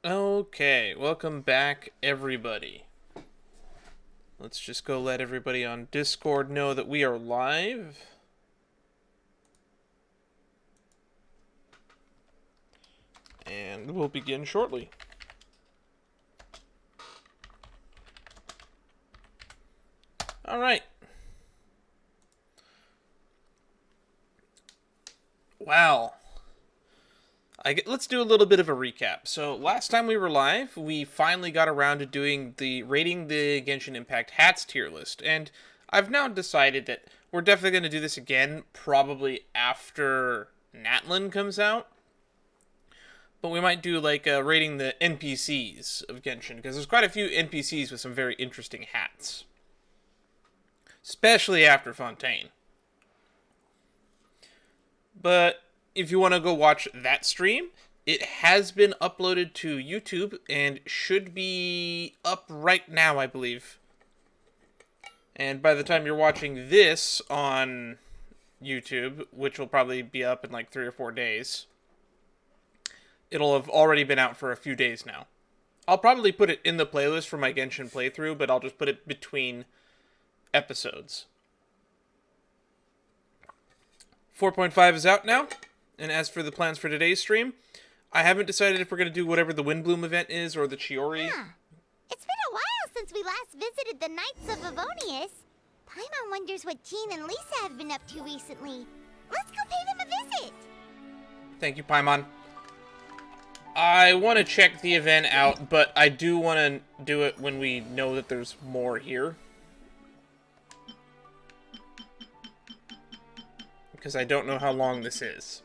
Okay, welcome back, everybody. Let's just go let everybody on Discord know that we are live. And we'll begin shortly. Alright. Wow. Let's do a little bit of a recap. So last time we were live, we finally got around to doing the rating the Genshin Impact hats tier list, and I've now decided that we're definitely going to do this again, probably after Natlin comes out. But we might do like rating the NPCs of Genshin, because there's quite a few NPCs with some very interesting hats, especially after Fontaine. But if you want to go watch that stream, it has been uploaded to YouTube and should be up right now, I believe. And by the time you're watching this on YouTube, which will probably be up in like 3 or 4 days, it'll have already been out for a few days now. I'll probably put it in the playlist for my Genshin playthrough, but I'll just put it between episodes. 4.5 is out now, and as for the plans for today's stream, I haven't decided if we're going to do whatever the Windbloom event is or the Chiori. It's been a while since we last visited the Knights of Avonius. Paimon wonders what Jean and Lisa have been up to recently. Let's go pay them a visit. Thank you, Paimon. I want to check the event out, but I do want to do it when we know that there's more here. Because I don't know how long this is.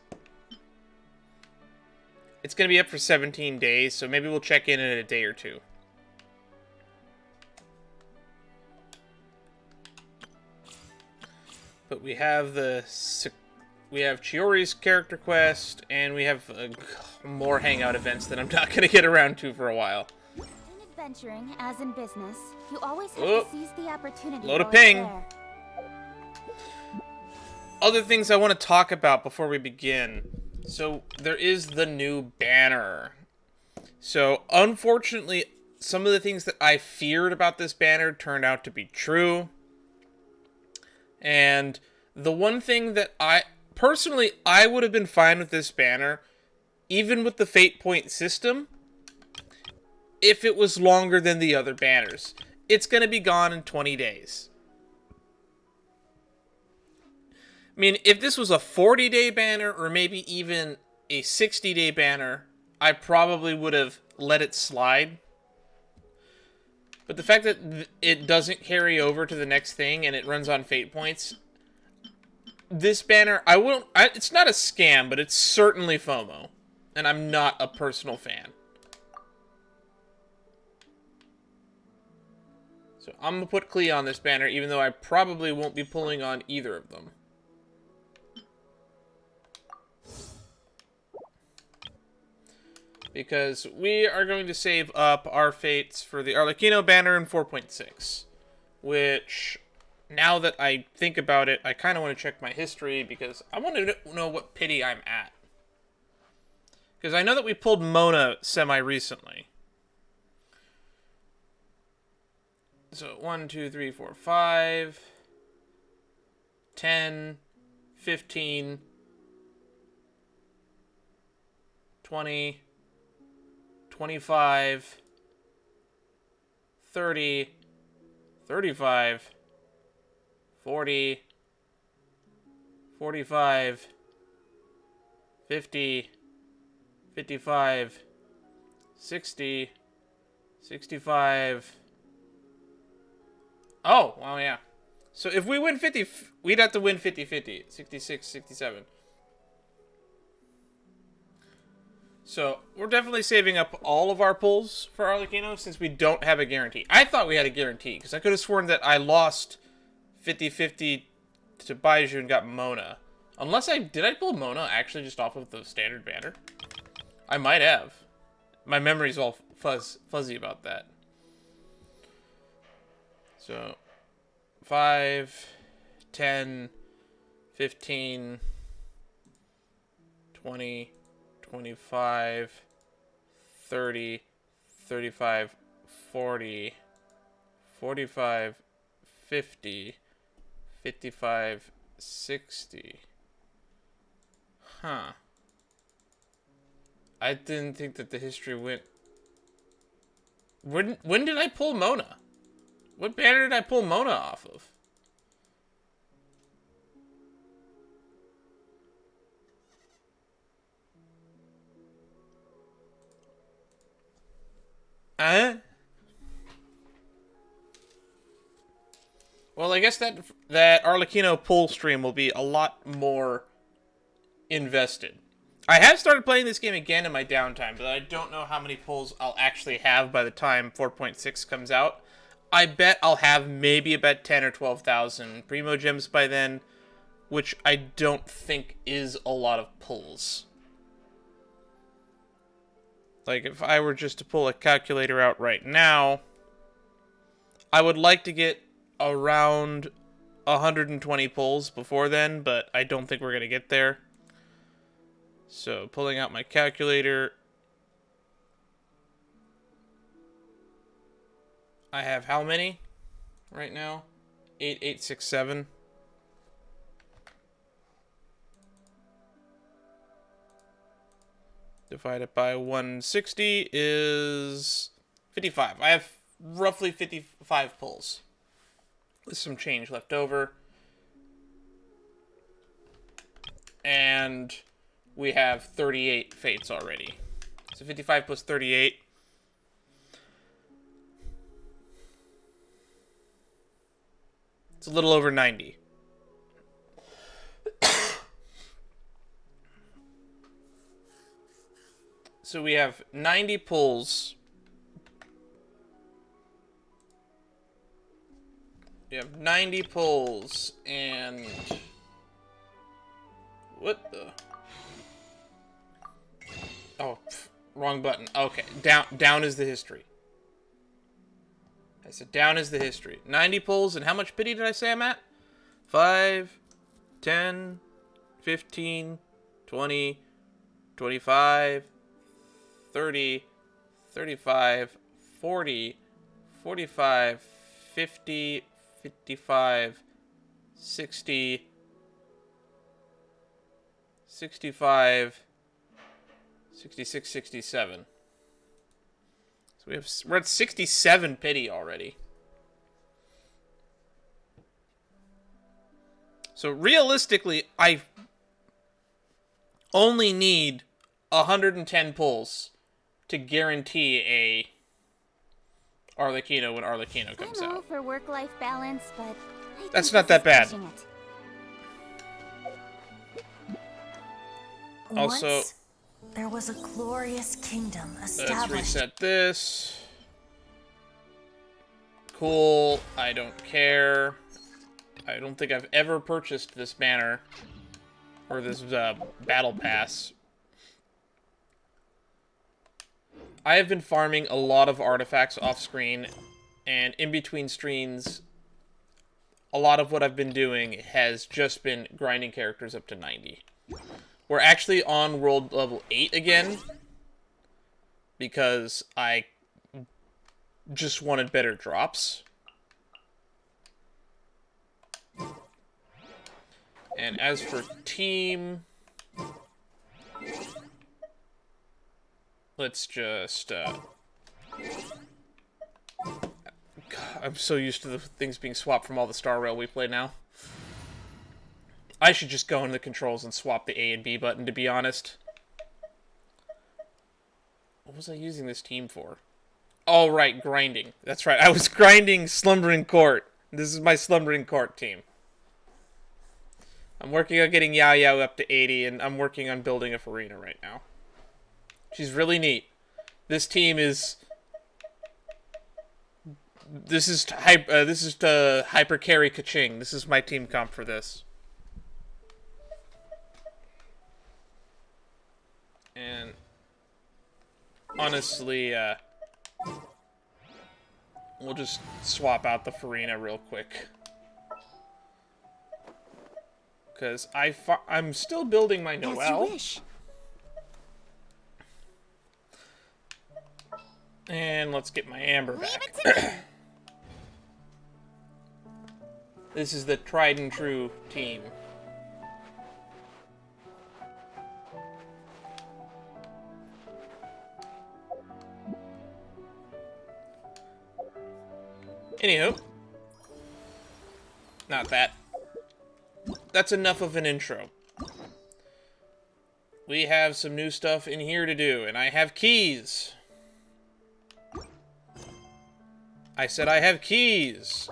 It's going to be up for 17 days, so maybe we'll check in a day or two. But we have Chiori's character quest, and we have more hangout events that I'm not going to get around to for a while. In adventuring, as in business, you always have to seize the opportunity. Load a ping. Other things I want to talk about before we begin. So, there is the new banner. So, unfortunately, some of the things that I feared about this banner turned out to be true. And the one thing that I would have been fine with this banner, even with the fate point system, if it was longer than the other banners. It's going to be gone in 20 days. I mean, if this was a 40-day banner or maybe even a 60-day banner, I probably would have let it slide. But the fact that it doesn't carry over to the next thing and it runs on fate points, this banner, it's not a scam, but it's certainly FOMO. And I'm not a personal fan. So I'm going to put Clea on this banner, even though I probably won't be pulling on either of them. Because we are going to save up our fates for the Arlecchino banner in 4.6. Which, now that I think about it, I kind of want to check my history because I want to know what pity I'm at. Because I know that we pulled Mona semi-recently. So, 1, 2, 3, 4, 5, 10, 15, 20... 25, 30, 35, 40, 45, 50, 55, 60, 65. Oh, well, yeah. So if we win 50, we'd have to win 50-50. 66, 67. So, we're definitely saving up all of our pulls for Arlecchino since we don't have a guarantee. I thought we had a guarantee, because I could have sworn that I lost 50-50 to Baiju and got Mona. Unless did I pull Mona actually just off of the standard banner? I might have. My memory's all fuzzy about that. So, 5, 10, 15, 20... 25, 30, 35, 40, 45, 50, 55, 60. Huh. I didn't think that the history went... When did I pull Mona? What banner did I pull Mona off of? Well, I guess that Arlecchino pull stream will be a lot more invested. I have started playing this game again in my downtime, but I don't know how many pulls I'll actually have by the time 4.6 comes out. I bet I'll have maybe about 10 or 12,000 Primo Gems by then, which I don't think is a lot of pulls. Like, if I were just to pull a calculator out right now, I would like to get around 120 pulls before then, but I don't think we're going to get there. So, pulling out my calculator, I have how many right now? 8867. Divided by 160 is 55. I have roughly 55 pulls with some change left over. And we have 38 fates already. So 55 plus 38. It's a little over 90. So we have 90 pulls. We have 90 pulls and... What the... Oh, wrong button. Okay, down is the history. I said down is the history. 90 pulls, and how much pity did I say I'm at? 5, 10, 15, 20, 25, 30, 35, 40, 45, 50, 55, 60, 65, 66, 67. So we're at 67 pity already. So realistically, I only need 110 pulls to guarantee a Arlecchino when Arlecchino comes I know out. for work-life balance, but That's not that bad. Also, once there was a glorious kingdom established. Let's reset this. Cool. I don't care. I don't think I've ever purchased this banner or this battle pass. I have been farming a lot of artifacts off screen, and in between streams, a lot of what I've been doing has just been grinding characters up to 90. We're actually on world level 8 again, because I just wanted better drops. And as for team, let's just, God, I'm so used to the things being swapped from all the Star Rail we play now. I should just go into the controls and swap the A and B button, to be honest. What was I using this team for? Oh, right, grinding. That's right, I was grinding Slumbering Court. This is my Slumbering Court team. I'm working on getting Yao Yao up to 80, and I'm working on building a Farina right now. She's really neat. This team is... This is to hyper carry Kaching. This is my team comp for this. And honestly, we'll just swap out the Farina real quick. Because I'm still building my Noelle. As you wish. And let's get my amber Leave back. it to me. This is the tried and true team. Anywho. Not that. That's enough of an intro. We have some new stuff in here to do, and I have keys. I said I have keys.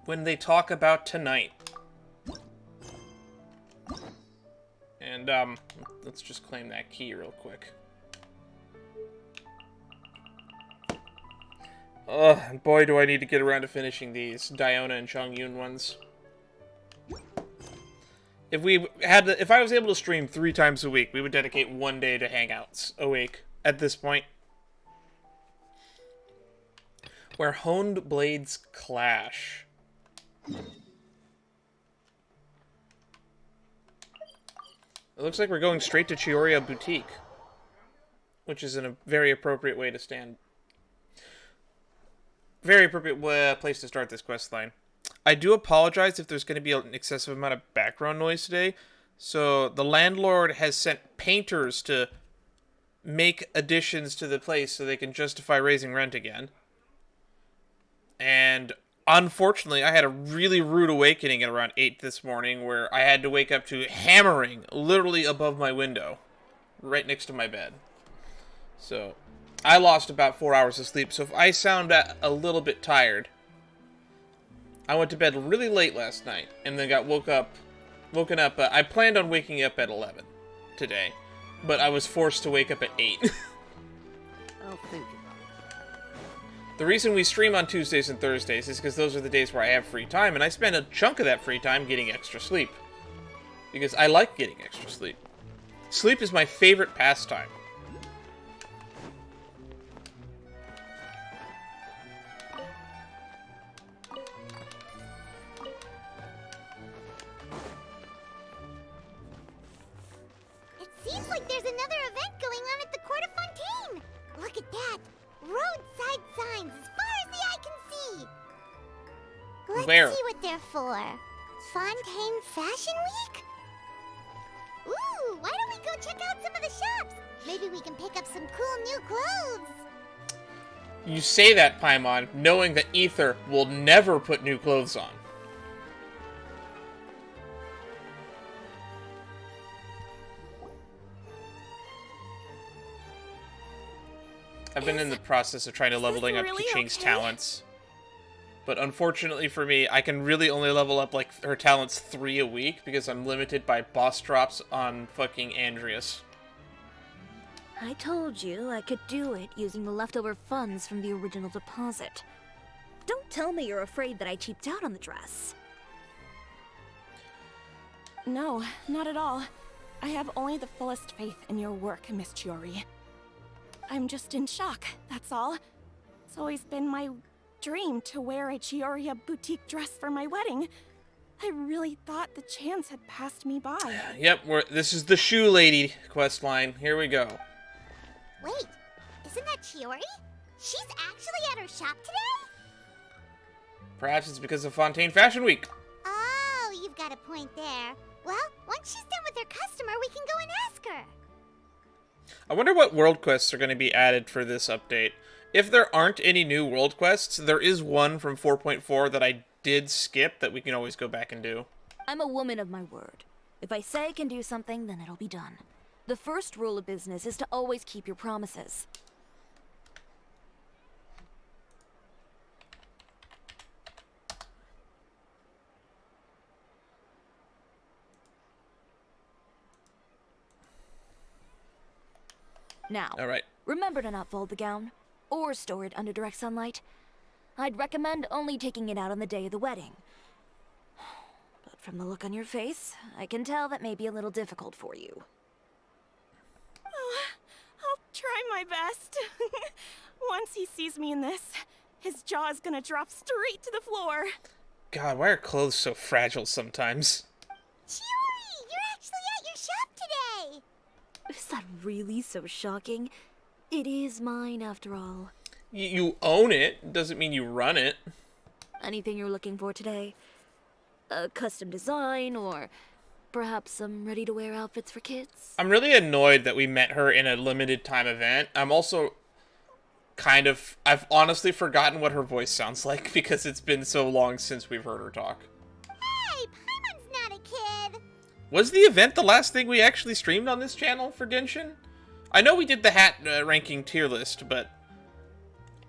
When they talk about tonight. And, let's just claim that key real quick. Ugh, boy, do I need to get around to finishing these Diona and Chongyun ones. If I was able to stream 3 times a week, we would dedicate 1 day to Hangouts a week at this point. Where honed blades clash. It looks like we're going straight to Chiori Boutique, which is a very appropriate way to stand. Very appropriate place to start this quest line. I do apologize if there's going to be an excessive amount of background noise today. So the landlord has sent painters to make additions to the place so they can justify raising rent again. And unfortunately, I had a really rude awakening at around 8 this morning where I had to wake up to hammering literally above my window, right next to my bed. So I lost about 4 hours of sleep, so if I sound a little bit tired, I went to bed really late last night, and then got woken up, I planned on waking up at 11 today, but I was forced to wake up at 8. I'll think about it. The reason we stream on Tuesdays and Thursdays is because those are the days where I have free time, and I spend a chunk of that free time getting extra sleep. Because I like getting extra sleep. Sleep is my favorite pastime. Seems like there's another event going on at the Court of Fontaine. Look at that. Roadside signs as far as the eye can see. Let's Where? see what they're for. Fontaine Fashion Week? Ooh, why don't we go check out some of the shops? Maybe we can pick up some cool new clothes. You say that, Paimon, knowing that Ether will never put new clothes on. I've been in the process of trying to leveling up really Keqing's okay? talents. But unfortunately for me, I can really only level up, like, her talents 3 a week because I'm limited by boss drops on fucking Andreas. I told you I could do it using the leftover funds from the original deposit. Don't tell me you're afraid that I cheaped out on the dress. No, not at all. I have only the fullest faith in your work, Miss Chiori. I'm just in shock, that's all. It's always been my dream to wear a Chiori boutique dress for my wedding. I really thought the chance had passed me by. Yep, this is the Shoe Lady quest line. Here we go. Wait, isn't that Chiori? She's actually at her shop today? Perhaps it's because of Fontaine Fashion Week. Oh, you've got a point there. Well, once she's done with her customer, we can go and ask her. I wonder what world quests are going to be added for this update. If there aren't any new world quests, there is one from 4.4 that I did skip that we can always go back and do. I'm a woman of my word. If I say I can do something, then it'll be done. The first rule of business is to always keep your promises. Now, All right. remember to not fold the gown, or store it under direct sunlight. I'd recommend only taking it out on the day of the wedding. But from the look on your face, I can tell that may be a little difficult for you. I'll try my best. Once he sees me in this, his jaw is gonna drop straight to the floor. God, why are clothes so fragile sometimes? Chiori, you're actually at your shop today. Is that really so shocking? It is mine, after all. You own it. Doesn't mean you run it. Anything you're looking for today? A custom design, or perhaps some ready-to-wear outfits for kids? I'm really annoyed that we met her in a limited time event. I'm also I've honestly forgotten what her voice sounds like because it's been so long since we've heard her talk. Hey, Paimon's not a kid. Was the event the last thing we actually streamed on this channel for Genshin? I know we did the hat ranking tier list, but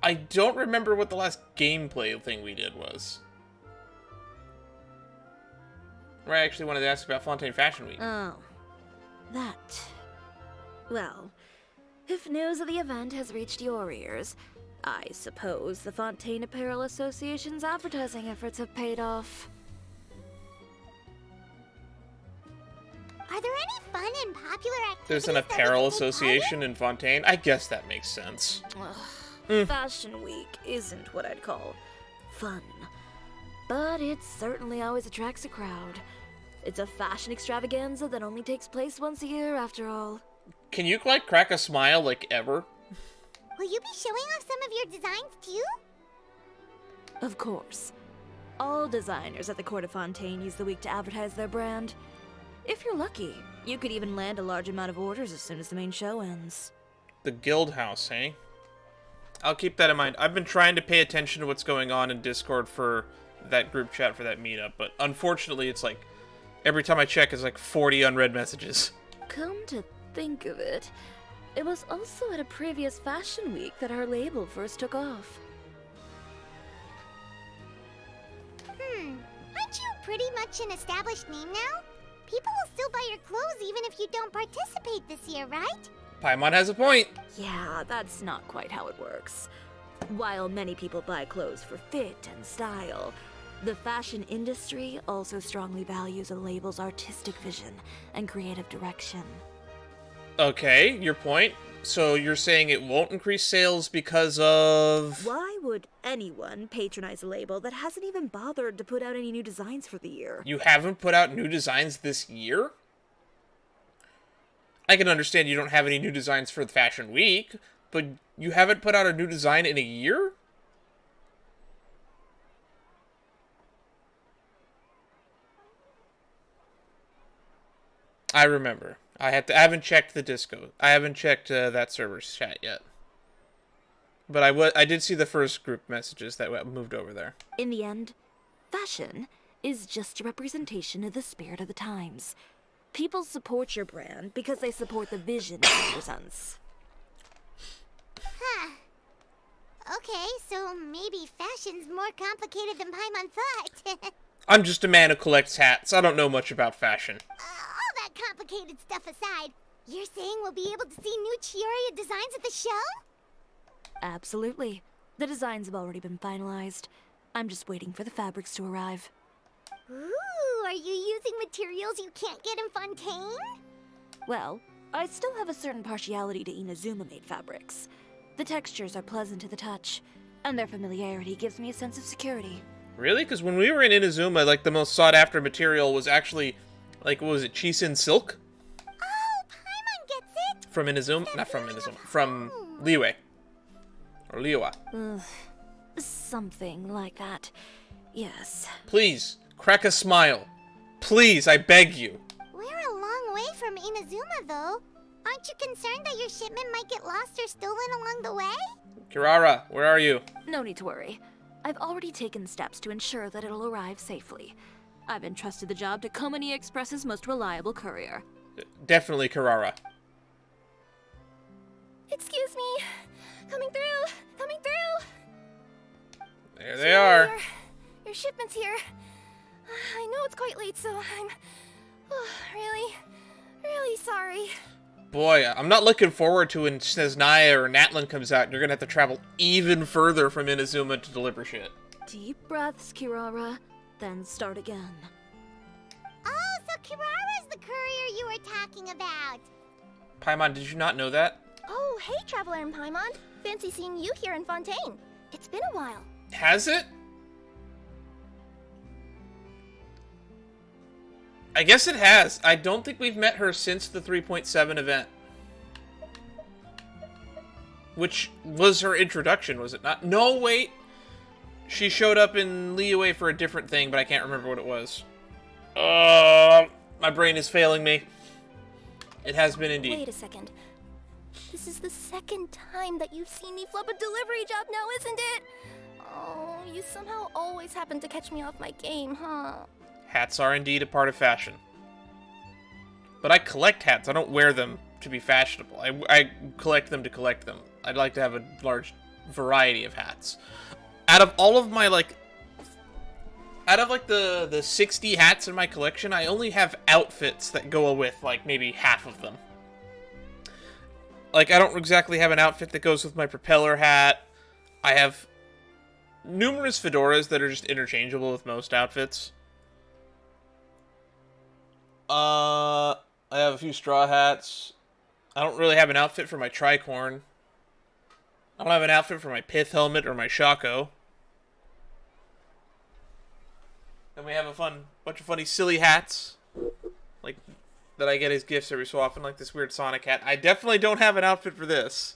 I don't remember what the last gameplay thing we did was. Where I actually wanted to ask about Fontaine Fashion Week. Oh. That. Well, if news of the event has reached your ears, I suppose the Fontaine Apparel Association's advertising efforts have paid off. Are there any fun and popular activities? There's an that we apparel can take part association in Fontaine? I guess that makes sense. Fashion Week isn't what I'd call fun. But it certainly always attracts a crowd. It's a fashion extravaganza that only takes place once a year, after all. Can you, like, crack a smile, like, ever? Will you be showing off some of your designs too? Of course. All designers at the Court of Fontaine use the week to advertise their brand. If you're lucky, you could even land a large amount of orders as soon as the main show ends. The Guild House, eh? I'll keep that in mind. I've been trying to pay attention to what's going on in Discord for that group chat for that meetup, but unfortunately it's like, every time I check, it's like 40 unread messages. Come to think of it, it was also at a previous fashion week that our label first took off. Aren't you pretty much an established name now? People will still buy your clothes even if you don't participate this year, right? Paimon has a point. Yeah, that's not quite how it works. While many people buy clothes for fit and style, the fashion industry also strongly values a label's artistic vision and creative direction. Okay, your point. So you're saying it won't increase sales because of... Why would anyone patronize a label that hasn't even bothered to put out any new designs for the year? You haven't put out new designs this year? I can understand you don't have any new designs for the Fashion Week, but you haven't put out a new design in a year? I remember. I haven't checked the Disco. I haven't checked that server's chat yet. But I did see the first group messages that moved over there. In the end, fashion is just a representation of the spirit of the times. People support your brand because they support the vision it represents. Huh. Okay, so maybe fashion's more complicated than Paimon thought. I'm just a man who collects hats. I don't know much about fashion. All that complicated stuff aside, you're saying we'll be able to see new Chiori designs at the show? Absolutely. The designs have already been finalized. I'm just waiting for the fabrics to arrive. Ooh, are you using materials you can't get in Fontaine? Well, I still have a certain partiality to Inazuma-made fabrics. The textures are pleasant to the touch, and their familiarity gives me a sense of security. Really? Because when we were in Inazuma, like, the most sought-after material was actually, like, what was it, Chisin silk? Oh, Paimon gets it! From Inazuma? Not from Inazuma. From Liyue. Or Liyue. Something like that. Yes. Please, crack a smile. Please, I beg you. We're a long way from Inazuma, though. Aren't you concerned that your shipment might get lost or stolen along the way? Kirara, where are you? No need to worry. I've already taken steps to ensure that it'll arrive safely. I've entrusted the job to Komani Express's most reliable courier. Definitely Kirara. Excuse me. Coming through. Coming through. There they are. Your shipment's here. I know it's quite late, so I'm really sorry. Boy, I'm not looking forward to when Snezhnaya or Natlin comes out and you're gonna have to travel even further from Inazuma to deliver shit. Deep breaths, Kirara, then start again. Oh, so Kirara's the courier you were talking about. Paimon, did you not know that? Oh, hey, Traveler and Paimon. Fancy seeing you here in Fontaine. It's been a while. Has it? I guess it has. I don't think we've met her since the 3.7 event. which was her introduction, was it not? No, wait. She showed up in Liyue for a different thing, but I can't remember what it was. My brain is failing me. It has been indeed. Wait a second. This is the second time that you've seen me flub a delivery job now, isn't it? Oh, you somehow always happen to catch me off my game, huh? Hats are indeed a part of fashion. But I collect hats. I don't wear them to be fashionable. I collect them to collect them. I'd like to have a large variety of hats. Out of all of my, the 60 hats in my collection, I only have outfits that go with, maybe half of them. I don't exactly have an outfit that goes with my propeller hat. I have numerous fedoras that are just interchangeable with most outfits. I have a few straw hats. I don't really have an outfit for my tricorn. I don't have an outfit for my pith helmet or my shako. Then we have a bunch of funny silly hats, that I get as gifts every so often, like this weird Sonic hat. I definitely don't have an outfit for this.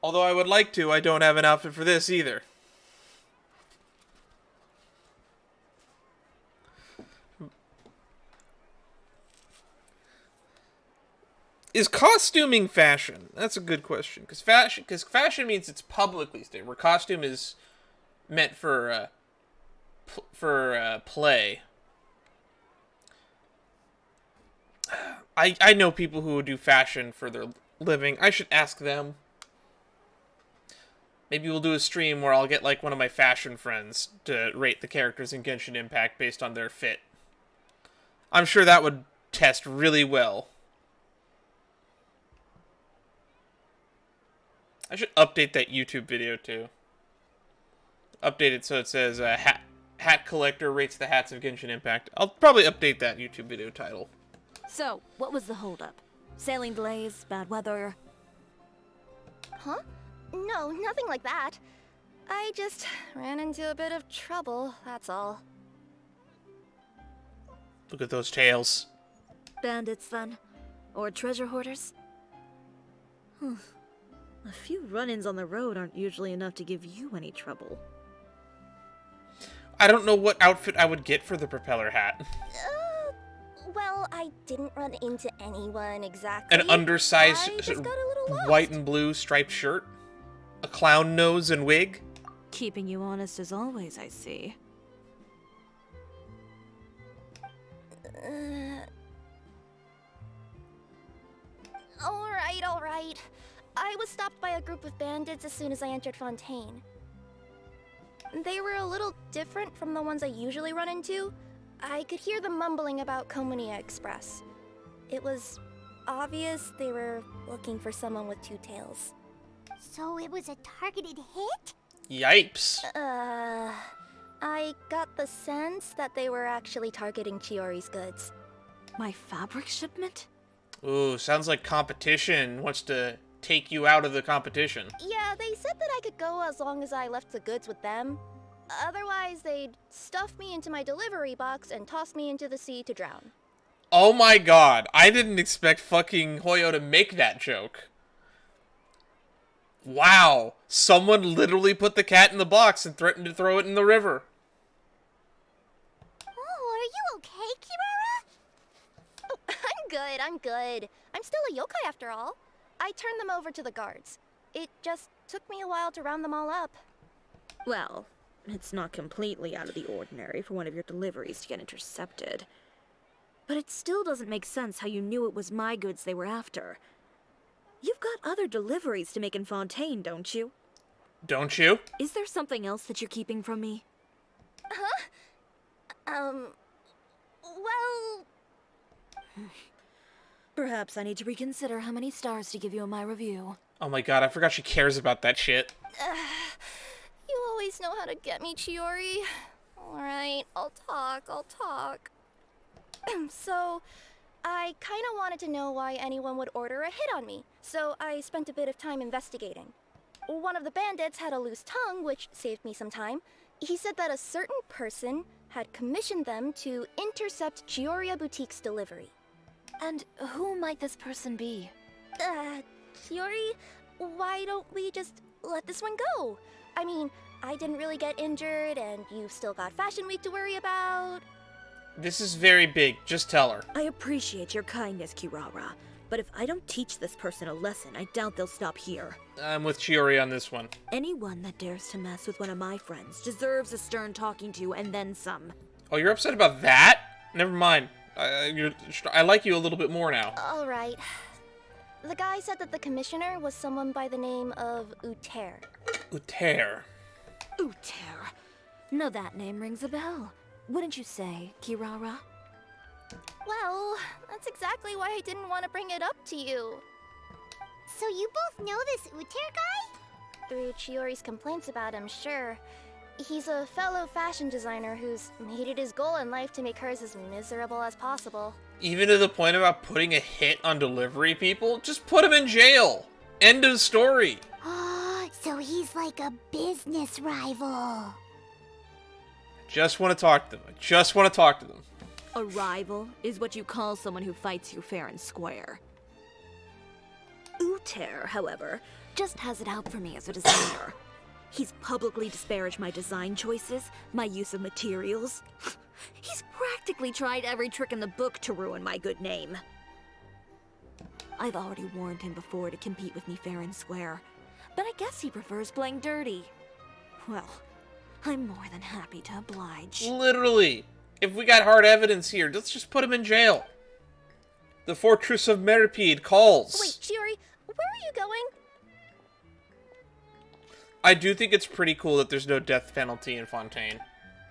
Although I would like to, I don't have an outfit for this either. Is costuming fashion? That's a good question. Because fashion means it's publicly stated, where costume is meant for play. I know people who do fashion for their living. I should ask them. Maybe we'll do a stream where I'll get one of my fashion friends to rate the characters in Genshin Impact based on their fit. I'm sure that would test really well. I should update that YouTube video too. Update it so it says hat collector rates the hats of Genshin Impact. I'll probably update that YouTube video title. So, what was the holdup? Sailing delays, bad weather? Huh? No, nothing like that. I just ran into a bit of trouble, that's all. Look at those tails. Bandits, then? Or treasure hoarders? A few run-ins on the road aren't usually enough to give you any trouble. I don't know what outfit I would get for the propeller hat. Well, I didn't run into anyone exactly. An undersized I just got a little lost. white and blue striped shirt? A clown nose and wig? Keeping you honest as always, I see. Alright. I was stopped by a group of bandits as soon as I entered Fontaine. They were a little different from the ones I usually run into. I could hear them mumbling about Komunia Express. It was obvious they were looking for someone with two tails. So it was a targeted hit? Yipes. I got the sense that they were actually targeting Chiori's goods. My fabric shipment? Ooh, sounds like competition wants to take you out of the competition. Yeah, they said that I could go as long as I left the goods with them. Otherwise, they'd stuff me into my delivery box and toss me into the sea to drown. Oh my god, I didn't expect fucking Hoyo to make that joke. Wow, someone literally put the cat in the box and threatened to throw it in the river. Oh, are you okay, Kirara? Oh, I'm good. I'm still a yokai after all. I turned them over to the guards. It just took me a while to round them all up. Well, it's not completely out of the ordinary for one of your deliveries to get intercepted. But it still doesn't make sense how you knew it was my goods they were after. You've got other deliveries to make in Fontaine, don't you? Don't you? Is there something else that you're keeping from me? Well... Perhaps I need to reconsider how many stars to give you in my review. Oh my god, I forgot she cares about that shit. You always know how to get me, Chiori. Alright, I'll talk. So, I kinda wanted to know why anyone would order a hit on me, so I spent a bit of time investigating. One of the bandits had a loose tongue, which saved me some time. He said that a certain person had commissioned them to intercept Chiori Boutique's delivery. And who might this person be? Chiori, why don't we just let this one go? I mean, I didn't really get injured, and you've still got Fashion Week to worry about. This is very big. Just tell her. I appreciate your kindness, Kirara, but if I don't teach this person a lesson, I doubt they'll stop here. I'm with Chiori on this one. Anyone that dares to mess with one of my friends deserves a stern talking to and then some. Oh, you're upset about that? Never mind. I like you a little bit more now. All right. The guy said that the commissioner was someone by the name of Uter. Uter. Uter. No, that name rings a bell. Wouldn't you say, Kirara? Well, that's exactly why I didn't want to bring it up to you. So you both know this Uter guy? Through Chiori's complaints about him, sure. He's a fellow fashion designer who's made it his goal in life to make hers as miserable as possible. Even to the point about putting a hit on delivery people? Just put him in jail. End of story. Oh, so he's like a business rival. Just want to talk to them. I just want to talk to them. A rival is what you call someone who fights you fair and square. Uter, however, just has it out for me as a designer. He's publicly disparaged my design choices, my use of materials. He's practically tried every trick in the book to ruin my good name. I've already warned him before to compete with me fair and square, but I guess he prefers playing dirty. Well, I'm more than happy to oblige. Literally. If we got hard evidence here, let's just put him in jail. The Fortress of Meripede calls. Wait, Chiori, where are you going? I do think it's pretty cool that there's no death penalty in Fontaine.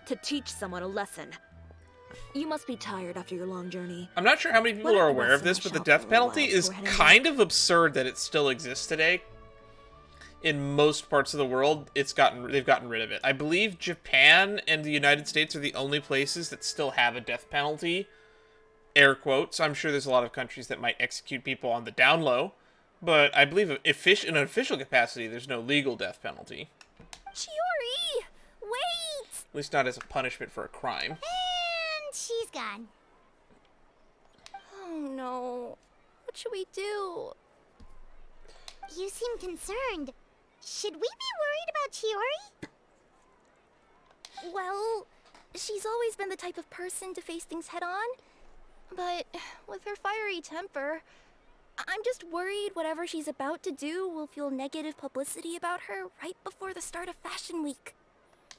To teach someone a lesson. You must be tired after your long journey. I'm not sure how many people are aware of this, but the death penalty is kind of absurd that it still exists today. In most parts of the world, they've gotten rid of it. I believe Japan and the United States are the only places that still have a death penalty. Air quotes. I'm sure there's a lot of countries that might execute people on the down low. But I believe in an official capacity, there's no legal death penalty. Chiori! Wait! At least not as a punishment for a crime. And she's gone. Oh no. What should we do? You seem concerned. Should we be worried about Chiori? Well, she's always been the type of person to face things head on. But with her fiery temper, I'm just worried whatever she's about to do will fuel negative publicity about her right before the start of Fashion Week.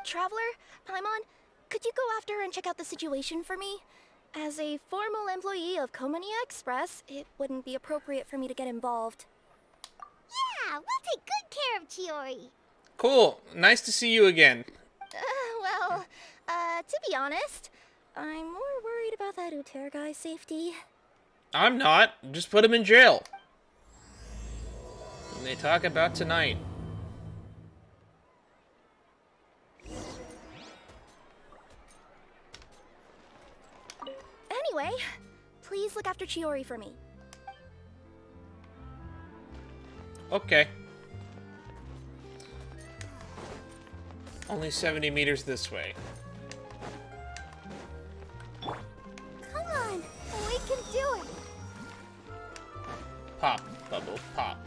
Traveler, Paimon, could you go after her and check out the situation for me? As a formal employee of Komonia Express, it wouldn't be appropriate for me to get involved. Yeah, we'll take good care of Chiori. Cool. Nice to see you again. To be honest, I'm more worried about that Uter guy's safety. I'm not. Just put him in jail. And they talk about tonight. Anyway, please look after Chiori for me. Okay. Only 70 meters this way. Come on, we can do it. Pop, bubble, pop.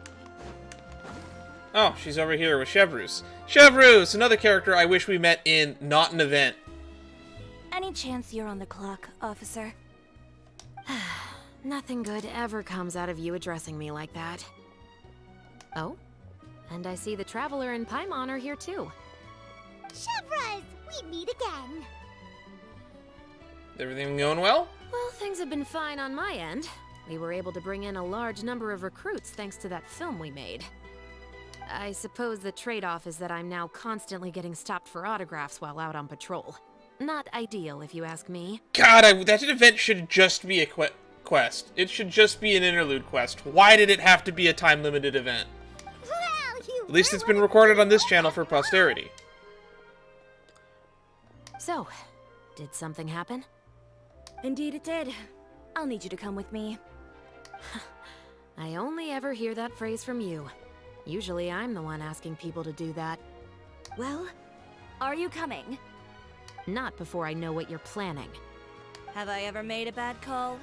Oh, she's over here with Chevrus. Chevrus! Another character I wish we met in not an event. Any chance you're on the clock, officer? Nothing good ever comes out of you addressing me like that. Oh? And I see the Traveler and Paimon are here too. Chevraz, we meet again. Everything going well? Well, things have been fine on my end. We were able to bring in a large number of recruits thanks to that film we made. I suppose the trade-off is that I'm now constantly getting stopped for autographs while out on patrol. Not ideal, if you ask me. God, that event should just be a quest. It should just be an interlude quest. Why did it have to be a time-limited event? Well, you At least it's been recorded on this channel for posterity. So, did something happen? Indeed it did. I'll need you to come with me. I only ever hear that phrase from you. Usually I'm the one asking people to do that. Well, are you coming? Not before I know what you're planning. Have I ever made a bad call?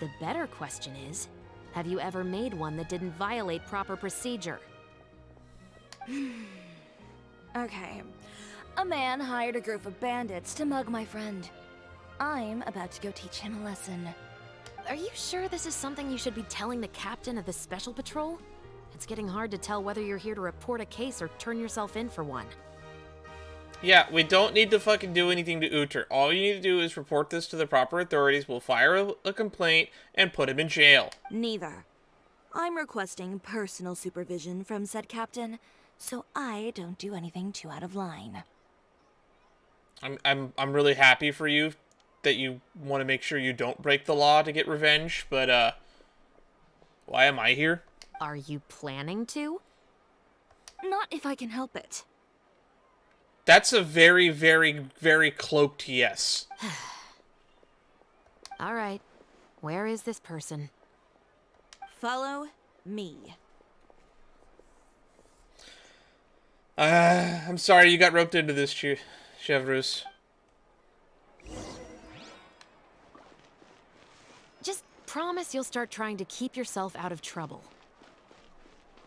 The better question is, Have you ever made one that didn't violate proper procedure? Okay. A man hired a group of bandits to mug my friend. I'm about to go teach him a lesson. Are you sure this is something you should be telling the captain of the Special Patrol? It's getting hard to tell whether you're here to report a case or turn yourself in for one. Yeah, we don't need to fucking do anything to Uther. All you need to do is report this to the proper authorities, we'll file a complaint, and put him in jail. Neither. I'm requesting personal supervision from said captain, so I don't do anything too out of line. I'm really happy for you that you want to make sure you don't break the law to get revenge, but why am I here? Are you planning to? Not if I can help it. That's a very, very, very cloaked yes. All right. Where is this person? Follow me. I'm sorry you got roped into this, Chevrus. Just promise you'll start trying to keep yourself out of trouble.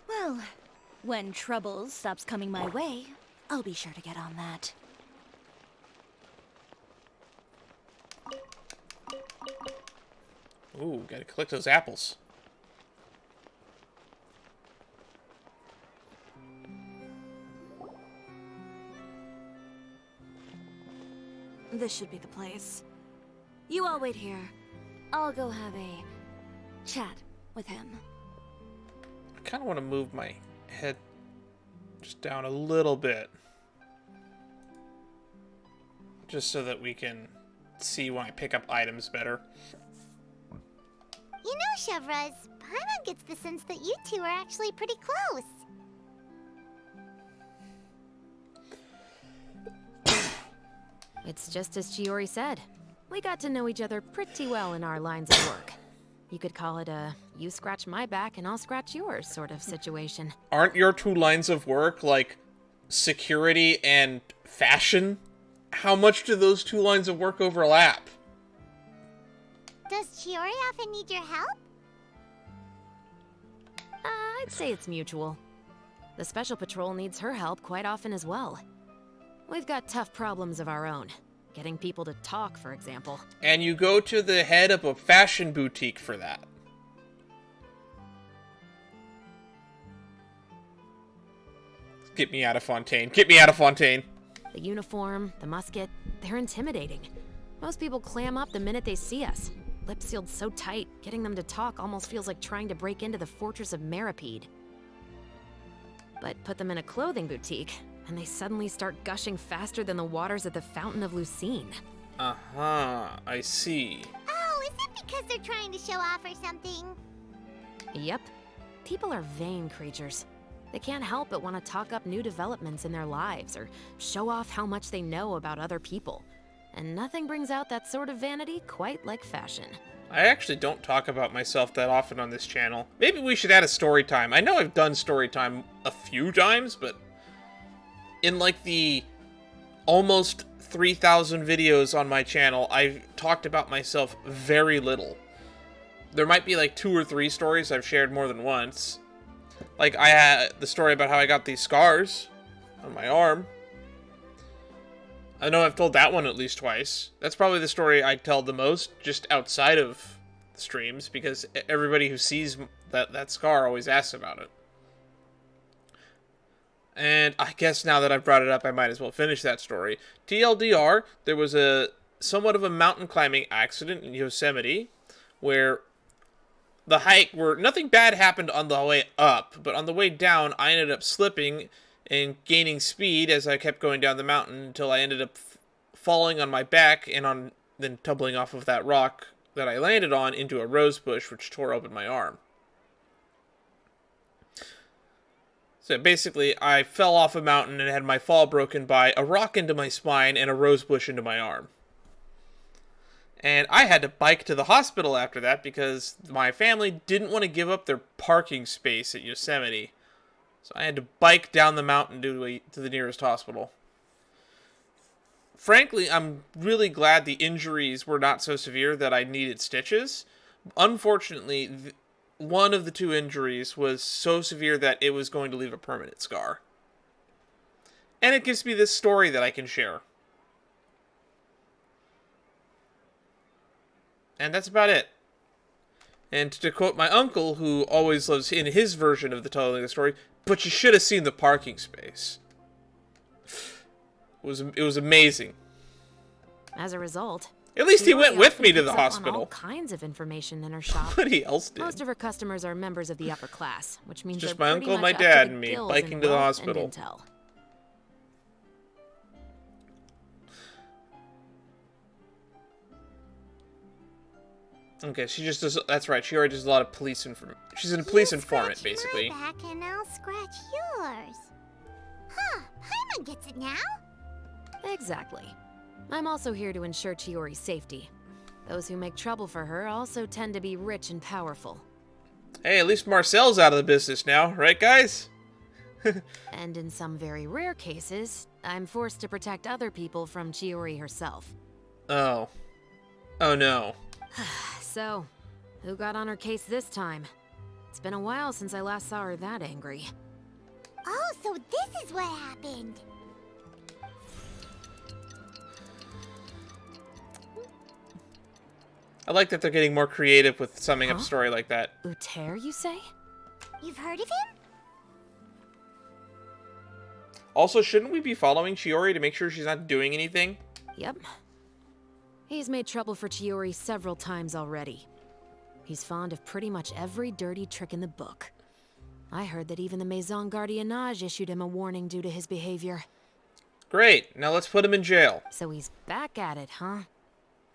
Well, when trouble stops coming my way, I'll be sure to get on that. Ooh, gotta collect those apples. This should be the place. You all wait here. I'll go have a chat with him. I kind of want to move my head just down a little bit. Just so that we can see when I pick up items better. You know, Chevraz, Paimon gets the sense that you two are actually pretty close. It's just as Chiori said. We got to know each other pretty well in our lines of work. You could call it a you scratch my back and I'll scratch yours sort of situation. Aren't your two lines of work like security and fashion? How much do those two lines of work overlap? Does Chiori often need your help? I'd say it's mutual. The Special Patrol needs her help quite often as well. We've got tough problems of our own. Getting people to talk, for example. And you go to the head of a fashion boutique for that. Get me out of Fontaine. Get me out of Fontaine. The uniform, the musket, they're intimidating. Most people clam up the minute they see us. Lips sealed so tight, getting them to talk almost feels like trying to break into the fortress of Meripede. But put them in a clothing boutique, and they suddenly start gushing faster than the waters at the Fountain of Lucine. Uh-huh, I see. Oh, is it because they're trying to show off or something? Yep. People are vain creatures. They can't help but want to talk up new developments in their lives or show off how much they know about other people. And nothing brings out that sort of vanity quite like fashion. I actually don't talk about myself that often on this channel. Maybe we should add a story time. I know I've done story time a few times, but in like the almost 3,000 videos on my channel, I've talked about myself very little. There might be like 2 or 3 stories I've shared more than once. Like I had the story about how I got these scars on my arm. I know I've told that one at least twice. That's probably the story I tell the most, just outside of streams, because everybody who sees that scar always asks about it. And I guess now that I've brought it up, I might as well finish that story. TLDR, there was somewhat of a mountain climbing accident in Yosemite, where the hike, where nothing bad happened on the way up, but on the way down, I ended up slipping and gaining speed as I kept going down the mountain until I ended up falling on my back and then tumbling off of that rock that I landed on into a rose bush, which tore open my arm. So basically, I fell off a mountain and had my fall broken by a rock into my spine and a rose bush into my arm. And I had to bike to the hospital after that because my family didn't want to give up their parking space at Yosemite. So I had to bike down the mountain to the nearest hospital. Frankly, I'm really glad the injuries were not so severe that I needed stitches. Unfortunately, one of the two injuries was so severe that it was going to leave a permanent scar. And it gives me this story that I can share. And that's about it. And to quote my uncle, who always loves in his version of the telling of the story, but you should have seen the parking space. It was amazing. As a result, at least he Chiori went with often me to picks the up on hospital. all kinds of information in her shop. Nobody else did. Most of her customers are members of the upper class, which means Just they're my pretty uncle, much my up to dad, the and me gills biking in to the wealth and hospital. intel. Okay, she just does. That's right. She already does a lot of police information. She's a police informant, Scratch basically. my back and I'll scratch yours. Huh, Paimon gets it now. Exactly. I'm also here to ensure Chiori's safety. Those who make trouble for her also tend to be rich and powerful. Hey, at least Marcel's out of the business now, right, guys? And in some very rare cases, I'm forced to protect other people from Chiori herself. Oh. Oh no. So, who got on her case this time? It's been a while since I last saw her that angry. Oh, so this is what happened. I like that they're getting more creative with summing up a Huh? story like that. Uter, you say? You've heard of him? Also, shouldn't we be following Chiori to make sure she's not doing anything? Yep. He's made trouble for Chiori several times already. He's fond of pretty much every dirty trick in the book. I heard that even the Maison Gardiennage issued him a warning due to his behavior. Great, now let's put him in jail. So he's back at it, huh?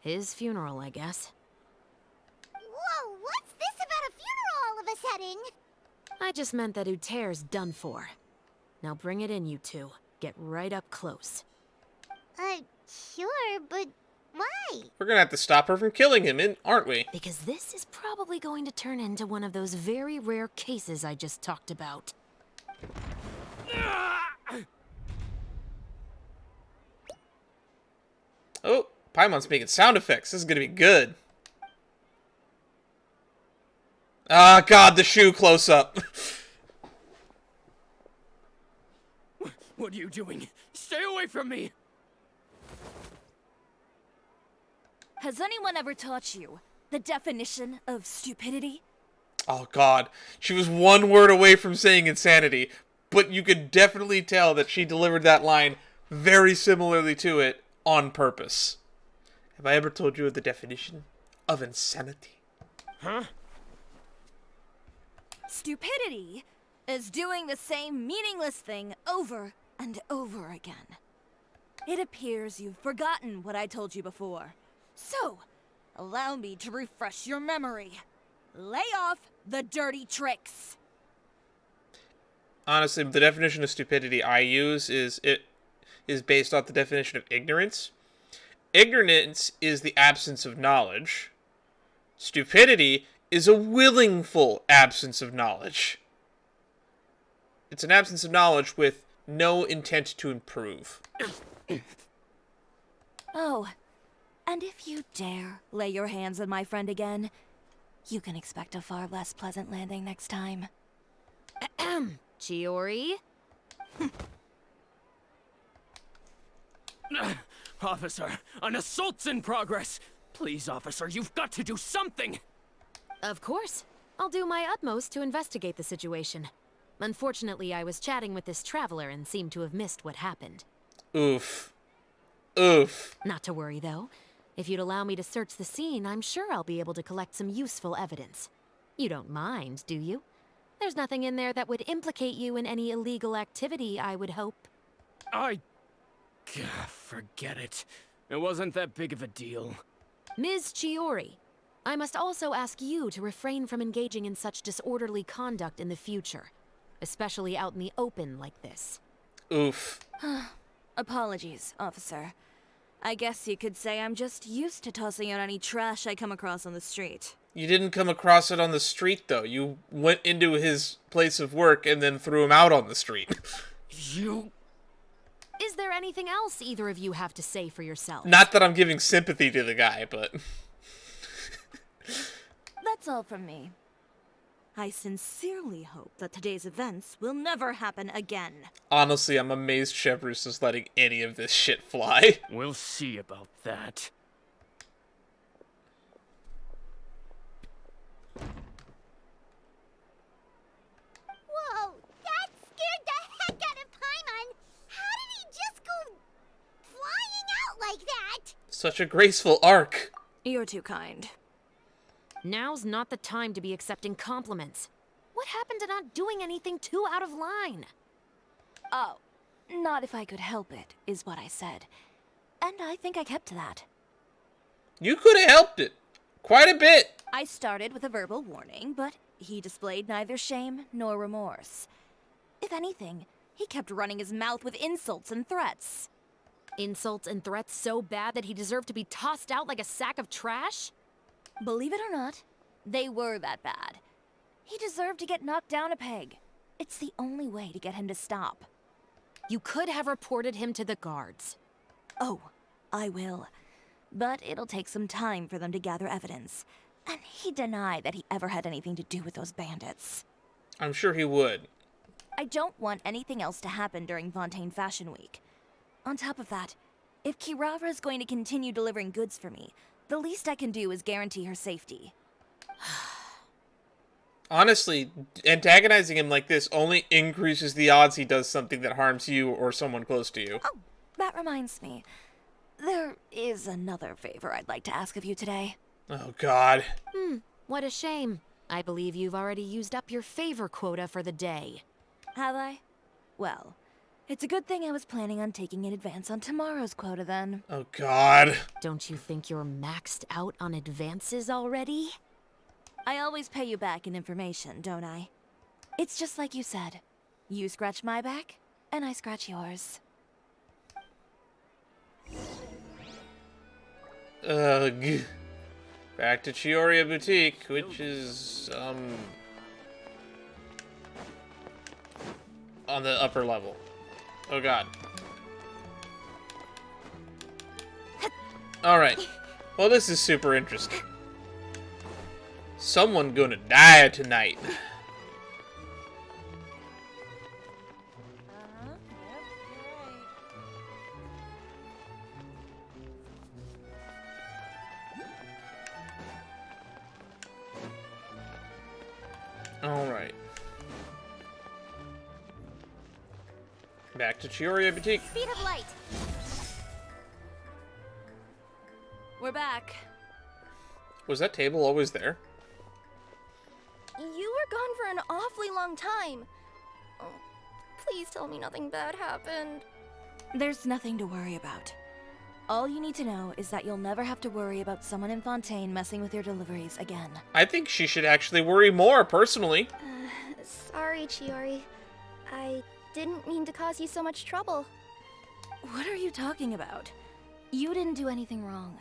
His funeral, I guess. Whoa, what's this about a funeral all of a sudden? I just meant that Uter's done for. Now bring it in, you two. Get right up close. Sure, but why? We're gonna have to stop her from killing him, aren't we? Because this is probably going to turn into one of those very rare cases I just talked about. Oh, Paimon's making sound effects. This is gonna be good. Ah, God, the shoe close up. What are you doing? Stay away from me! Has anyone ever taught you the definition of stupidity? Oh, God. She was one word away from saying insanity, but you could definitely tell that she delivered that line very similarly to it on purpose. Have I ever told you of the definition of insanity? Huh? Stupidity is doing the same meaningless thing over and over again. It appears you've forgotten what I told you before. So, allow me to refresh your memory. Lay off the dirty tricks. Honestly, the definition of stupidity I use is based off the definition of ignorance. Ignorance is the absence of knowledge. Stupidity is a willful absence of knowledge. It's an absence of knowledge with no intent to improve. Oh, and if you dare lay your hands on my friend again, you can expect a far less pleasant landing next time. Chiori? Officer, an assault's in progress! Please, officer, you've got to do something! Of course. I'll do my utmost to investigate the situation. Unfortunately, I was chatting with this traveler and seemed to have missed what happened. Oof. Oof. Not to worry, though. If you'd allow me to search the scene, I'm sure I'll be able to collect some useful evidence. You don't mind, do you? There's nothing in there that would implicate you in any illegal activity, I would hope. Forget it. It wasn't that big of a deal. Ms. Chiori, I must also ask you to refrain from engaging in such disorderly conduct in the future, especially out in the open like this. Oof. Apologies, officer. I guess you could say I'm just used to tossing out any trash I come across on the street. You didn't come across it on the street, though. You went into his place of work and then threw him out on the street. You... Is there anything else either of you have to say for yourself? Not that I'm giving sympathy to the guy, but... That's all from me. I sincerely hope that today's events will never happen again. Honestly, I'm amazed Chevrus is letting any of this shit fly. We'll see about that. Whoa, that scared the heck out of Paimon! How did he just go flying out like that? Such a graceful arc. You're too kind. Now's not the time to be accepting compliments. What happened to not doing anything too out of line? Oh, not if I could help it, is what I said. And I think I kept to that. You could have helped it. Quite a bit. I started with a verbal warning, but he displayed neither shame nor remorse. If anything, he kept running his mouth with insults and threats. Insults and threats so bad that he deserved to be tossed out like a sack of trash? Believe it or not, they were that bad. He deserved to get knocked down a peg. It's the only way to get him to stop. You could have reported him to the guards. Oh, I will. But it'll take some time for them to gather evidence. And he denied that he ever had anything to do with those bandits. I'm sure he would. I don't want anything else to happen during Fontaine Fashion Week. On top of that, if Kirara is going to continue delivering goods for me, the least I can do is guarantee her safety. Honestly, antagonizing him like this only increases the odds he does something that harms you or someone close to you. Oh, that reminds me. There is another favor I'd like to ask of you today. Oh, God. What a shame. I believe you've already used up your favor quota for the day. Have I? Well, it's a good thing I was planning on taking an advance on tomorrow's quota then. Oh, God. Don't you think you're maxed out on advances already? I always pay you back in information, don't I? It's just like you said. You scratch my back, and I scratch yours. Ugh. Back to Chiori Boutique, which is, on the upper level. Oh, God. Alright. Well, this is super interesting. Someone gonna die tonight. Alright. Back to Chiori Boutique. Speed of light. We're back. Was that table always there? You were gone for an awfully long time. Oh, please tell me nothing bad happened. There's nothing to worry about. All you need to know is that you'll never have to worry about someone in Fontaine messing with your deliveries again. I think she should actually worry more, personally. Sorry, Chiori. I didn't mean to cause you so much trouble. What are you talking about? You didn't do anything wrong.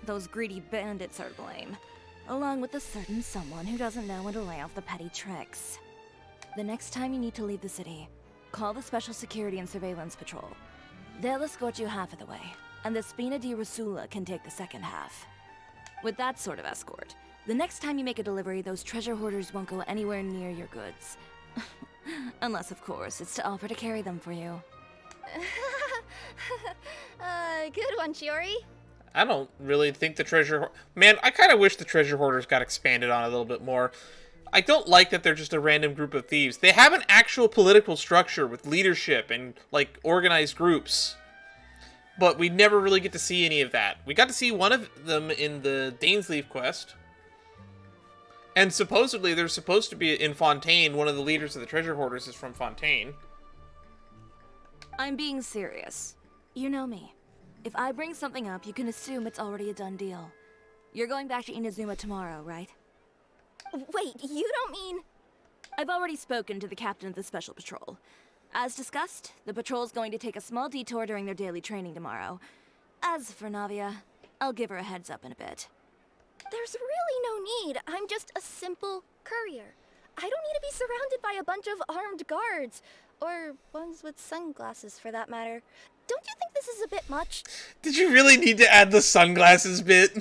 Those greedy bandits are to blame, along with a certain someone who doesn't know when to lay off the petty tricks. The next time you need to leave the city, call the Special Security and Surveillance Patrol. They'll escort you half of the way, and the Spina di Rusula can take the second half. With that sort of escort, the next time you make a delivery, those treasure hoarders won't go anywhere near your goods. Unless, of course, it's to offer to carry them for you. Good one, Chiori. I don't really think the treasure... Man, I kind of wish the treasure hoarders got expanded on a little bit more. I don't like that they're just a random group of thieves. They have an actual political structure with leadership and, like, organized groups. But we never really get to see any of that. We got to see one of them in the Dainsleif quest. And supposedly, there's supposed to be in Fontaine, one of the leaders of the treasure hoarders is from Fontaine. I'm being serious. You know me. If I bring something up, you can assume it's already a done deal. You're going back to Inazuma tomorrow, right? Wait, you don't mean... I've already spoken to the captain of the Special Patrol. As discussed, the patrol's going to take a small detour during their daily training tomorrow. As for Navia, I'll give her a heads up in a bit. There's really no need. I'm just a simple courier. I don't need to be surrounded by a bunch of armed guards. Or ones with sunglasses, for that matter. Don't you think this is a bit much? Did you really need to add the sunglasses bit?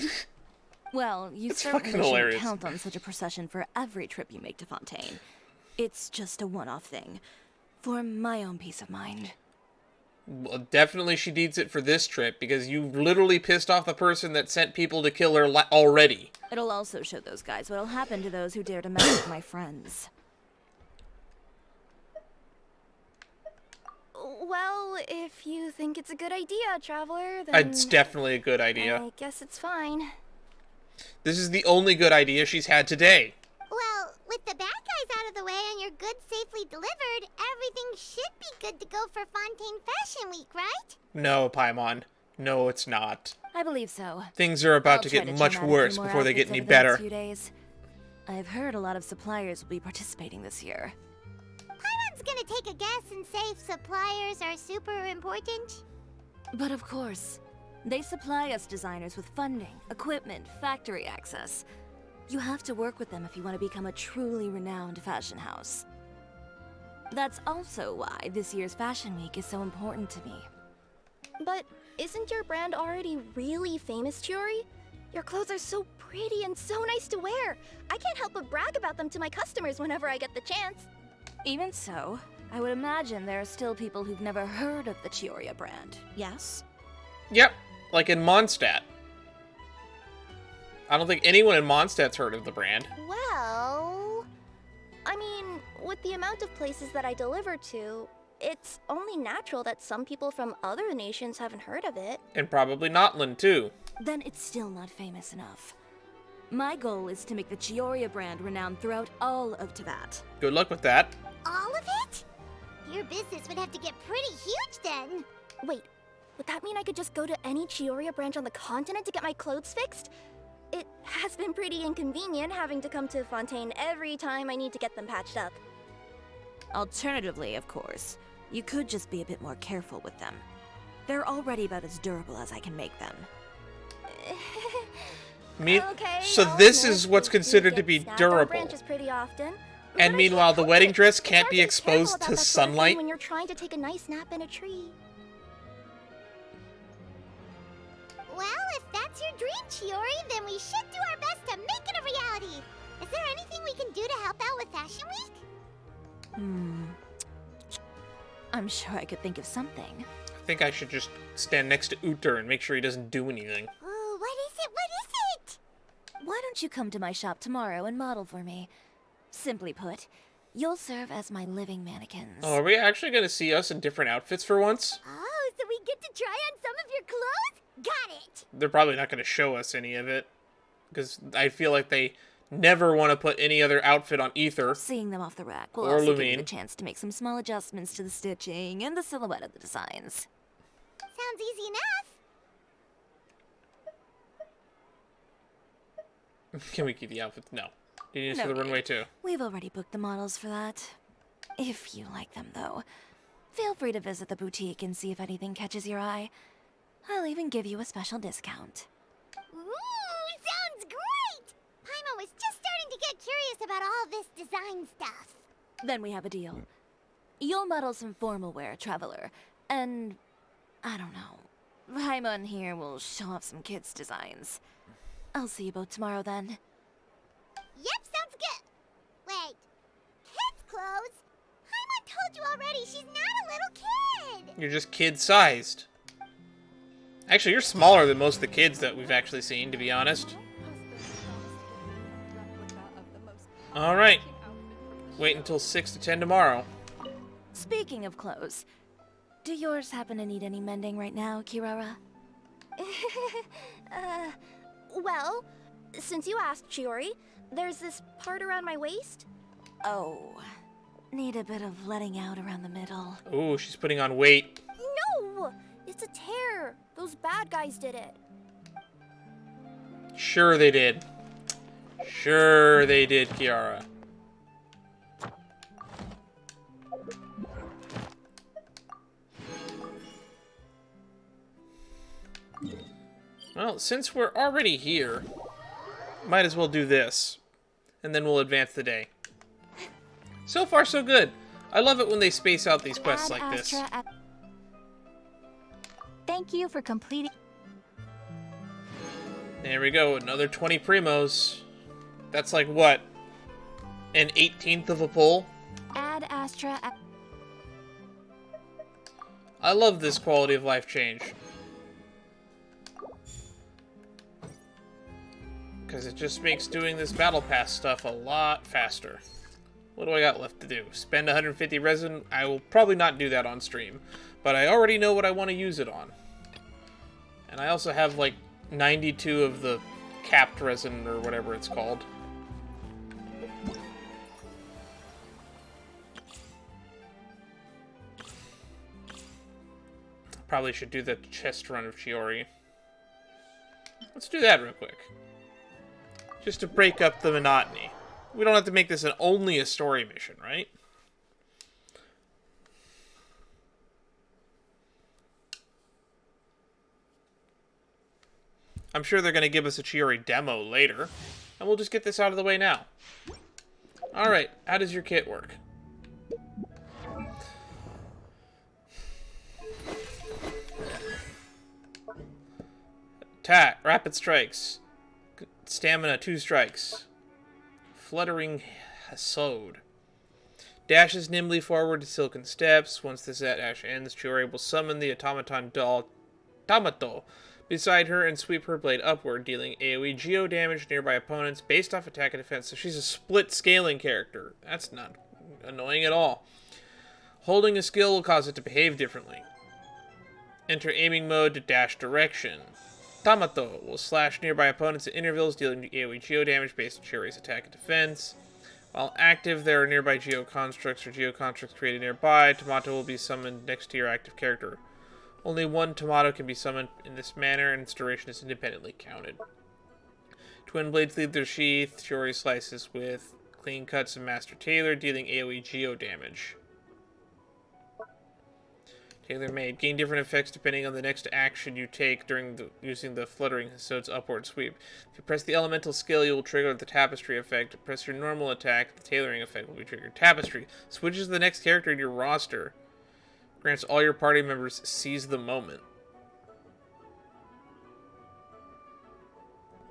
Well, you It's certainly fucking shouldn't hilarious. count on such a procession for every trip you make to Fontaine. It's just a one-off thing. For my own peace of mind. Well, definitely she needs it for this trip, because you literally pissed off the person that sent people to kill her already. It'll also show those guys what'll happen to those who dare to mess with my friends. Well, if you think it's a good idea, Traveler, then It's definitely a good idea. I guess it's fine. This is the only good idea she's had today. Well, with the bad guys out of the way and your goods safely delivered, everything should be good to go for Fontaine Fashion Week, right? No, Paimon. No, it's not. I believe so. Things are about I'll to try get churn much out a few worse more before they get outfits any over the next better. few days. I've heard a lot of suppliers will be participating this year. Paimon's gonna take a guess and say suppliers are super important. But of course, they supply us designers with funding, equipment, factory access. You have to work with them if you want to become a truly renowned fashion house. That's also why this year's Fashion Week is so important to me. But isn't your brand already really famous, Chiori? Your clothes are so pretty and so nice to wear. I can't help but brag about them to my customers whenever I get the chance. Even so, I would imagine there are still people who've never heard of the Chiori brand, yes? Yep, like in Mondstadt. I don't think anyone in Mondstadt's heard of the brand. Well, I mean, with the amount of places that I deliver to, it's only natural that some people from other nations haven't heard of it. And probably Notland, too. Then it's still not famous enough. My goal is to make the Chiori brand renowned throughout all of Teyvat. Good luck with that. All of it? Your business would have to get pretty huge then. Wait, would that mean I could just go to any Chiori branch on the continent to get my clothes fixed? It has been pretty inconvenient having to come to Fontaine every time I need to get them patched up. Alternatively, of course, you could just be a bit more careful with them. They're already about as durable as I can make them. Okay, So I'll this admit is what's we do considered to get be snagged on durable. branches pretty often, but And I meanwhile, can't the help wedding it. dress It's can't hard be to be exposed careful about to that sort of thing sunlight. when you're trying to take a nice nap in a tree. Well, if that's your dream, Chiori, then we should do our best to make it a reality. Is there anything we can do to help out with Fashion Week? I'm sure I could think of something. I think I should just stand next to Uther and make sure he doesn't do anything. Oh, what is it? What is it? Why don't you come to my shop tomorrow and model for me? Simply put, you'll serve as my living mannequins. Oh, are we actually going to see us in different outfits for once? Oh, so we get to try on some of your clothes? Got it. They're probably not going to show us any of it. Because I feel like they never want to put any other outfit on Ether. Seeing them off the rack will Or also give you Lumine. the chance to make some small adjustments to the stitching and the silhouette of the designs. Sounds easy enough. Can we keep the outfits? No. Do you need us No for the need. runway too? We've already booked the models for that. If you like them, though, feel free to visit the boutique and see if anything catches your eye. I'll even give you a special discount. Ooh, sounds great! Paimon was just starting to get curious about all this design stuff. Then we have a deal. You'll model some formal wear, Traveler, and I don't know. Paimon here will show off some kids' designs. I'll see you both tomorrow then. Yep, sounds good. Wait, kids' clothes? Paimon told you already she's not a little kid. You're just kid-sized. Actually, you're smaller than most of the kids that we've actually seen, to be honest. Alright. Wait until 6 to 10 tomorrow. Speaking of clothes, do yours happen to need any mending right now, Kirara? Well, since you asked, Chiori, there's this part around my waist. Oh, need a bit of letting out around the middle. Ooh, she's putting on weight. No! It's a tear. Those bad guys did it. Sure they did. Sure they did, Kiara. Well, since we're already here, might as well do this. And then we'll advance the day. So far, so good. I love it when they space out these quests like this. Thank you for completing. There we go, another 20 primos. That's like what? An 18th of a pull? Add Astra. I love this quality of life change. Because it just makes doing this battle pass stuff a lot faster. What do I got left to do? Spend 150 resin? I will probably not do that on stream. But I already know what I want to use it on. And I also have like 92 of the capped resin or whatever it's called. Probably should do the chest run of Chiori. Let's do that real quick. Just to break up the monotony. We don't have to make this only a story mission, right? I'm sure they're going to give us a Chiori demo later. And we'll just get this out of the way now. Alright, how does your kit work? Attack, rapid strikes. Stamina, 2 strikes. Fluttering Hasode. Dashes nimbly forward to silken steps. Once this dash ends, Chiori will summon the automaton doll Tamato beside her and sweep her blade upward, dealing AoE geo damage to nearby opponents based off attack and defense. So she's a split scaling character. That's not annoying at all. Holding a skill will cause it to behave differently. Enter aiming mode to dash direction. Tamato will slash nearby opponents at intervals, dealing AoE geo damage based on Chiori's attack and defense. While active, there are nearby geoconstructs or geoconstructs created nearby. Tamato will be summoned next to your active character. Only one Tamato can be summoned in this manner, and its duration is independently counted. Twin blades leave their sheath. Chiori slices with clean cuts of Master Tailor, dealing AoE geo damage. Tailor-made. Gain different effects depending on the next action you take during using the Fluttering Hasode's upward sweep. If you press the elemental skill, you will trigger the Tapestry effect. Press your normal attack, the Tailoring effect will be triggered. Tapestry switches the next character in your roster. Grants all your party members seize the moment.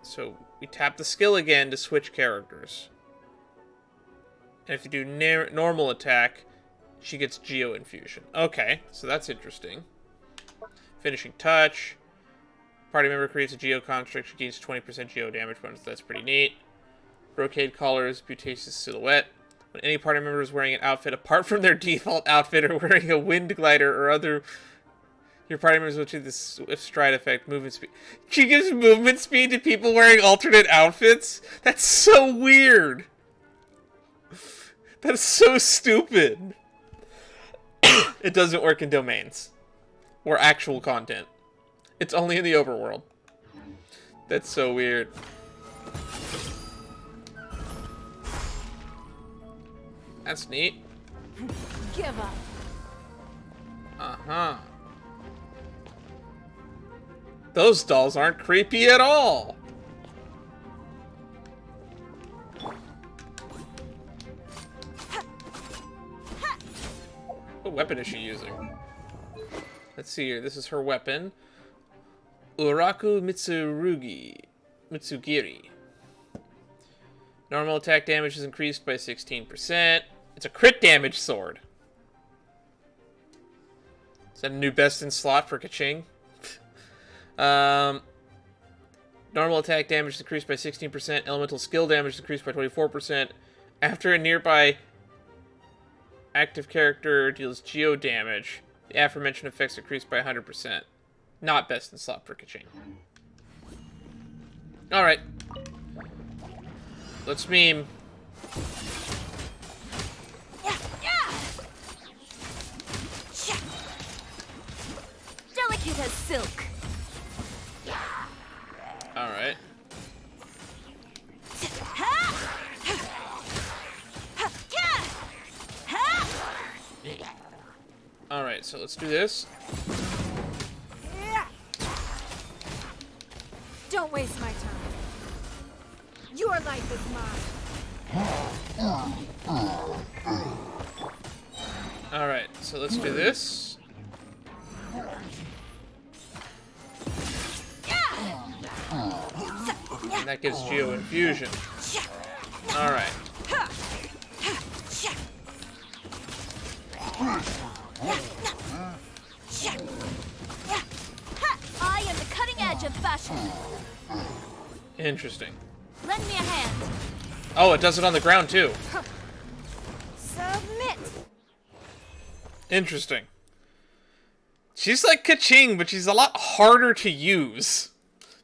So we tap the skill again to switch characters. And if you do normal attack, she gets Geo Infusion. Okay, so that's interesting. Finishing Touch. Party member creates a Geo Construct. She gains 20% Geo damage bonus. That's pretty neat. Brocade Collars, Butaceous Silhouette. When any party member is wearing an outfit apart from their default outfit or wearing a wind glider or other, your party members will achieve the Swift Stride effect, movement speed. She gives movement speed to people wearing alternate outfits? That's so weird. That's so stupid. It doesn't work in domains or actual content. It's only in the overworld. That's so weird. That's neat. Give up. Uh-huh. Those dolls aren't creepy at all. What weapon is she using? Let's see here. This is her weapon. Uraku Mitsugiri. Normal attack damage is increased by 16%. It's a crit damage sword. Is that a new best in slot for Kaching? Normal attack damage is increased by 16%. Elemental skill damage is increased by 24%. After a nearby active character deals geo damage, the aforementioned effects increased by 100%. Not best in slot for Kaching. Alright. Let's meme. Delicate as silk. Alright. Alright, so let's do this. Don't waste my time. Your life is mine. Alright, so let's do this. That gives Geo infusion. Alright. I am the cutting edge of fashion. Interesting. Lend me a hand. Oh, it does it on the ground too. Submit. Interesting. She's like Ka-ching, but she's a lot harder to use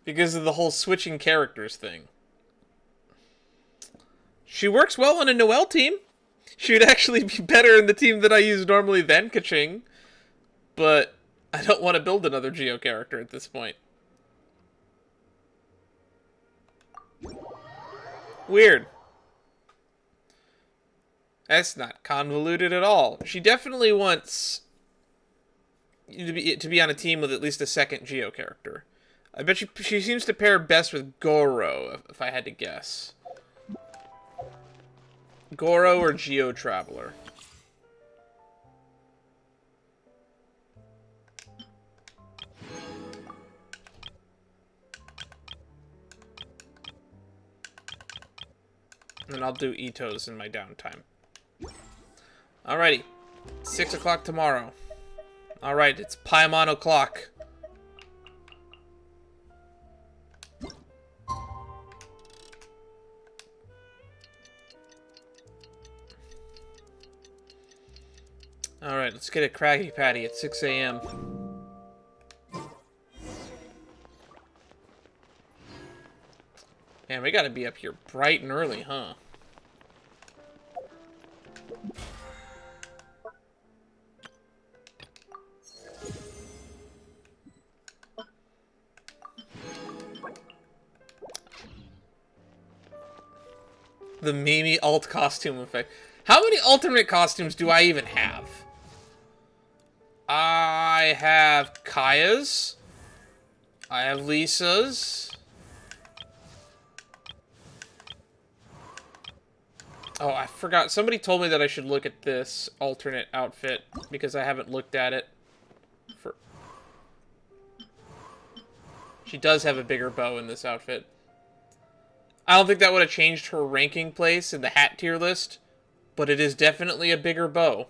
because of the whole switching characters thing. She works well on a Noelle team. She would actually be better in the team that I use normally than Ka-ching, but I don't want to build another Geo character at this point. Weird. That's not convoluted at all. She definitely wants to be on a team with at least a second Geo character. I bet she seems to pair best with Goro, if I had to guess. Goro or Geo Traveler. And I'll do Itos in my downtime. Alrighty. 6 o'clock tomorrow. Alright, it's Paimon o'clock. Alright, let's get a Krabby Patty at 6 a.m. Man, we gotta be up here bright and early, huh? The Mimi alt costume effect. How many alternate costumes do I even have? I have Kaya's. I have Lisa's. Oh, I forgot. Somebody told me that I should look at this alternate outfit because I haven't looked at it. She does have a bigger bow in this outfit. I don't think that would have changed her ranking place in the hat tier list, but it is definitely a bigger bow.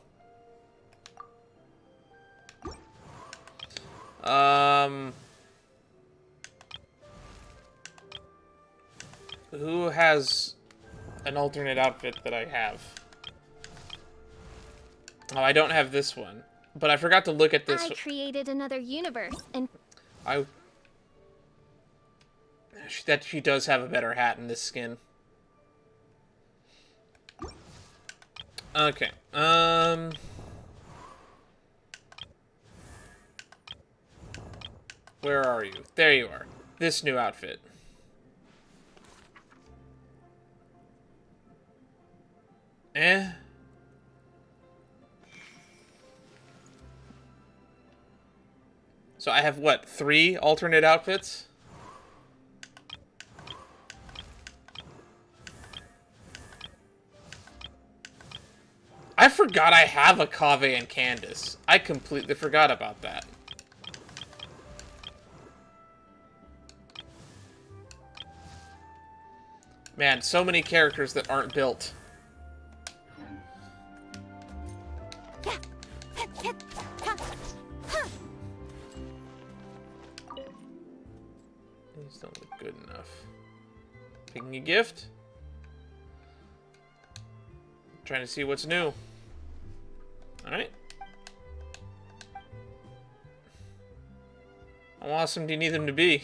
Who has an alternate outfit that I have? Oh, I don't have this one, but I forgot to look at this. I created another universe, and that she does have a better hat in this skin. Okay. Where are you? There you are. This new outfit. Eh? So I have, what, 3 alternate outfits? I forgot I have a Kaveh and Candace. I completely forgot about that. Man, so many characters that aren't built. These don't look good enough. Picking a gift? Trying to see what's new. Alright. How awesome do you need them to be?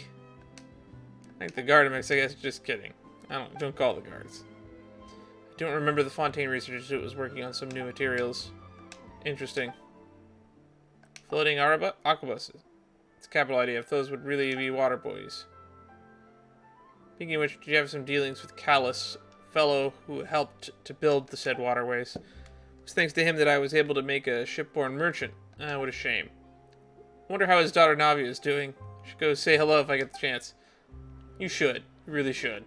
Like the Gardamix, I guess. Just kidding. Don't call the guards. I don't remember the Fontaine Research Institute was working on some new materials. Interesting. Floating aquabuses. It's a capital idea. If those would really be water buoys. Speaking of which, did you have some dealings with Callus, fellow who helped to build the said waterways? It was thanks to him that I was able to make a shipborne merchant. Ah, what a shame. Wonder how his daughter Navia is doing. Should go say hello if I get the chance. You should. You really should.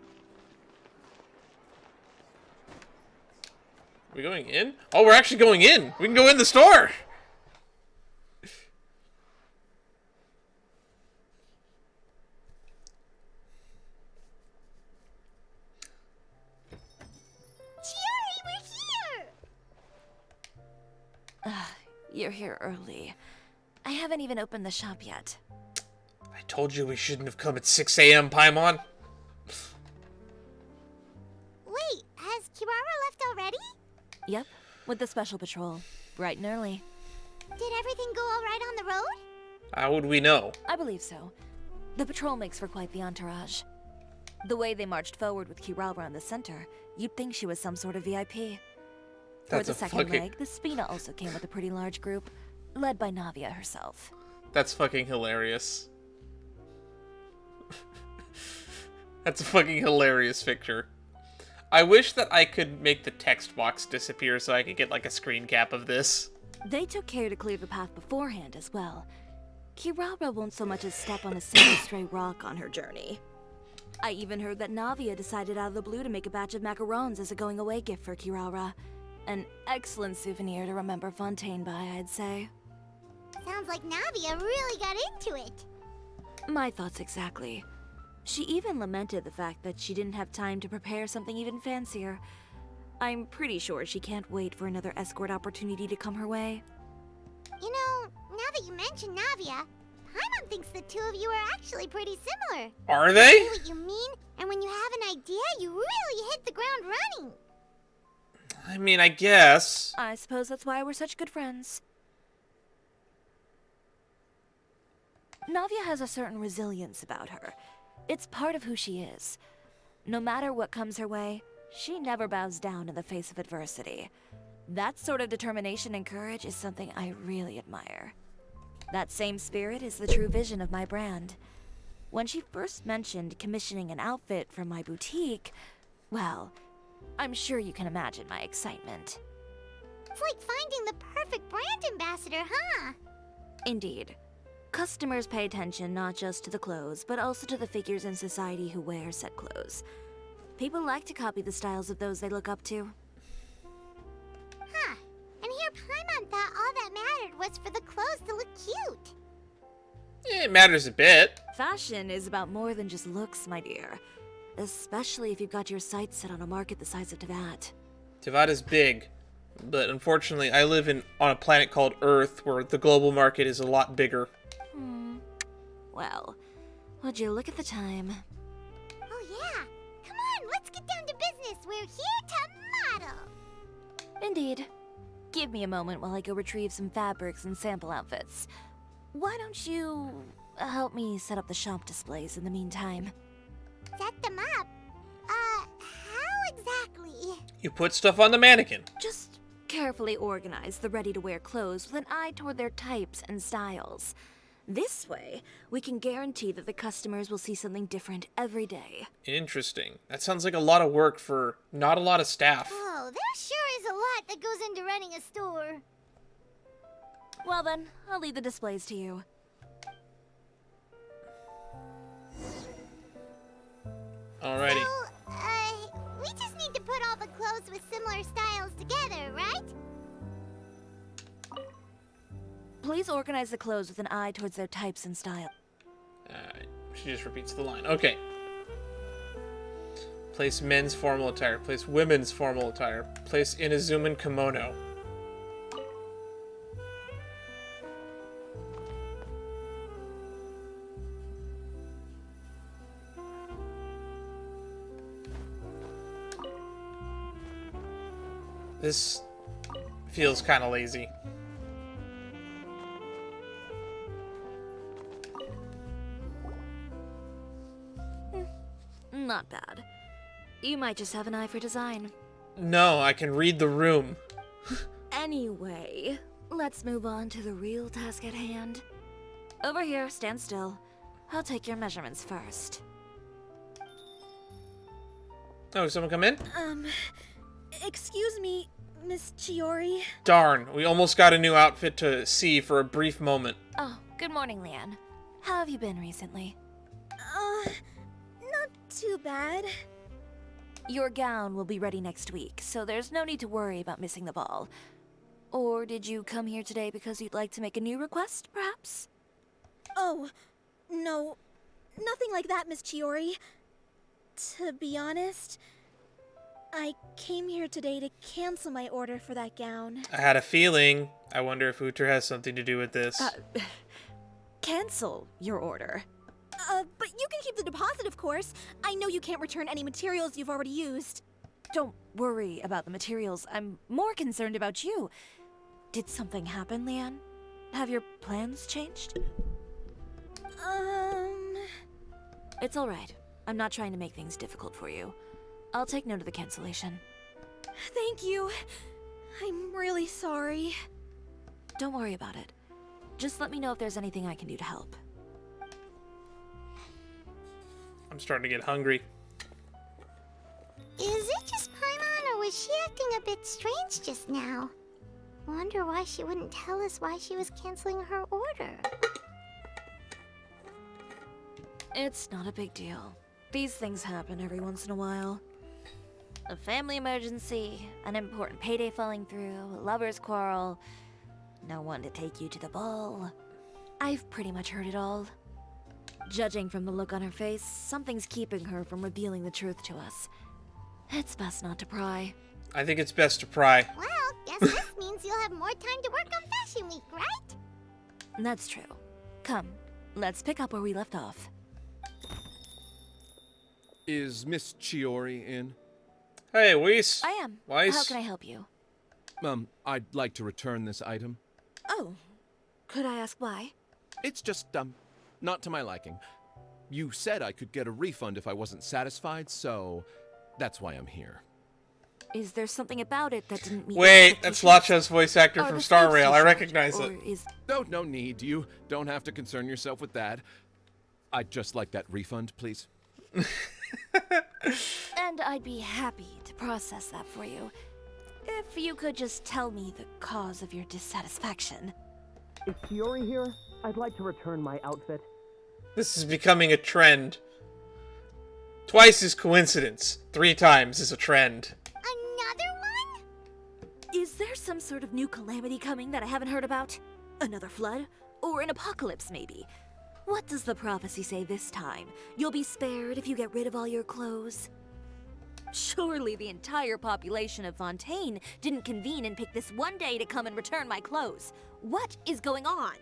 Are we going in? Oh, we're actually going in! We can go in the store! you're here early. I haven't even opened the shop yet. I told you we shouldn't have come at 6 a.m., Paimon. Wait, has Kirara left already? Yep, with the special patrol. Bright and early. Did everything go all right on the road? How would we know? I believe so. The patrol makes for quite the entourage. The way they marched forward with Kirara in the center, you'd think she was some sort of VIP. For the second leg, the Spina also came with a pretty large group, led by Navia herself. That's fucking hilarious. That's a fucking hilarious picture. I wish that I could make the text box disappear so I could get like a screen cap of this. They took care to clear the path beforehand as well. Kirara won't so much as step on a single stray rock on her journey. I even heard that Navia decided out of the blue to make a batch of macarons as a going-away gift for Kirara. An excellent souvenir to remember Fontaine by, I'd say. Sounds like Navia really got into it. My thoughts exactly. She even lamented the fact that she didn't have time to prepare something even fancier. I'm pretty sure she can't wait for another escort opportunity to come her way. You know, now that you mention Navia, Paimon thinks the two of you are actually pretty similar. Are they? I know what you mean, and when you have an idea, you really hit the ground running. I mean, I guess. I suppose that's why we're such good friends. Navia has a certain resilience about her. It's part of who she is. No matter what comes her way, she never bows down in the face of adversity. That sort of determination and courage is something I really admire. That same spirit is the true vision of my brand. When she first mentioned commissioning an outfit from my boutique, well, I'm sure you can imagine my excitement. It's like finding the perfect brand ambassador, huh? Indeed. Customers pay attention not just to the clothes, but also to the figures in society who wear said clothes. People like to copy the styles of those they look up to. Huh. And here Paimon thought all that mattered was for the clothes to look cute. It matters a bit. Fashion is about more than just looks, my dear. Especially if you've got your sights set on a market the size of Teyvat. Teyvat is big, but unfortunately I live on a planet called Earth where the global market is a lot bigger. Well, would you look at the time? Oh yeah! Come on, let's get down to business. We're here to model. Indeed. Give me a moment while I go retrieve some fabrics and sample outfits. Why don't you help me set up the shop displays in the meantime? Set them up? How exactly? You put stuff on the mannequin. Just carefully organize the ready-to-wear clothes with an eye toward their types and styles. This way, we can guarantee that the customers will see something different every day. Interesting. That sounds like a lot of work for not a lot of staff. Oh, there sure is a lot that goes into running a store. Well then, I'll leave the displays to you. Alrighty. So, we just need to put all the clothes with similar styles together, right? Please organize the clothes with an eye towards their types and style. She just repeats the line. Okay. Place men's formal attire. Place women's formal attire. Place Inazuman kimono. This feels kind of lazy. Not bad. You might just have an eye for design. No, I can read the room. Anyway, let's move on to the real task at hand. Over here, stand still. I'll take your measurements first. Oh, someone come in? Excuse me, Miss Chiori. Darn, we almost got a new outfit to see for a brief moment. Oh, good morning, Leanne. How have you been recently? Not too bad. Your gown will be ready next week, so there's no need to worry about missing the ball. Or did you come here today because you'd like to make a new request, perhaps? Oh, no. Nothing like that, Miss Chiori. To be honest, I came here today to cancel my order for that gown. I had a feeling. I wonder if Uther has something to do with this. Cancel your order. But you can keep the deposit, of course. I know you can't return any materials you've already used. Don't worry about the materials. I'm more concerned about you. Did something happen, Leanne? Have your plans changed? It's all right. I'm not trying to make things difficult for you. I'll take note of the cancellation. Thank you. I'm really sorry. Don't worry about it. Just let me know if there's anything I can do to help. I'm starting to get hungry. Is it just Paimon, or was she acting a bit strange just now? Wonder why she wouldn't tell us why she was canceling her order. It's not a big deal. These things happen every once in a while. A family emergency, an important payday falling through, a lover's quarrel, no one to take you to the ball. I've pretty much heard it all. Judging from the look on her face, something's keeping her from revealing the truth to us. It's best not to pry. I think it's best to pry. Well, guess this means you'll have more time to work on Fashion Week, right? That's true. Come, let's pick up where we left off. Is Miss Chiori in? Hey, Weiss. I am. Weiss. How can I help you? I'd like to return this item. Oh, could I ask why? It's just, not to my liking. You said I could get a refund if I wasn't satisfied, so that's why I'm here. Is there something about it that didn't meet Wait, that's Lacha's voice actor Are from the Star sleeves Rail. too I short, recognize or it. is... No need. You don't have to concern yourself with that. I'd just like that refund, please. And I'd be happy to process that for you. If you could just tell me the cause of your dissatisfaction. Is Chiori here? I'd like to return my outfit. This is becoming a trend. Twice is coincidence. 3 times is a trend. Another one? Is there some sort of new calamity coming that I haven't heard about? Another flood? Or an apocalypse, maybe? What does the prophecy say this time? You'll be spared if you get rid of all your clothes? Surely the entire population of Fontaine didn't convene and pick this one day to come and return my clothes. What is going on?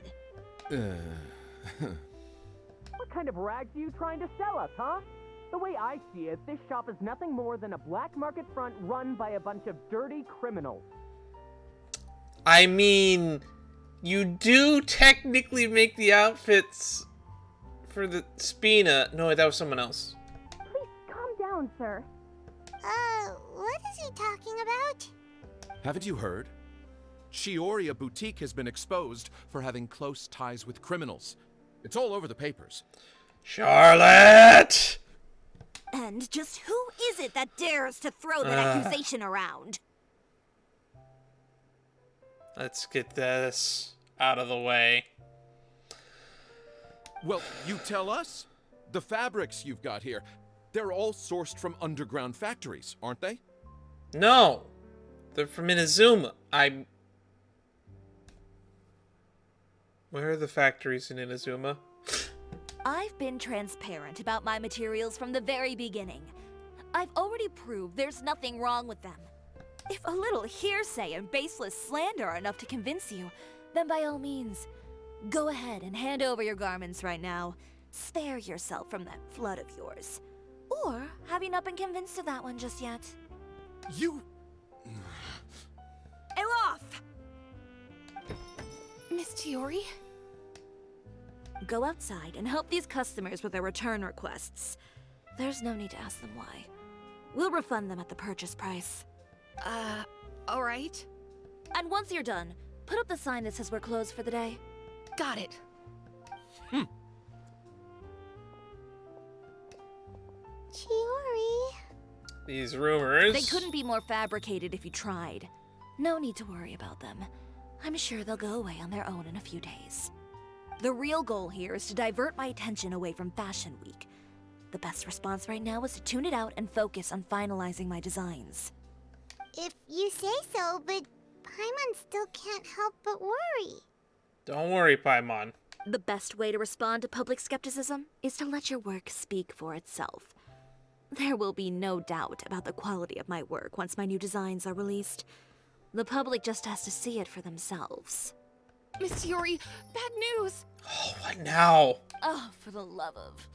What kind of rags are you trying to sell us, huh? The way I see it, this shop is nothing more than a black market front run by a bunch of dirty criminals. I mean, you do technically make the outfits for the Spina. No, that was someone else. Please calm down, sir. What is he talking about? Haven't you heard? Chiori Boutique has been exposed for having close ties with criminals. It's all over the papers. Charlotte! And just who is it that dares to throw that accusation around? Let's get this out of the way. Well, you tell us. The fabrics you've got here, they're all sourced from underground factories, aren't they? No. They're from Inazuma. Where are the factories in Inazuma? I've been transparent about my materials from the very beginning. I've already proved there's nothing wrong with them. If a little hearsay and baseless slander are enough to convince you, then by all means, go ahead and hand over your garments right now. Spare yourself from that flood of yours. Or have you not been convinced of that one just yet? You... Elof! Miss Chiori? Go outside and help these customers with their return requests. There's no need to ask them why. We'll refund them at the purchase price. Alright. And once you're done, put up the sign that says we're closed for the day. Got it. Chiori. These rumors. They couldn't be more fabricated if you tried. No need to worry about them. I'm sure they'll go away on their own in a few days. The real goal here is to divert my attention away from Fashion Week. The best response right now is to tune it out and focus on finalizing my designs. If you say so, but Paimon still can't help but worry. Don't worry, Paimon. The best way to respond to public skepticism is to let your work speak for itself. There will be no doubt about the quality of my work once my new designs are released. The public just has to see it for themselves. Miss Chiori, bad news! Oh, what now? Oh, for the love of...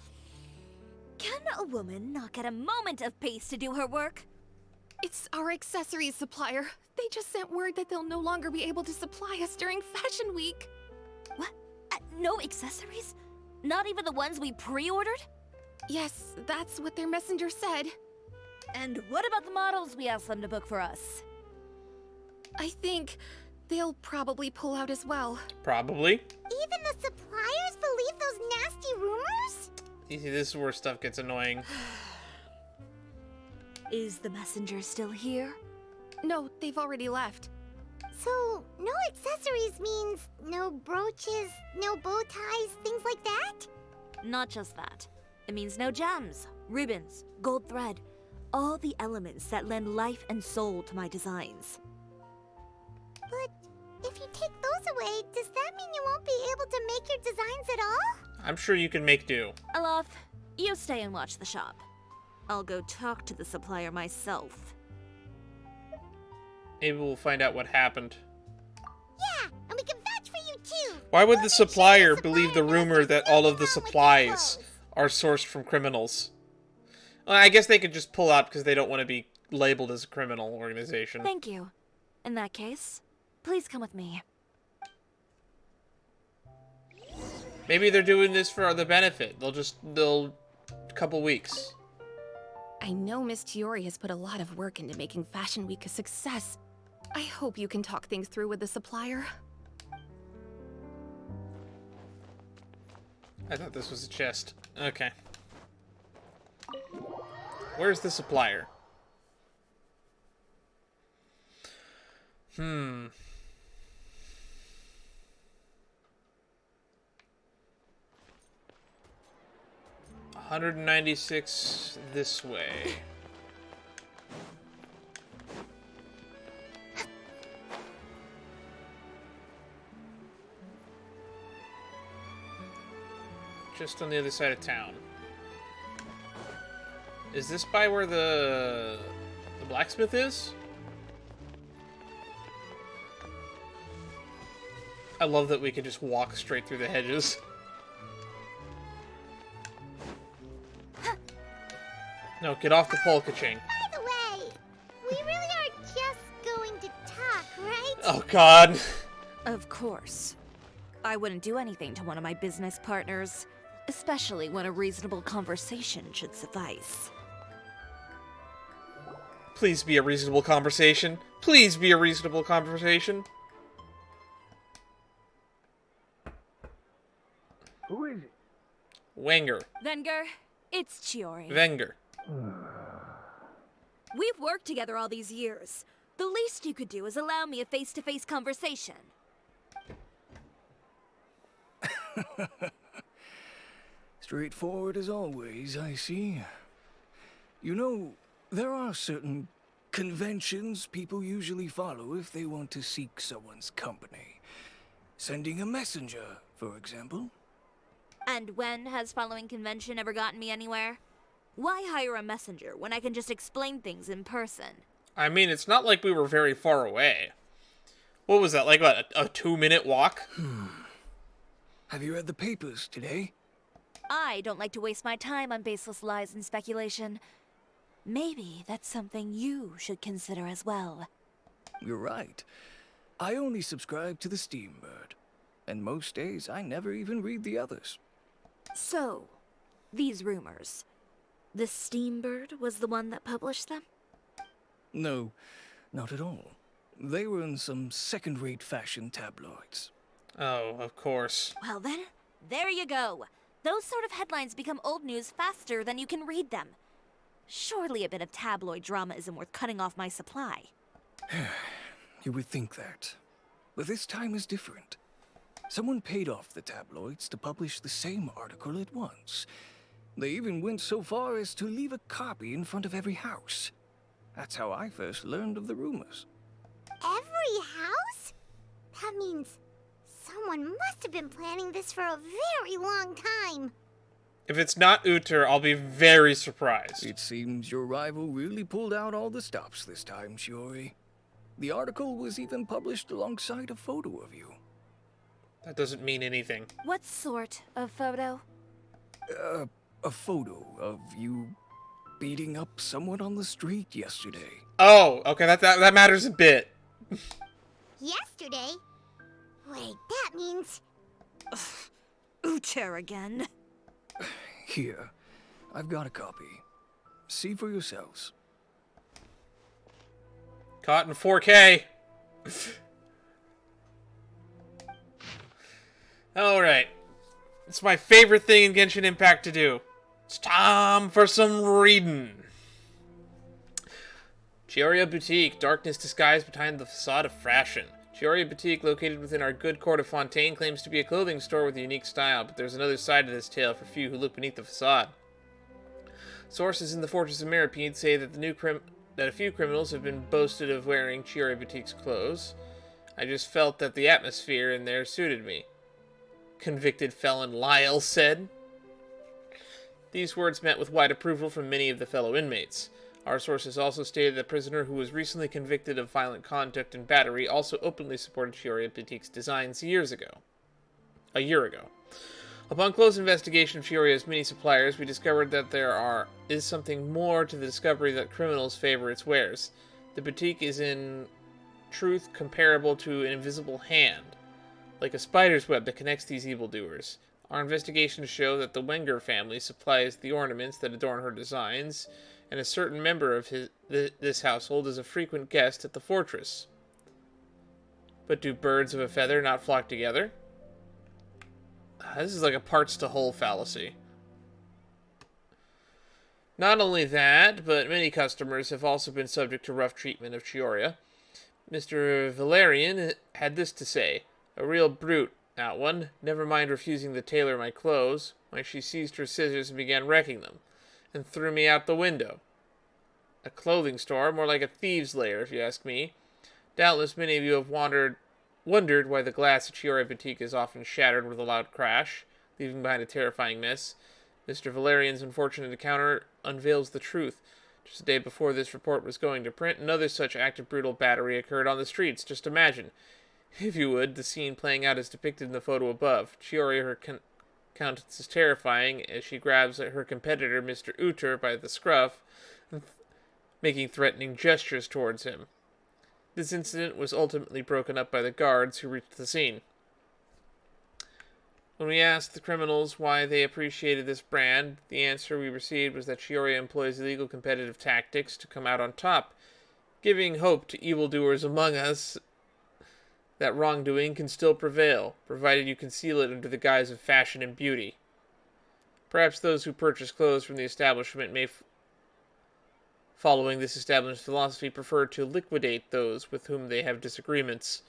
Can a woman not get a moment of peace to do her work? It's our accessories supplier. They just sent word that they'll no longer be able to supply us during Fashion Week. What? No accessories? Not even the ones we pre-ordered? Yes, that's what their messenger said. And what about the models we asked them to book for us? I think they'll probably pull out as well. Probably. Even the suppliers believe those nasty rumors? You see, this is where stuff gets annoying. Is the messenger still here? No, they've already left. So, no accessories means no brooches, no bow ties, things like that? Not just that. It means no gems, ribbons, gold thread, all the elements that lend life and soul to my designs. But if you take those away, does that mean you won't be able to make your designs at all? I'm sure you can make do. Aloth, you stay and watch the shop. I'll go talk to the supplier myself. Maybe we'll find out what happened. Yeah, and we can vouch for you too! Why would We'll the make sure supplier the believe the supplier knows rumor that what's all going of the on with your supplies clothes. are sourced from criminals? Well, I guess they could just pull out because they don't want to be labeled as a criminal organization. Thank you. In that case, please come with me. Maybe they're doing this for the benefit. They'll couple weeks. I know Miss Chiori has put a lot of work into making Fashion Week a success. I hope you can talk things through with the supplier. I thought this was a chest. Okay. Where's the supplier? $196 this way. Just on the other side of town. Is this by where the blacksmith is? I love that we can just walk straight through the hedges. No, get off the polka chain. By the way, we really are just going to talk, right? Oh god. Of course. I wouldn't do anything to one of my business partners, especially when a reasonable conversation should suffice. Please be a reasonable conversation. Please be a reasonable conversation. Who is it? Wenger. Venger, it's Chiori. Wenger. We've worked together all these years. The least you could do is allow me a face-to-face conversation. Straightforward as always, I see. You know, there are certain conventions people usually follow if they want to seek someone's company. Sending a messenger, for example. And when has following convention ever gotten me anywhere? Why hire a messenger when I can just explain things in person? I mean, it's not like we were very far away. What was that, like what, a 2-minute walk? Have you read the papers today? I don't like to waste my time on baseless lies and speculation. Maybe that's something you should consider as well. You're right. I only subscribe to the Steambird. And most days, I never even read the others. So, these rumors. The Steambird was the one that published them? No, not at all. They were in some second-rate fashion tabloids. Oh, of course. Well then, there you go. Those sort of headlines become old news faster than you can read them. Surely a bit of tabloid drama isn't worth cutting off my supply. You would think that. But this time is different. Someone paid off the tabloids to publish the same article at once. They even went so far as to leave a copy in front of every house. That's how I first learned of the rumors. Every house? That means someone must have been planning this for a very long time. If it's not Uther, I'll be very surprised. It seems your rival really pulled out all the stops this time, Chiori. The article was even published alongside a photo of you. That doesn't mean anything. What sort of photo? A photo of you beating up someone on the street yesterday. Oh, okay, that matters a bit. Yesterday? Wait, that means... Uther again. Here, I've got a copy. See for yourselves. Caught in 4K. Alright. It's my favorite thing in Genshin Impact to do. It's time for some reading. Chiori Boutique, darkness disguised behind the facade of fashion. Chiori Boutique, located within our good court of Fontaine, claims to be a clothing store with a unique style, but there's another side to this tale for few who look beneath the facade. Sources in the Fortress of Meripede say that a few criminals have been boasted of wearing Chiori Boutique's clothes. I just felt that the atmosphere in there suited me. Convicted felon Lyle said. These words met with wide approval from many of the fellow inmates. Our sources also stated that a prisoner who was recently convicted of violent conduct and battery also openly supported Chiori Boutique's designs a year ago. Upon close investigation of Chiori's many suppliers, we discovered that there is something more to the discovery that criminals favor its wares. The boutique is in truth comparable to an invisible hand, like a spider's web that connects these evildoers. Our investigations show that the Wenger family supplies the ornaments that adorn her designs, and a certain member of this household is a frequent guest at the fortress. But do birds of a feather not flock together? This is like a parts to whole fallacy. Not only that, but many customers have also been subject to rough treatment of Chiori. Mr. Valerian had this to say: "A real brute, that one. Never mind refusing to tailor my clothes, when she seized her scissors and began wrecking them, and threw me out the window. A clothing store, more like a thieves' lair, if you ask me. Doubtless many of you have wondered why the glass at Chiori Boutique is often shattered with a loud crash, leaving behind a terrifying mess. Mr. Valerian's unfortunate encounter unveils the truth. Just a day before this report was going to print, another such act of brutal battery occurred on the streets. Just imagine, if you would, the scene playing out as depicted in the photo above. Chiori, her countenance is terrifying as she grabs her competitor, Mr. Uther, by the scruff, making threatening gestures towards him. This incident was ultimately broken up by the guards who reached the scene. When we asked the criminals why they appreciated this brand, the answer we received was that Chiori employs illegal competitive tactics to come out on top, giving hope to evildoers among us that wrongdoing can still prevail, provided you conceal it under the guise of fashion and beauty. Perhaps those who purchase clothes from the establishment may, following this establishment's philosophy, prefer to liquidate those with whom they have disagreements.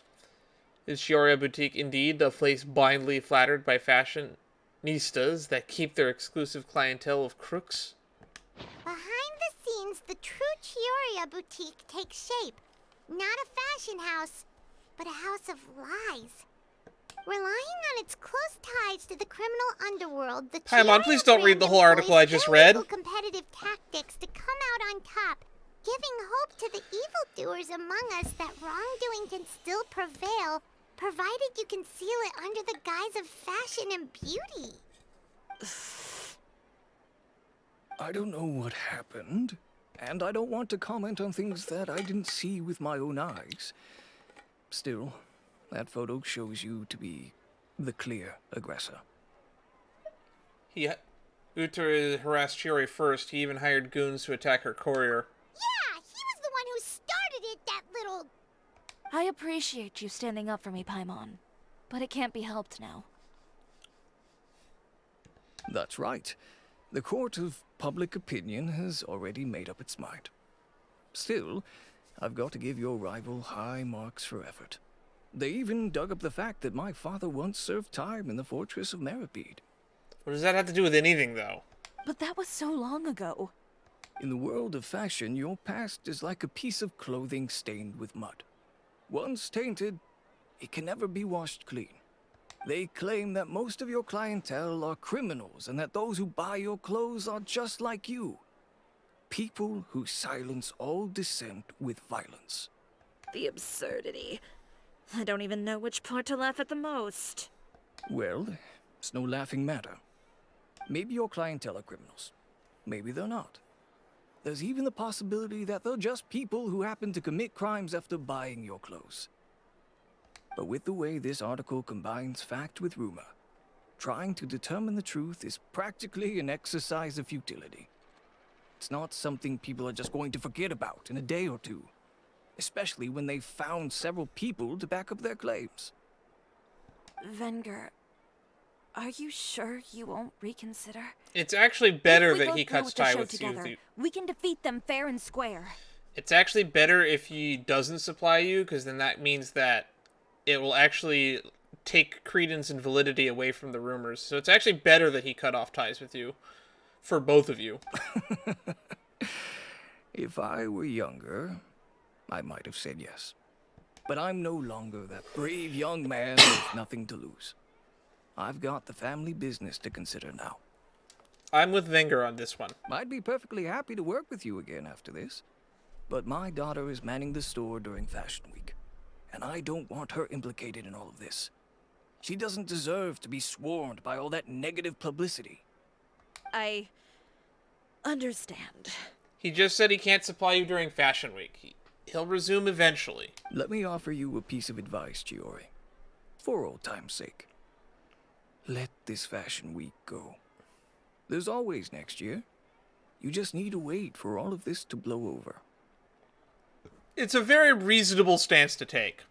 Is Chiori Boutique indeed a place blindly flattered by fashionistas that keep their exclusive clientele of crooks? Behind the scenes, the true Chiori Boutique takes shape. Not a fashion house, but a house of lies. Relying on its close ties to the criminal underworld, the Paimon, please don't read the whole article I just read. Competitive tactics to come out on top, giving hope to the evildoers among us that wrongdoing can still prevail, provided you conceal it under the guise of fashion and beauty. I don't know what happened, and I don't want to comment on things that I didn't see with my own eyes. Still, that photo shows you to be the clear aggressor. Uther harassed Chiori first. He even hired goons to attack her courier. Yeah, he was the one who started it, that little... I appreciate you standing up for me, Paimon, but it can't be helped now. That's right. The court of public opinion has already made up its mind. Still, I've got to give your rival high marks for effort. They even dug up the fact that my father once served time in the Fortress of Meripede. What does that have to do with anything, though? But that was so long ago. In the world of fashion, your past is like a piece of clothing stained with mud. Once tainted, it can never be washed clean. They claim that most of your clientele are criminals and that those who buy your clothes are just like you. People who silence all dissent with violence. The absurdity. I don't even know which part to laugh at the most. Well, it's no laughing matter. Maybe your clientele are criminals. Maybe they're not. There's even the possibility that they're just people who happen to commit crimes after buying your clothes. But with the way this article combines fact with rumor, trying to determine the truth is practically an exercise of futility. It's not something people are just going to forget about in a day or two, especially when they've found several people to back up their claims. Venger, are you sure you won't reconsider? It's actually better If we that go he through cuts with the tie show with together, you. we can defeat them fair and square. It's actually better if he doesn't supply you, because then that means that it will actually take credence and validity away from the rumors. So it's actually better that he cut off ties with you. For both of you. If I were younger, I might have said yes. But I'm no longer that brave young man with nothing to lose. I've got the family business to consider now. I'm with Venger on this one. I'd be perfectly happy to work with you again after this. But my daughter is manning the store during Fashion Week, and I don't want her implicated in all of this. She doesn't deserve to be swarmed by all that negative publicity. I understand. He just said he can't supply you during Fashion Week. He'll resume eventually. Let me offer you a piece of advice, Chiori. For old time's sake. Let this Fashion Week go. There's always next year. You just need to wait for all of this to blow over. It's a very reasonable stance to take.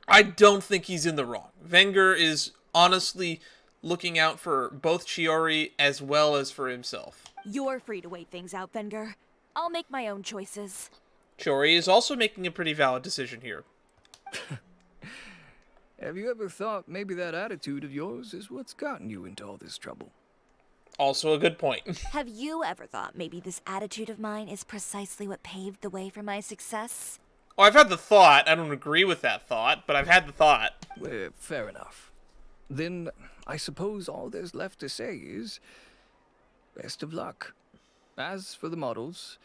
I don't think he's in the wrong. Venger is honestly looking out for both Chiori as well as for himself. You're free to wait things out, Venger. I'll make my own choices. Chiori is also making a pretty valid decision here. Have you ever thought maybe that attitude of yours is what's gotten you into all this trouble? Also a good point. Have you ever thought maybe this attitude of mine is precisely what paved the way for my success? Oh, I've had the thought. I don't agree with that thought, but I've had the thought. Well, fair enough. Then I suppose all there's left to say is best of luck. As for the models,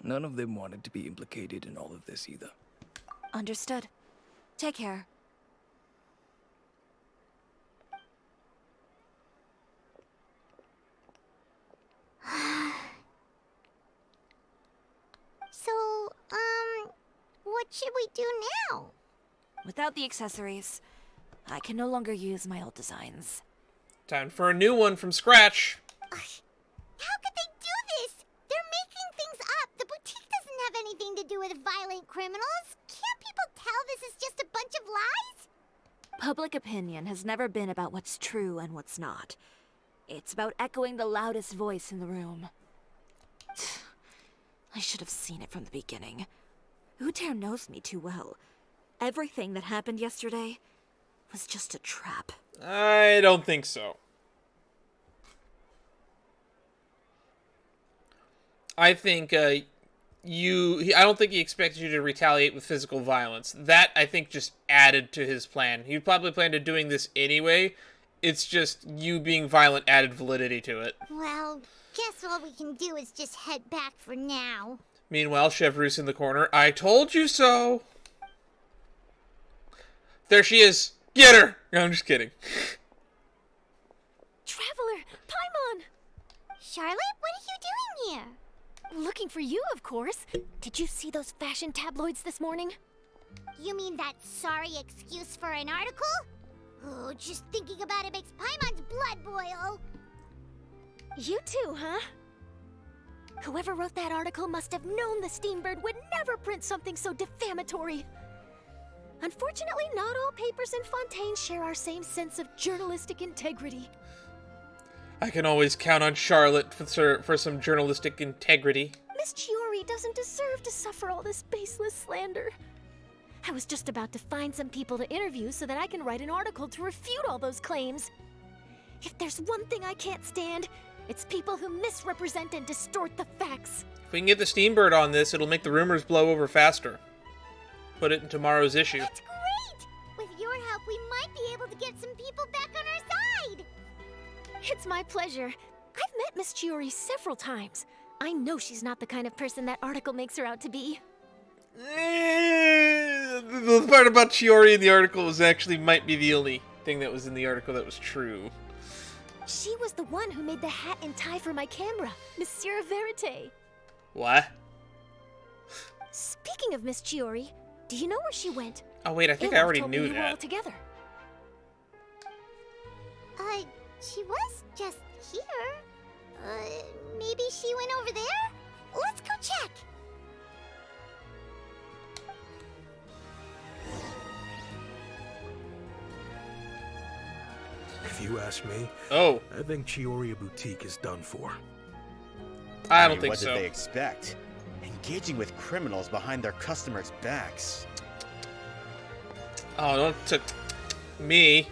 none of them wanted to be implicated in all of this either. Understood. Take care. So, what should we do now? Without the accessories, I can no longer use my old designs. Time for a new one from scratch. How could they do this? They're making things up. The boutique doesn't have anything to do with violent criminals. Can't people tell this is just a bunch of lies? Public opinion has never been about what's true and what's not. It's about echoing the loudest voice in the room. I should have seen it from the beginning. Uter knows me too well. Everything that happened yesterday was just a trap. I don't think so. I think I don't think he expected you to retaliate with physical violence. That, I think, just added to his plan. He probably planned on doing this anyway. It's just you being violent added validity to it. Well, guess all we can do is just head back for now. Meanwhile, Chevreuse in the corner. I told you so! There she is! Get her! No, I'm just kidding. Traveler! Paimon! Charlotte, what are you doing here? Looking for you, of course. Did you see those fashion tabloids this morning? You mean that sorry excuse for an article? Oh, just thinking about it makes Paimon's blood boil. You too, huh? Whoever wrote that article must have known the Steambird would never print something so defamatory. Unfortunately, not all papers in Fontaine share our same sense of journalistic integrity. I can always count on Charlotte for some journalistic integrity. Miss Chiori doesn't deserve to suffer all this baseless slander. I was just about to find some people to interview so that I can write an article to refute all those claims. If there's one thing I can't stand, it's people who misrepresent and distort the facts. If we can get the Steambird on this, it'll make the rumors blow over faster. Put it in tomorrow's issue. That's great! With your help, we get some people back on our side. It's my pleasure. I've met Miss Chiori several times. I know she's not the kind of person that article makes her out to be. The part about Chiori in the article was actually might be the only thing that was in the article that was true. She was the one who made the hat and tie for my camera, Monsieur Verite. What? Speaking of Miss Chiori, do you know where she went? Oh wait, I think I Olaf already told me knew you were all that. together. She was just here. Maybe she went over there? Let's go check. If you ask me, I think Chiori Boutique is done for. I don't think what so. What did they expect? Engaging with criminals behind their customers' backs. Oh, don't took me.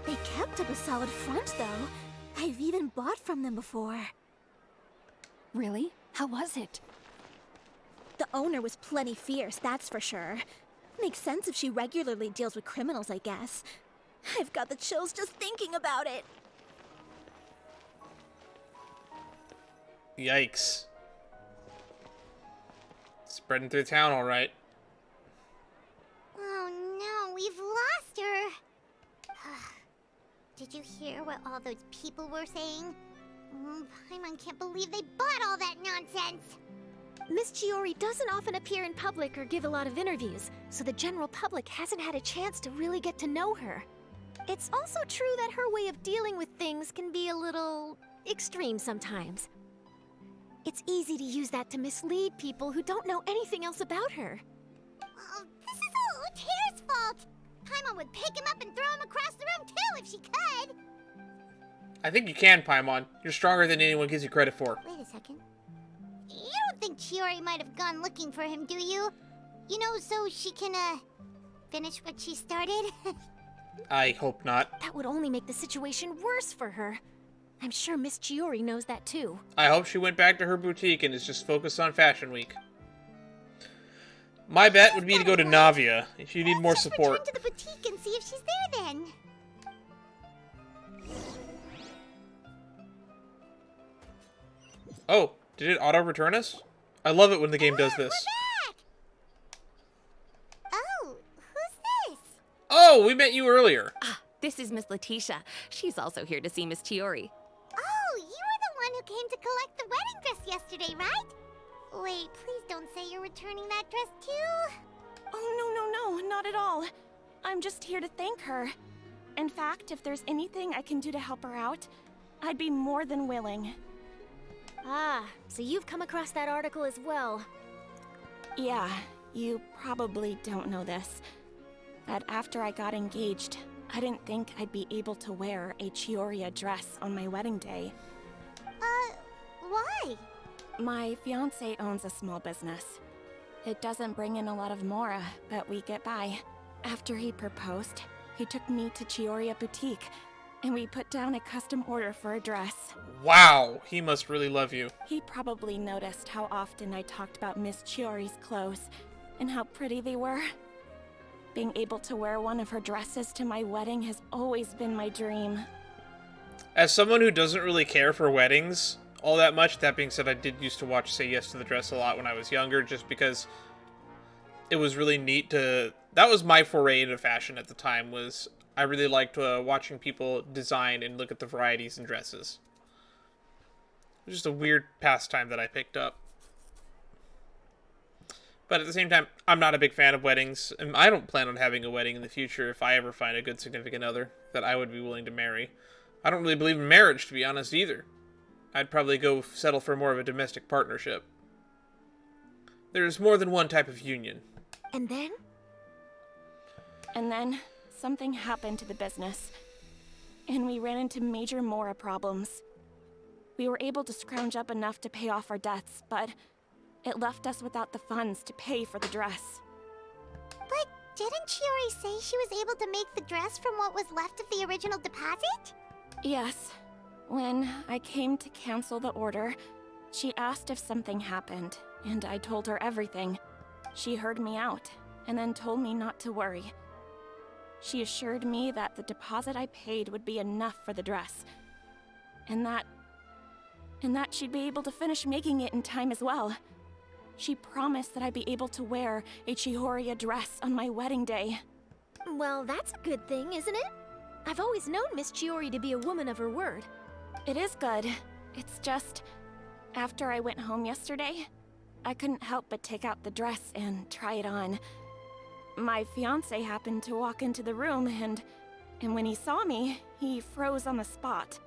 They kept up a solid front, though. I've even bought from them before. Really? How was it? The owner was plenty fierce, that's for sure. Makes sense if she regularly deals with criminals, I guess. I've got the chills just thinking about it. Yikes. Spreading through town, all right. Oh no, we've lost her. Did you hear what all those people were saying? Paimon can't believe they bought all that nonsense. Miss Chiori doesn't often appear in public or give a lot of interviews, so the general public hasn't had a chance to really get to know her. It's also true that her way of dealing with things can be a little extreme sometimes. It's easy to use that to mislead people who don't know anything else about her. Oh, this is all Uter's fault. Paimon would pick him up and throw him across the room too if she could. I think you can, Paimon. You're stronger than anyone gives you credit for. Wait a second. You don't think Chiori might have gone looking for him, do you? You know, so she can, finish what she started? I hope not. That would only make the situation worse for her. I'm sure Miss Chiori knows that too. I hope she went back to her boutique and is just focused on Fashion Week. My bet would be to go to Navia if you need more support. Return to the boutique and see if she's there then. Oh, did it auto-return us? I love it when the game does this. Oh, who's this? Oh, we met you earlier. Ah, this is Miss Letitia. She's also here to see Miss Chiori. Oh, you were the one who came to collect the wedding dress yesterday, right? Wait, please don't say you're returning that dress too. Oh, no, not at all. I'm just here to thank her. In fact, if there's anything I can do to help her out, I'd be more than willing. Ah, so you've come across that article as well. Yeah, you probably don't know this, but after I got engaged, I didn't think I'd be able to wear a Chiori dress on my wedding day. Why? My fiancé owns a small business. It doesn't bring in a lot of mora, but we get by. After he proposed, he took me to Chiori Boutique, and we put down a custom order for a dress. Wow, he must really love you. He probably noticed how often I talked about Miss Chiori's clothes, and how pretty they were. Being able to wear one of her dresses to my wedding has always been my dream. As someone who doesn't really care for weddings all that much, that being said, I did used to watch Say Yes to the Dress a lot when I was younger, just because it was really neat to... That was my foray into fashion at the time, was I really liked watching people design and look at the varieties in dresses. It was just a weird pastime that I picked up. But at the same time, I'm not a big fan of weddings, and I don't plan on having a wedding in the future if I ever find a good significant other that I would be willing to marry. I don't really believe in marriage, to be honest, either. I'd probably go settle for more of a domestic partnership. There's more than one type of union. And then? And then, something happened to the business, and we ran into major mora problems. We were able to scrounge up enough to pay off our debts, but it left us without the funds to pay for the dress. But didn't Chiori say she was able to make the dress from what was left of the original deposit? Yes. When I came to cancel the order, she asked if something happened, and I told her everything. She heard me out and then told me not to worry. She assured me that the deposit I paid would be enough for the dress, and that she'd be able to finish making it in time as well. She promised that I'd be able to wear a Chiori dress on my wedding day. Well, that's a good thing, isn't it? I've always known Miss Chiori to be a woman of her word. It is good. It's just, after I went home yesterday, I couldn't help but take out the dress and try it on. My fiancé happened to walk into the room and when he saw me, he froze on the spot.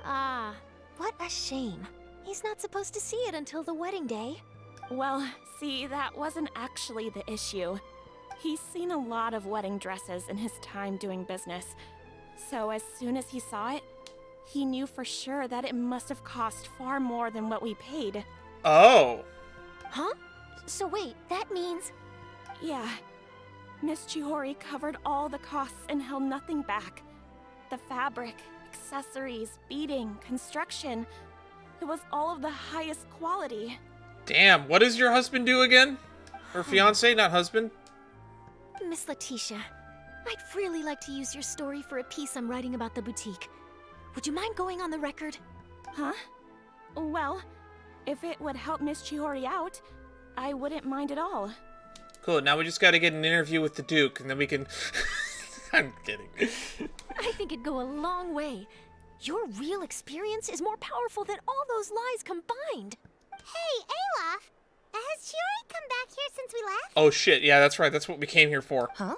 Ah, what a shame. He's not supposed to see it until the wedding day. Well, see, that wasn't actually the issue. He's seen a lot of wedding dresses in his time doing business. So as soon as he saw it, he knew for sure that it must have cost far more than what we paid. Oh. Huh? So wait, that means... Yeah. Miss Chiori covered all the costs and held nothing back. The fabric, accessories, beading, construction. It was all of the highest quality. Damn, what does your husband do again? Or fiance, not husband? Miss Letitia, I'd really like to use your story for a piece I'm writing about the boutique. Would you mind going on the record? Huh? Well, if it would help Miss Chiori out, I wouldn't mind at all. Cool, now we just gotta get an interview with the Duke, and then we can... I'm kidding. I think it'd go a long way. Your real experience is more powerful than all those lies combined. Hey, Olaf! Has Chiori come back here since we left? Oh shit, yeah, that's right, that's what we came here for. Huh?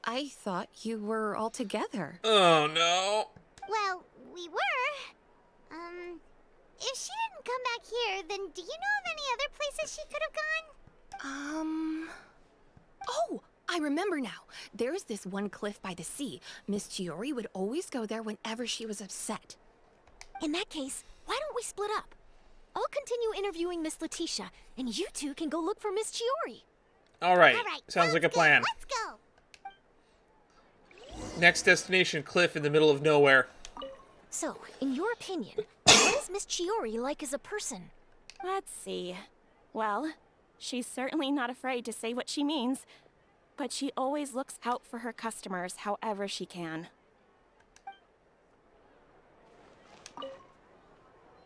I thought you were all together. Oh no. Well, we were. If she didn't come back here, then do you know of any other places she could have gone? Oh, I remember now. There's this one cliff by the sea. Miss Chiori would always go there whenever she was upset. In that case, why don't we split up? I'll continue interviewing Miss Letitia, and you two can go look for Miss Chiori. Alright, sounds like a plan. Let's go! Next destination, cliff in the middle of nowhere. So, in your opinion, what is Miss Chiori like as a person? Let's see. Well, she's certainly not afraid to say what she means, but she always looks out for her customers however she can.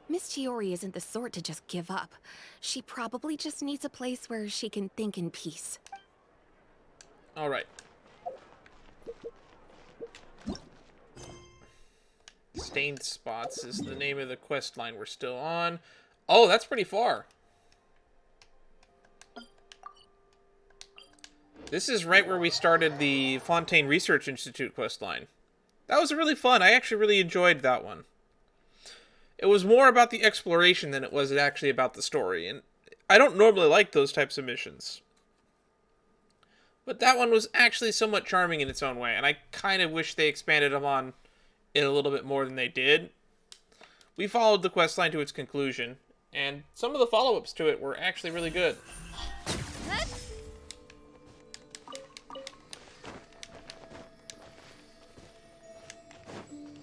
Miss Chiori isn't the sort to just give up. She probably just needs a place where she can think in peace. Alright. Stained Spots is the name of the quest line we're still on. Oh, that's pretty far. This is right where we started the Fontaine Research Institute quest line. That was really fun. I actually really enjoyed that one. It was more about the exploration than it was actually about the story, and I don't normally like those types of missions. But that one was actually somewhat charming in its own way, and I kind of wish they expanded upon it a little bit more than they did. We followed the questline to its conclusion, and some of the follow-ups to it were actually really good.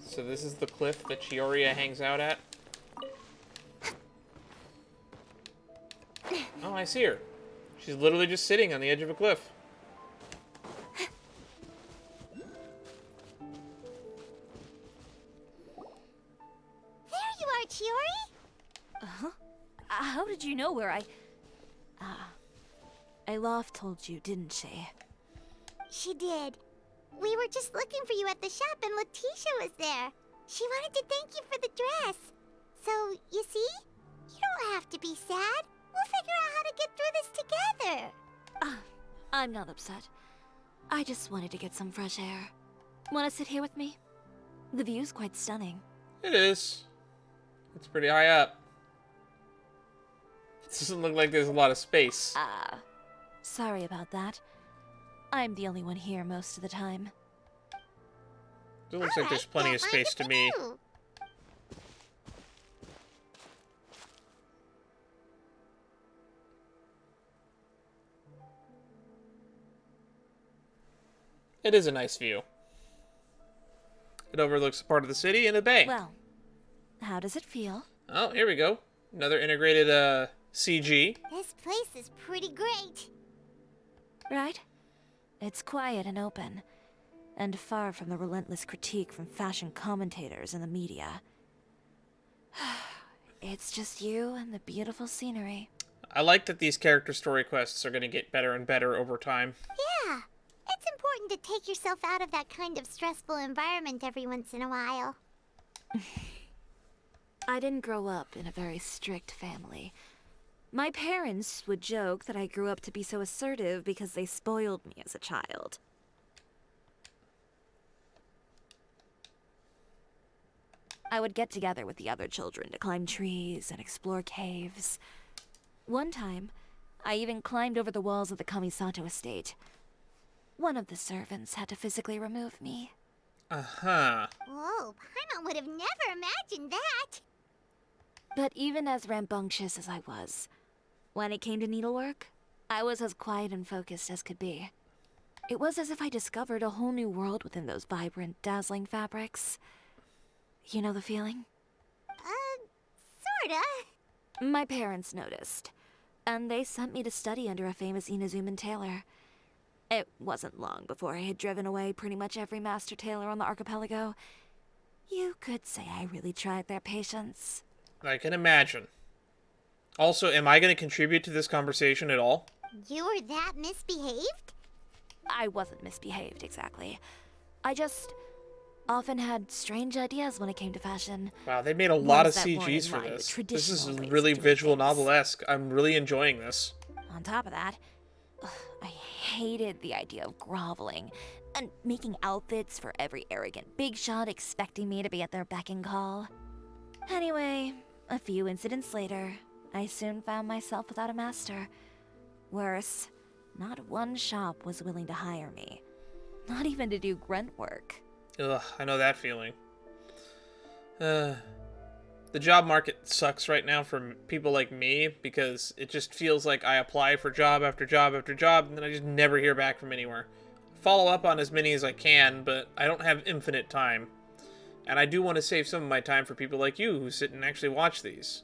So this is the cliff that Chiori hangs out at. Oh, I see her. She's literally just sitting on the edge of a cliff. Chiori? How did you know where Olaf told you, didn't she? She did. We were just looking for you at the shop and Letitia was there. She wanted to thank you for the dress. So, you see? You don't have to be sad. We'll figure out how to get through this together. I'm not upset. I just wanted to get some fresh air. Want to sit here with me? The view's quite stunning. It is. It's pretty high up. It doesn't look like there's a lot of space. Sorry about that. I'm the only one here most of the time. It looks like there's plenty of space to me. It is a nice view. It overlooks part of the city and a bay. Well, how does it feel? Oh, here we go. Another integrated CG. This place is pretty great. right? It's quiet and open, and far from the relentless critique from fashion commentators and the media. It's just you and the beautiful scenery. I like that these character story quests are going to get better and better over time. Yeah, it's important to take yourself out of that kind of stressful environment every once in a while. I didn't grow up in a very strict family. My parents would joke that I grew up to be so assertive because they spoiled me as a child. I would get together with the other children to climb trees and explore caves. One time, I even climbed over the walls of the Kamisato estate. One of the servants had to physically remove me. Uh-huh. Whoa, Paimon would have never imagined that. But even as rambunctious as I was, when it came to needlework, I was as quiet and focused as could be. It was as if I discovered a whole new world within those vibrant, dazzling fabrics. You know the feeling? Sorta. My parents noticed, and they sent me to study under a famous Inazuman tailor. It wasn't long before I had driven away pretty much every master tailor on the archipelago. You could say I really tried their patience. I can imagine. Also, am I going to contribute to this conversation at all? You were that misbehaved? I wasn't misbehaved, exactly. I just often had strange ideas when it came to fashion. Wow, they made a lot of Ones that weren't CGs in for line with this. This is traditional ways really of doing visual things. novel-esque. I'm really enjoying this. On top of that, I hated the idea of groveling and making outfits for every arrogant big shot expecting me to be at their beck and call. Anyway, a few incidents later, I soon found myself without a master. Worse, not one shop was willing to hire me. Not even to do grunt work. Ugh, I know that feeling. The job market sucks right now for people like me because it just feels like I apply for job after job after job and then I just never hear back from anywhere. Follow up on as many as I can, but I don't have infinite time. And I do want to save some of my time for people like you who sit and actually watch these.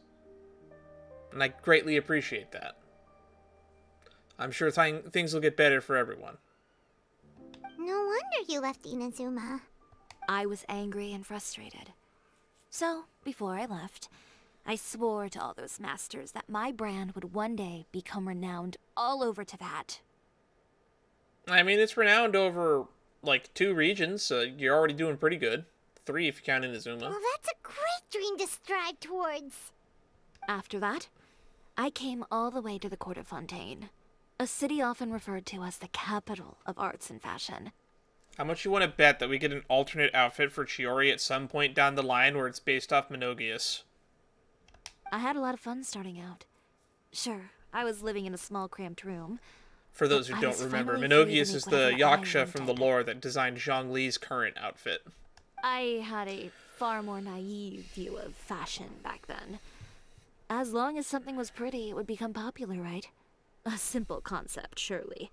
And I greatly appreciate that. I'm sure things will get better for everyone. No wonder you left Inazuma. I was angry and frustrated. So, before I left, I swore to all those masters that my brand would one day become renowned all over Teyvat. I mean, it's renowned over, like, 2 regions, so you're already doing pretty good. 3 if you count Inazuma. Well, that's a great dream to strive towards. After that, I came all the way to the court of Fontaine, a city often referred to as the capital of arts and fashion. How much you want to bet that we get an alternate outfit for Chiori at some point down the line where it's based off Monogius? I had a lot of fun starting out. Sure, I was living in a small cramped room. For those who I don't was remember, finally free to Monogius make is the whatever I Yaksha from the wanted. lore that designed Zhongli's current outfit. I had a far more naive view of fashion back then. As long as something was pretty, it would become popular, right? A simple concept, surely.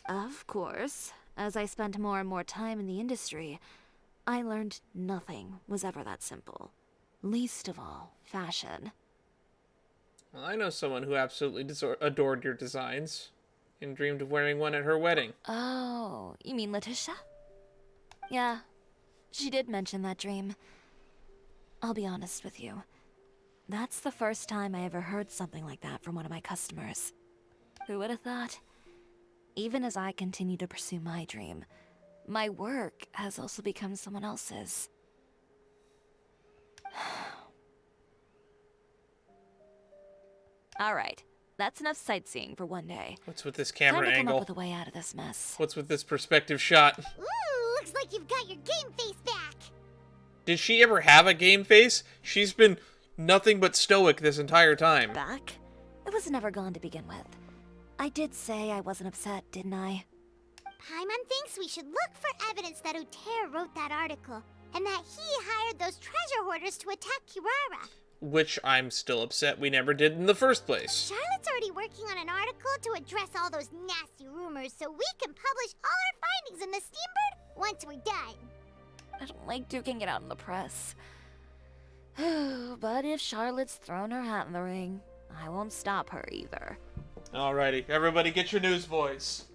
Of course, as I spent more and more time in the industry, I learned nothing was ever that simple. Least of all, fashion. Well, I know someone who absolutely adored your designs and dreamed of wearing one at her wedding. Oh, you mean Letitia? Yeah, she did mention that dream. I'll be honest with you. That's the first time I ever heard something like that from one of my customers. Who would have thought? Even as I continue to pursue my dream, my work has also become someone else's. Alright, that's enough sightseeing for one day. What's with this camera Time to come angle? up with a way out of this mess. What's with this perspective shot? Ooh, looks like you've got your game face back. Did she ever have a game face? She's been nothing but stoic this entire time. Back? It was never gone to begin with. I did say I wasn't upset, didn't I? Paimon thinks we should look for evidence that Uter wrote that article, and that he hired those treasure hoarders to attack Kirara. Which I'm still upset we never did in the first place. Charlotte's already working on an article to address all those nasty rumors so we can publish all our findings in the Steambird once we're done. I don't like duking it out in the press. But if Charlotte's thrown her hat in the ring, I won't stop her either. Alrighty, everybody get your news voice.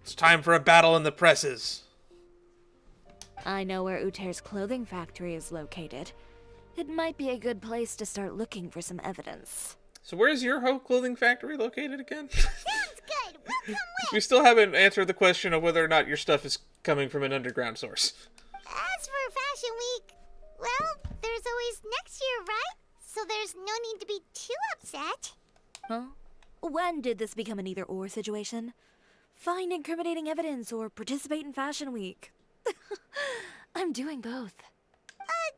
It's time for a battle in the presses. I know where Uter's clothing factory is located. It might be a good place to start looking for some evidence. So where's your whole clothing factory located again? Sounds good. We'll come with. We still haven't answered the question of whether or not your stuff is coming from an underground source. As for Fashion Week, well, there's always next year, right? So there's no need to be too upset. Huh? When did this become an either-or situation? Find incriminating evidence or participate in Fashion Week. I'm doing both. But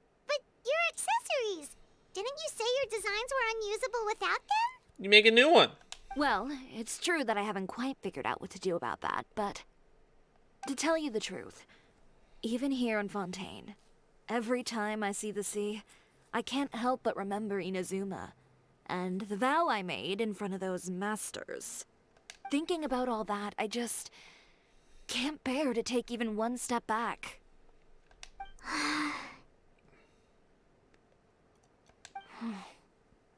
your accessories. Didn't you say your designs were unusable without them? You make a new one. Well, it's true that I haven't quite figured out what to do about that, but to tell you the truth, even here in Fontaine, every time I see the sea, I can't help but remember Inazuma and the vow I made in front of those masters. Thinking about all that, I just can't bear to take even one step back.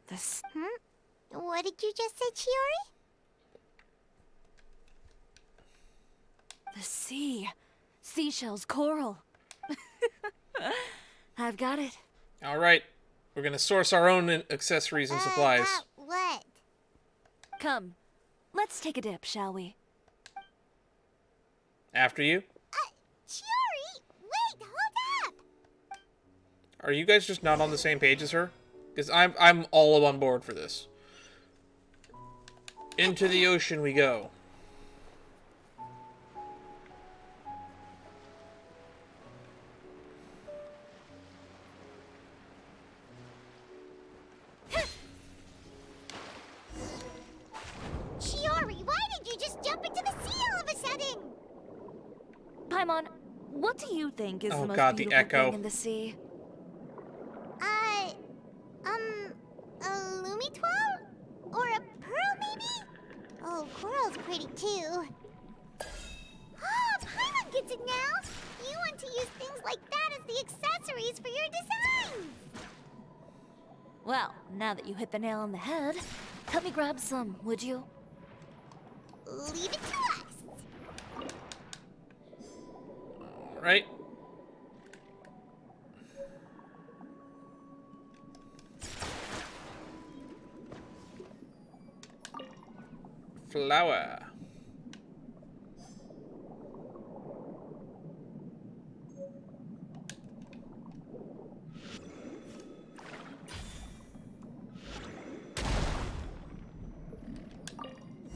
This... What did you just say, Chiori? The sea. Seashells, coral. I've got it. Alright, we're gonna source our own accessories and supplies. What? Come, let's take a dip, shall we? After you? Chiori, wait, hold up! Are you guys just not on the same page as her? Because I'm all on board for this. Into the ocean we go. Chiori, why did you just jump into the sea all of a sudden? Paimon, what do you think is Oh the most God, the beautiful echo. thing in the sea? A Lumitoile? Or a pearl, maybe? Oh, coral's pretty too. Oh, Paimon gets it now! You want to use things like that as the accessories for your designs! Well, now that you hit the nail on the head, help me grab some, would you? Leave it to us! Right? Flower.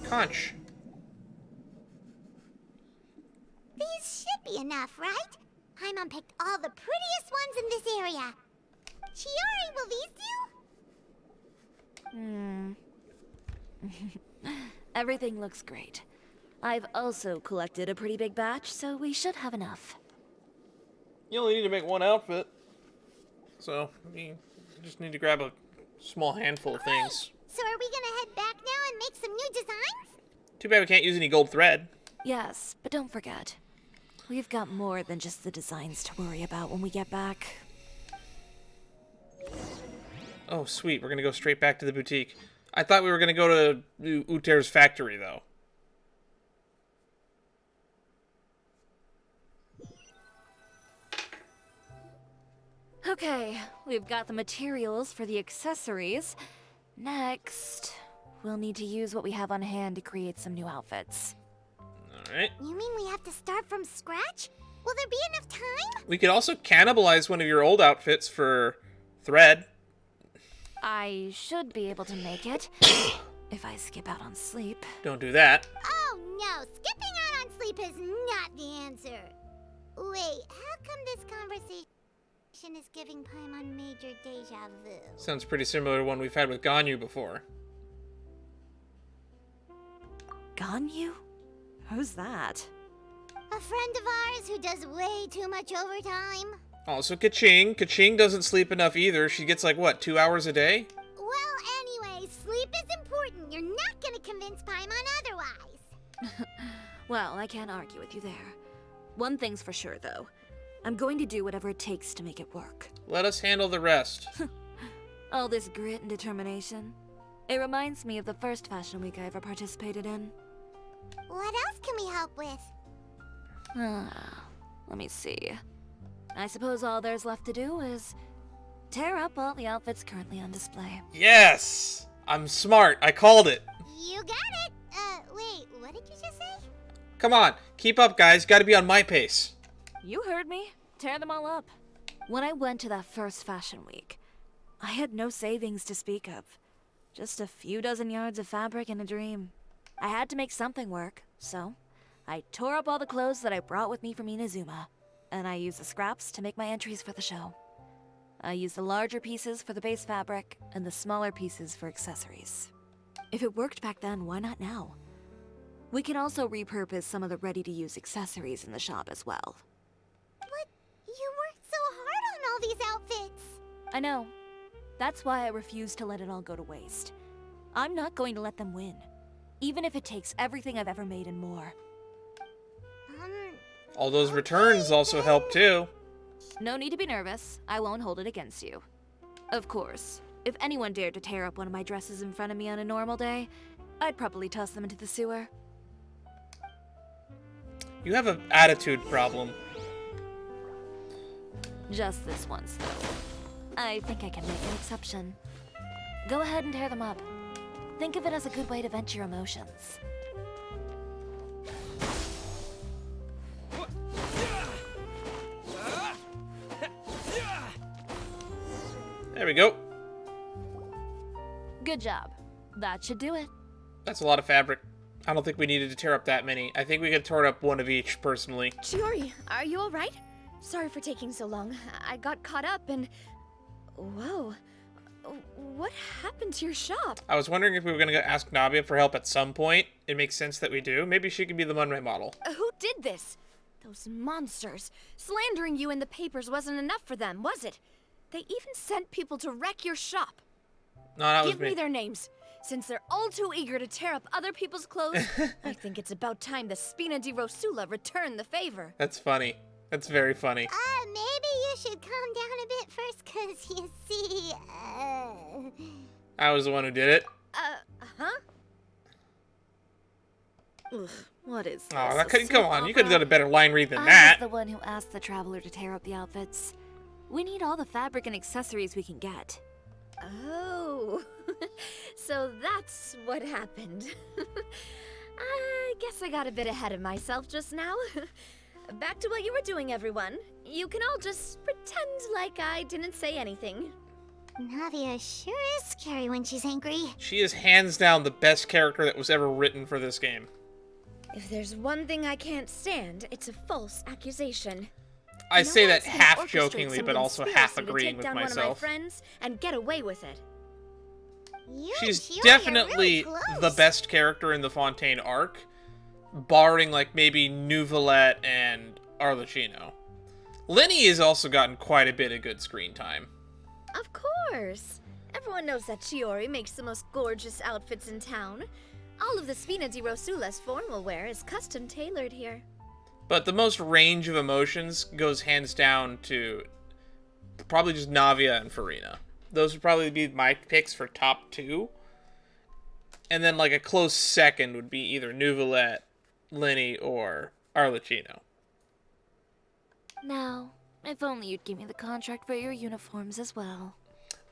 Conch. These should be enough, right? Paimon picked all the prettiest ones in this area. Chiori, will these do? Everything looks great. I've also collected a pretty big batch, so we should have enough. You only need to make one outfit. So, you just need to grab a small handful of things. So are we gonna head back now and make some new designs? Too bad we can't use any gold thread. Yes, but don't forget, we've got more than just the designs to worry about when we get back. Oh, sweet. We're going to go straight back to the boutique. I thought we were going to go to Uter's factory, though. Okay, we've got the materials for the accessories. Next, we'll need to use what we have on hand to create some new outfits. Alright. You mean we have to start from scratch? Will there be enough time? We could also cannibalize one of your old outfits for thread. I should be able to make it, if I skip out on sleep. Don't do that. Oh no, skipping out on sleep is not the answer. Wait, how come this conversation is giving Paimon major deja vu? Sounds pretty similar to one we've had with Ganyu before. Ganyu? Who's that? A friend of ours who does way too much overtime. Also, Kaching. Kaching doesn't sleep enough either. She gets like, what, 2 hours a day? Well, anyway, sleep is important. You're not gonna convince Paimon otherwise. Well, I can't argue with you there. One thing's for sure, though. I'm going to do whatever it takes to make it work. Let us handle the rest. All this grit and determination. It reminds me of the first fashion week I ever participated in. What else can we help with? Let me see. I suppose all there's left to do is tear up all the outfits currently on display. Yes! I'm smart. I called it. You got it! Wait, what did you just say? Come on. Keep up, guys. Gotta be on my pace. You heard me. Tear them all up. When I went to that first fashion week, I had no savings to speak of. Just a few dozen yards of fabric and a dream. I had to make something work, so I tore up all the clothes that I brought with me from Inazuma, and I used the scraps to make my entries for the show. I used the larger pieces for the base fabric, and the smaller pieces for accessories. If it worked back then, why not now? We can also repurpose some of the ready-to-use accessories in the shop as well. But you worked so hard on all these outfits! I know. That's why I refuse to let it all go to waste. I'm not going to let them win, even if it takes everything I've ever made and more. All those returns also help too. No need to be nervous. I won't hold it against you. Of course, if anyone dared to tear up one of my dresses in front of me on a normal day, I'd probably toss them into the sewer. You have an attitude problem. Just this once, though. I think I can make an exception. Go ahead and tear them up. Think of it as a good way to vent your emotions. There we go. Good job. That should do it. That's a lot of fabric. I don't think we needed to tear up that many. I think we could tear up one of each, personally. Chiori, are you alright? Sorry for taking so long. I got caught up and... Whoa. What happened to your shop? I was wondering if we were going to go ask Navia for help at some point. It makes sense that we do. Maybe she can be the Munray model. Who did this? Those monsters. Slandering you in the papers wasn't enough for them, was it? They even sent people to wreck your shop. No, that was Give me their names. Since they're all too eager to tear up other people's clothes, I think it's about time the Spina di Rosula return the favor. That's funny. That's very funny. Maybe you should calm down a bit first, 'cause you see, I was the one who did it. Huh? Ugh, what is this? Oh, come on. You could have done a better line read than I that. was the one who asked the traveler to tear up the outfits. We need all the fabric and accessories we can get. Oh, so that's what happened. I guess I got a bit ahead of myself just now. Back to what you were doing, everyone. You can all just pretend like I didn't say anything. Navia sure is scary when she's angry. She is hands down the best character that was ever written for this game. If there's one thing I can't stand, it's a false accusation. I say that No one's gonna half orchestrate jokingly, some but also conspiracy half to agreeing take with down one of my myself. friends and get away with it. You She's and Chiori definitely are really close. the best character in the Fontaine arc, barring like maybe Nouvelette and Arlecchino. Lenny has also gotten quite a bit of good screen time. Of course. Everyone knows that Chiori makes the most gorgeous outfits in town. All of the Spina di Rosula's formal wear is custom tailored here. But the most range of emotions goes hands down to probably just Navia and Farina. Those would probably be my picks for top two. And then like a close second would be either Nouvelette, Lenny, or Arlecchino. Now, if only you'd give me the contract for your uniforms as well.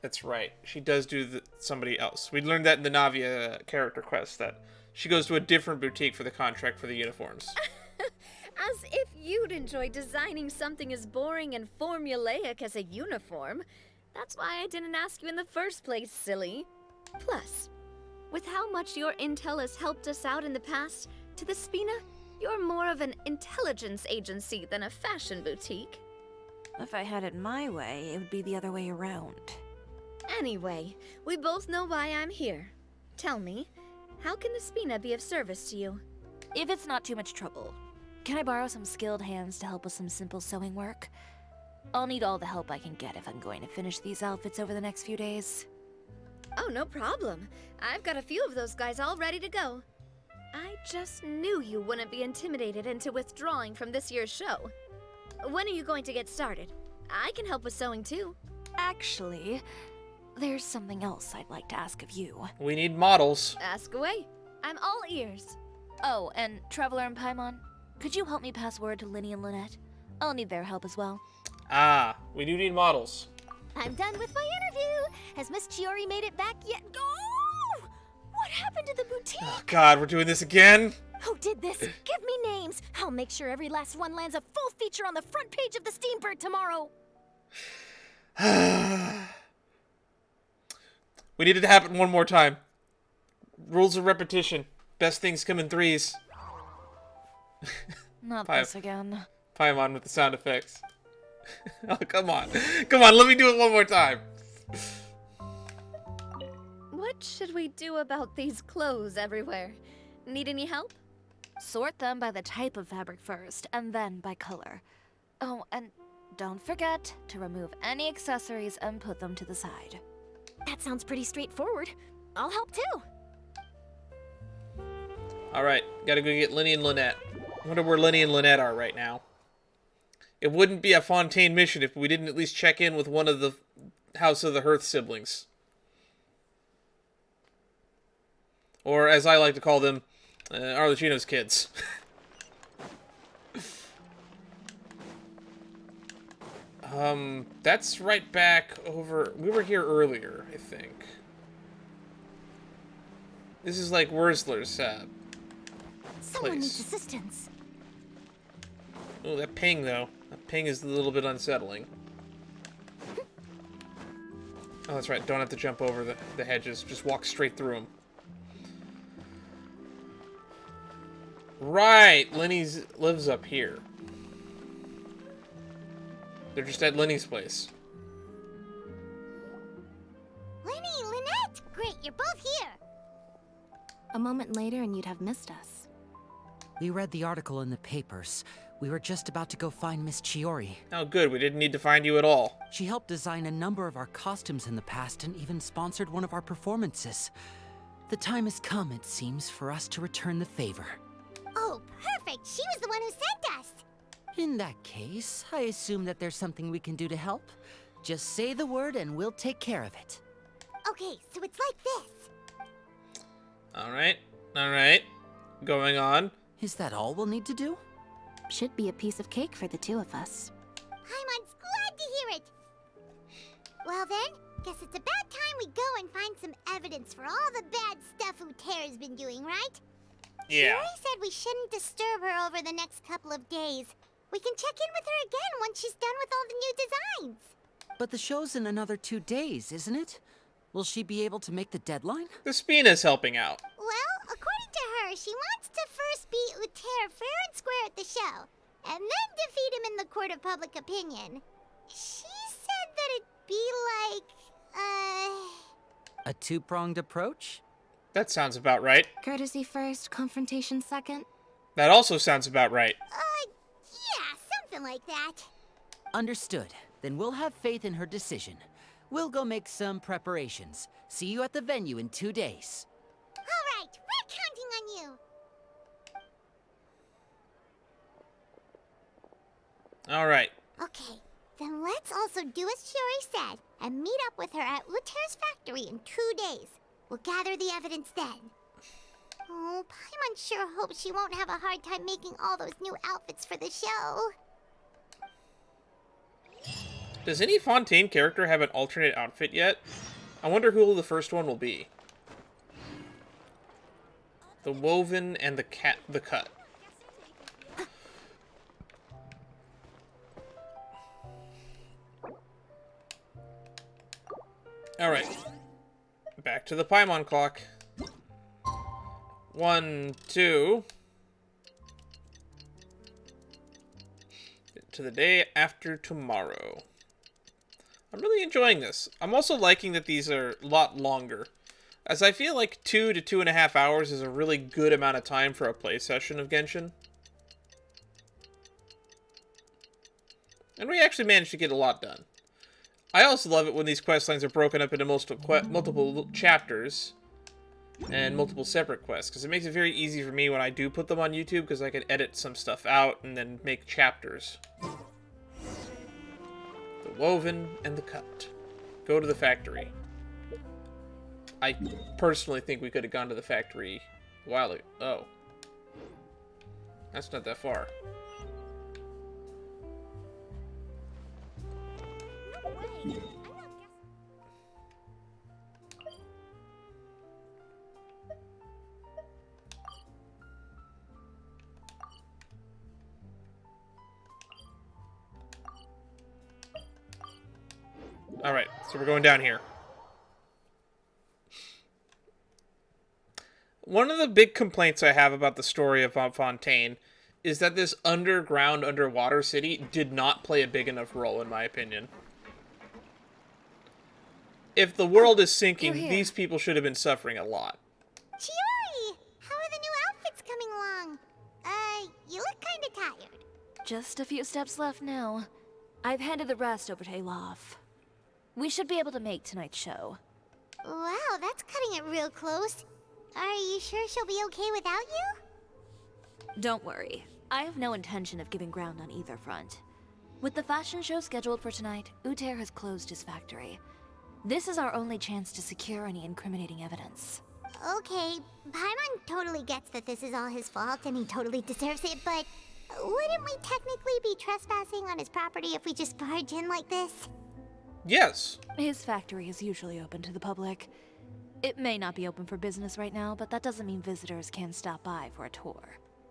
That's right. She does do somebody else. We learned that in the Navia character quest, that she goes to a different boutique for the contract for the uniforms. As if you'd enjoy designing something as boring and formulaic as a uniform. That's why I didn't ask you in the first place, silly. Plus, with how much your intel has helped us out in the past, to the Spina, you're more of an intelligence agency than a fashion boutique. If I had it my way, it would be the other way around. Anyway, we both know why I'm here. Tell me, how can the Spina be of service to you? If it's not too much trouble, can I borrow some skilled hands to help with some simple sewing work? I'll need all the help I can get if I'm going to finish these outfits over the next few days. Oh, no problem. I've got a few of those guys all ready to go. I just knew you wouldn't be intimidated into withdrawing from this year's show. When are you going to get started? I can help with sewing too. Actually, there's something else I'd like to ask of you. We need models. Ask away. I'm all ears. Oh, and Traveler and Paimon, could you help me pass word to Linny and Lynette? I'll need their help as well. Ah, we do need models. I'm done with my interview. Has Miss Chiori made it back yet? Oh! What happened to the boutique? Oh, God, we're doing this again? Who did this? Give me names. I'll make sure every last one lands a full feature on the front page of the Steambird tomorrow. We need it to happen one more time. Rules of repetition. Best things come in threes. Not this again. Paimon with the sound effects. Oh, come on. Come on, let me do it one more time. What should we do about these clothes everywhere? Need any help? Sort them by the type of fabric first, and then by color. Oh, and don't forget to remove any accessories and put them to the side. That sounds pretty straightforward. I'll help too. Alright, gotta go get Linny and Lynette. I wonder where Linny and Lynette are right now. It wouldn't be a Fontaine mission if we didn't at least check in with one of the House of the Hearth siblings. Or, as I like to call them, Arlecchino's kids. That's right back over... We were here earlier, I think. This is like Wurzler's, Someone needs place. assistance. Oh, that ping, though. That ping is a little bit unsettling. Oh, that's right. Don't have to jump over the hedges. Just walk straight through them. Right! Lenny's lives up here. They're just at Lenny's place. Lenny, Lynette! Great, you're both here. A moment later and you'd have missed us. We read the article in the papers. We were just about to go find Miss Chiori. Oh, good. We didn't need to find you at all. She helped design a number of our costumes in the past and even sponsored one of our performances. The time has come, it seems, for us to return the favor. Oh, perfect. She was the one who sent us. In that case, I assume that there's something we can do to help. Just say the word and we'll take care of it. Okay, so it's like this. Alright. Alright. Going on. Is that all we'll need to do? Should be a piece of cake for the two of us. Paimon's glad to hear it. Well then, guess it's about time we go and find some evidence for all the bad stuff Uterra's been doing, right? Yeah. Chiori said we shouldn't disturb her over the next couple of days. We can check in with her again once she's done with all the new designs. But the show's in another 2 days, isn't it? Will she be able to make the deadline? The Spina's helping out. Well, according to her, she wants to first beat Uterra fair and square at the show, and then defeat him in the court of public opinion. She said that it'd be like, A two-pronged approach? That sounds about right. Courtesy first, confrontation second. That also sounds about right. yeah, something like that. Understood. Then we'll have faith in her decision. We'll go make some preparations. See you at the venue in 2 days. All right, we're counting on you. Alright. Okay, then let's also do as Chiori said and meet up with her at Uterra's factory in 2 days. We'll gather the evidence then. Oh, Paimon sure hopes she won't have a hard time making all those new outfits for the show. Does any Fontaine character have an alternate outfit yet? I wonder who the first one will be. The woven and the cut. Alright. Back to the Paimon clock. 1, 2. To the day after tomorrow. I'm really enjoying this. I'm also liking that these are a lot longer, as I feel like 2 to 2.5 hours is a really good amount of time for a play session of Genshin. And we actually managed to get a lot done. I also love it when these quest lines are broken up into multiple chapters and multiple separate quests, because it makes it very easy for me when I do put them on YouTube, because I can edit some stuff out and then make chapters. The woven and the cut. Go to the factory. I personally think we could have gone to the factory a while ago. Oh. That's not that far. Alright, so we're going down here. One of the big complaints I have about the story of Fontaine is that this underground, underwater city did not play a big enough role, in my opinion. If the world is sinking, these people should have been suffering a lot. Chiori! How are the new outfits coming along? You look kinda tired. Just a few steps left now. I've handed the rest over to Alof. We should be able to make tonight's show. Wow, that's cutting it real close. Are you sure she'll be okay without you? Don't worry. I have no intention of giving ground on either front. With the fashion show scheduled for tonight, Uter has closed his factory. This is our only chance to secure any incriminating evidence. Okay, Paimon totally gets that this is all his fault and he totally deserves it, but wouldn't we technically be trespassing on his property if we just barge in like this? Yes. His factory is usually open to the public. It may not be open for business right now, but that doesn't mean visitors can stop by for a tour.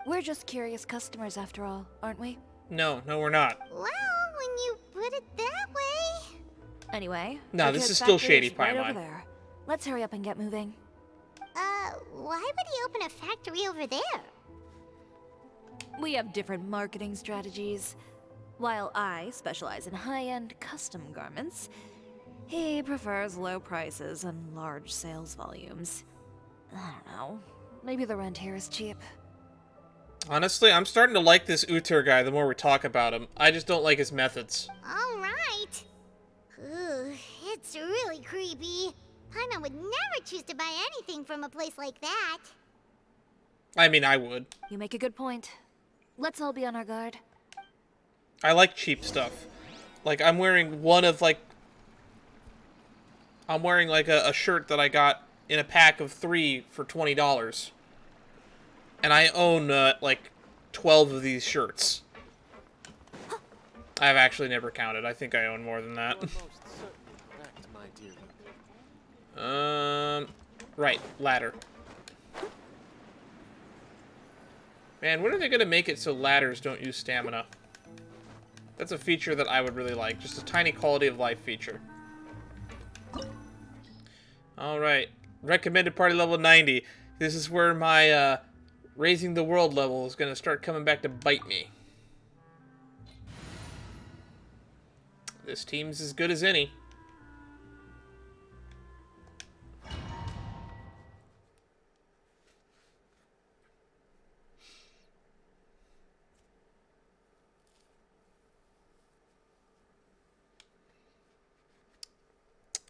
We're just curious customers after all, aren't we? No, we're not. Well, when you put it that way... Anyway... No, this is still shady, right Paimon. over there. Let's hurry up and get moving. Why would he open a factory over there? We have different marketing strategies. While I specialize in high-end custom garments, he prefers low prices and large sales volumes. I don't know. Maybe the rent here is cheap. Honestly, I'm starting to like this Uter guy the more we talk about him. I just don't like his methods. Alright. It's really creepy. Paimon would never choose to buy anything from a place like that. I mean, I would. You make a good point. Let's all be on our guard. I like cheap stuff. Like, I'm wearing one of, like... I'm wearing, like, a shirt that I got in a pack of 3 for $20. And I own, like, 12 of these shirts. I've actually never counted. I think I own more than that. Right, ladder. Man, when are they gonna make it so ladders don't use stamina? That's a feature that I would really like. Just a tiny quality of life feature. Alright. Recommended party level 90. This is where my, raising the world level is gonna start coming back to bite me. This team's as good as any.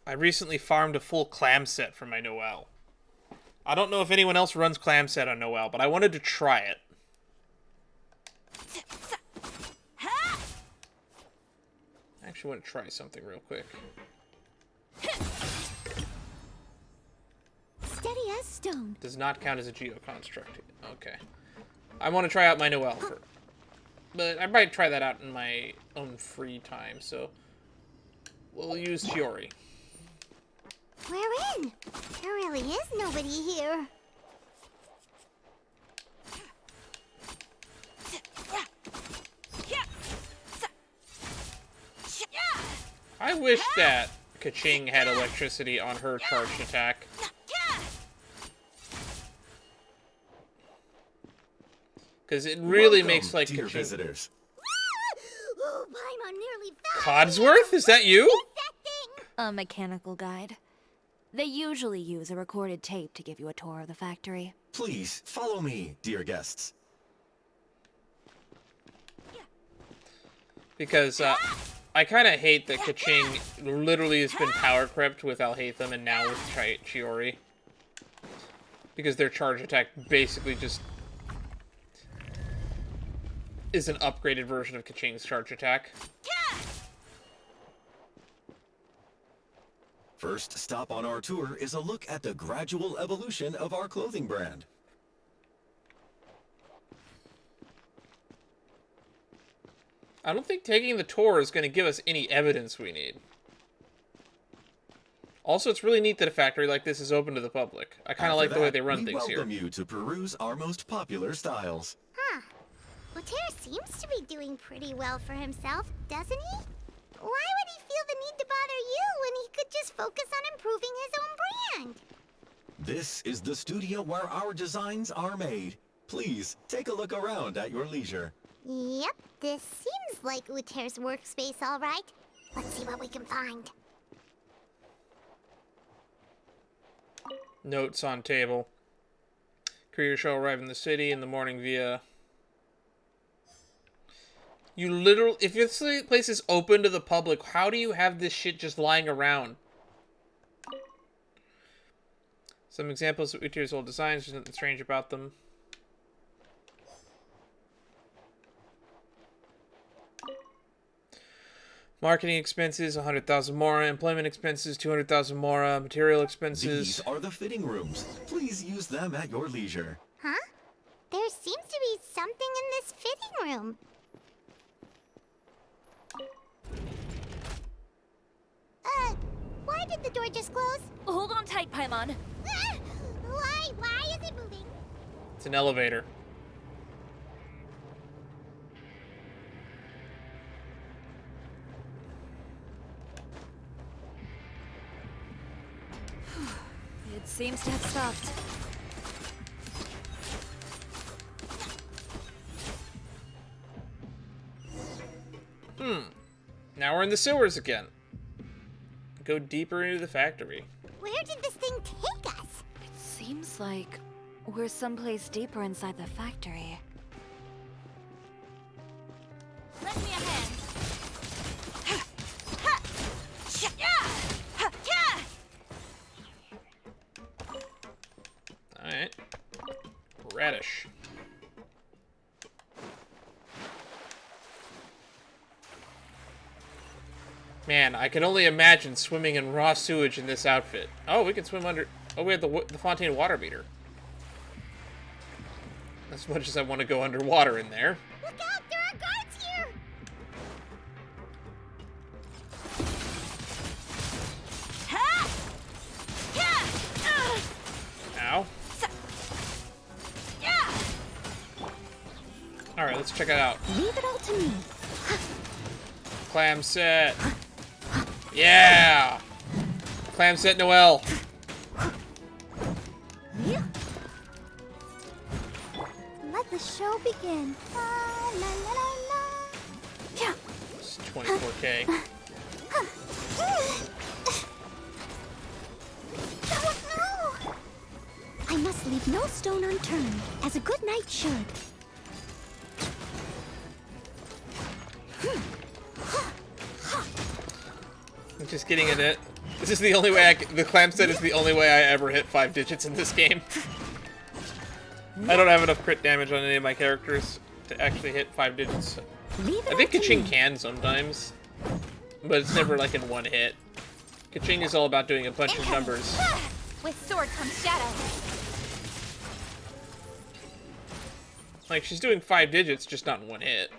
I recently farmed a full clam set for my Noel. I don't know if anyone else runs clam set on Noel, but I wanted to try it. I actually want to try something real quick. Steady as stone. Does not count as a geoconstruct. Okay. I want to try out my Noel but I might try that out in my own free time, so we'll use Chiori. We're in. There really is nobody here. I wish that Kaching had electricity on her charged attack. Because it really makes like dear Kaching... visitors. Oh, Paimon nearly fell. Codsworth? Is that you? A mechanical guide. They usually use a recorded tape to give you a tour of the factory. Please, follow me, dear guests. Because, I kind of hate that Kaching literally has been power crept with Alhaitham and now with Chiori. Because their charge attack basically just is an upgraded version of Kaching's charge attack. First stop on our tour is a look at the gradual evolution of our clothing brand. I don't think taking the tour is going to give us any evidence we need. Also, it's really neat that a factory like this is open to the public. I kind of like the way they run things here. We welcome you to peruse our most popular styles. Huh. Uter seems to be doing pretty well for himself, doesn't he? Why would he feel the need to bother you when he could just focus on improving his own brand? This is the studio where our designs are made. Please, take a look around at your leisure. Yep, this seems like Uter's workspace, all right. Let's see what we can find. Notes on table. Courier shall arrive in the city in the morning via... You literally... If this place is open to the public, how do you have this shit just lying around? Some examples of Utir's old designs. There's nothing strange about them. Marketing expenses, 100,000 mora. Employment expenses, 200,000 mora. Material expenses... These are the fitting rooms. Please use them at your leisure. Huh? There seems to be something in this fitting room. Why did the door just close? Hold on tight, Paimon. Why is it moving? It's an elevator. It seems to have stopped. Now we're in the sewers again. Go deeper into the factory. Where did this thing take us? It seems like we're someplace deeper inside the factory. Lend me a hand. Alright. Radish. Man, I can only imagine swimming in raw sewage in this outfit. Oh, we can swim under... Oh, we have the Fontaine water meter. As much as I want to go underwater in there. Look out! There are guards here! Ow. Alright, let's check it out. Leave it all to me. Clam set. Yeah! Clam set Noel. Let the show begin. La, la, la, la, la. Yeah. It's 24K. Oh, no! I must leave no stone unturned, as a good knight should. I'm just getting in it. This is the only way the clam set is the only way I ever hit 5 digits in this game. I don't have enough crit damage on any of my characters to actually hit 5 digits. I think Kaching can sometimes, but it's never like in one hit. Kaching is all about doing a bunch of numbers. With sword comes shadow. Like, she's doing 5 digits, just not in one hit.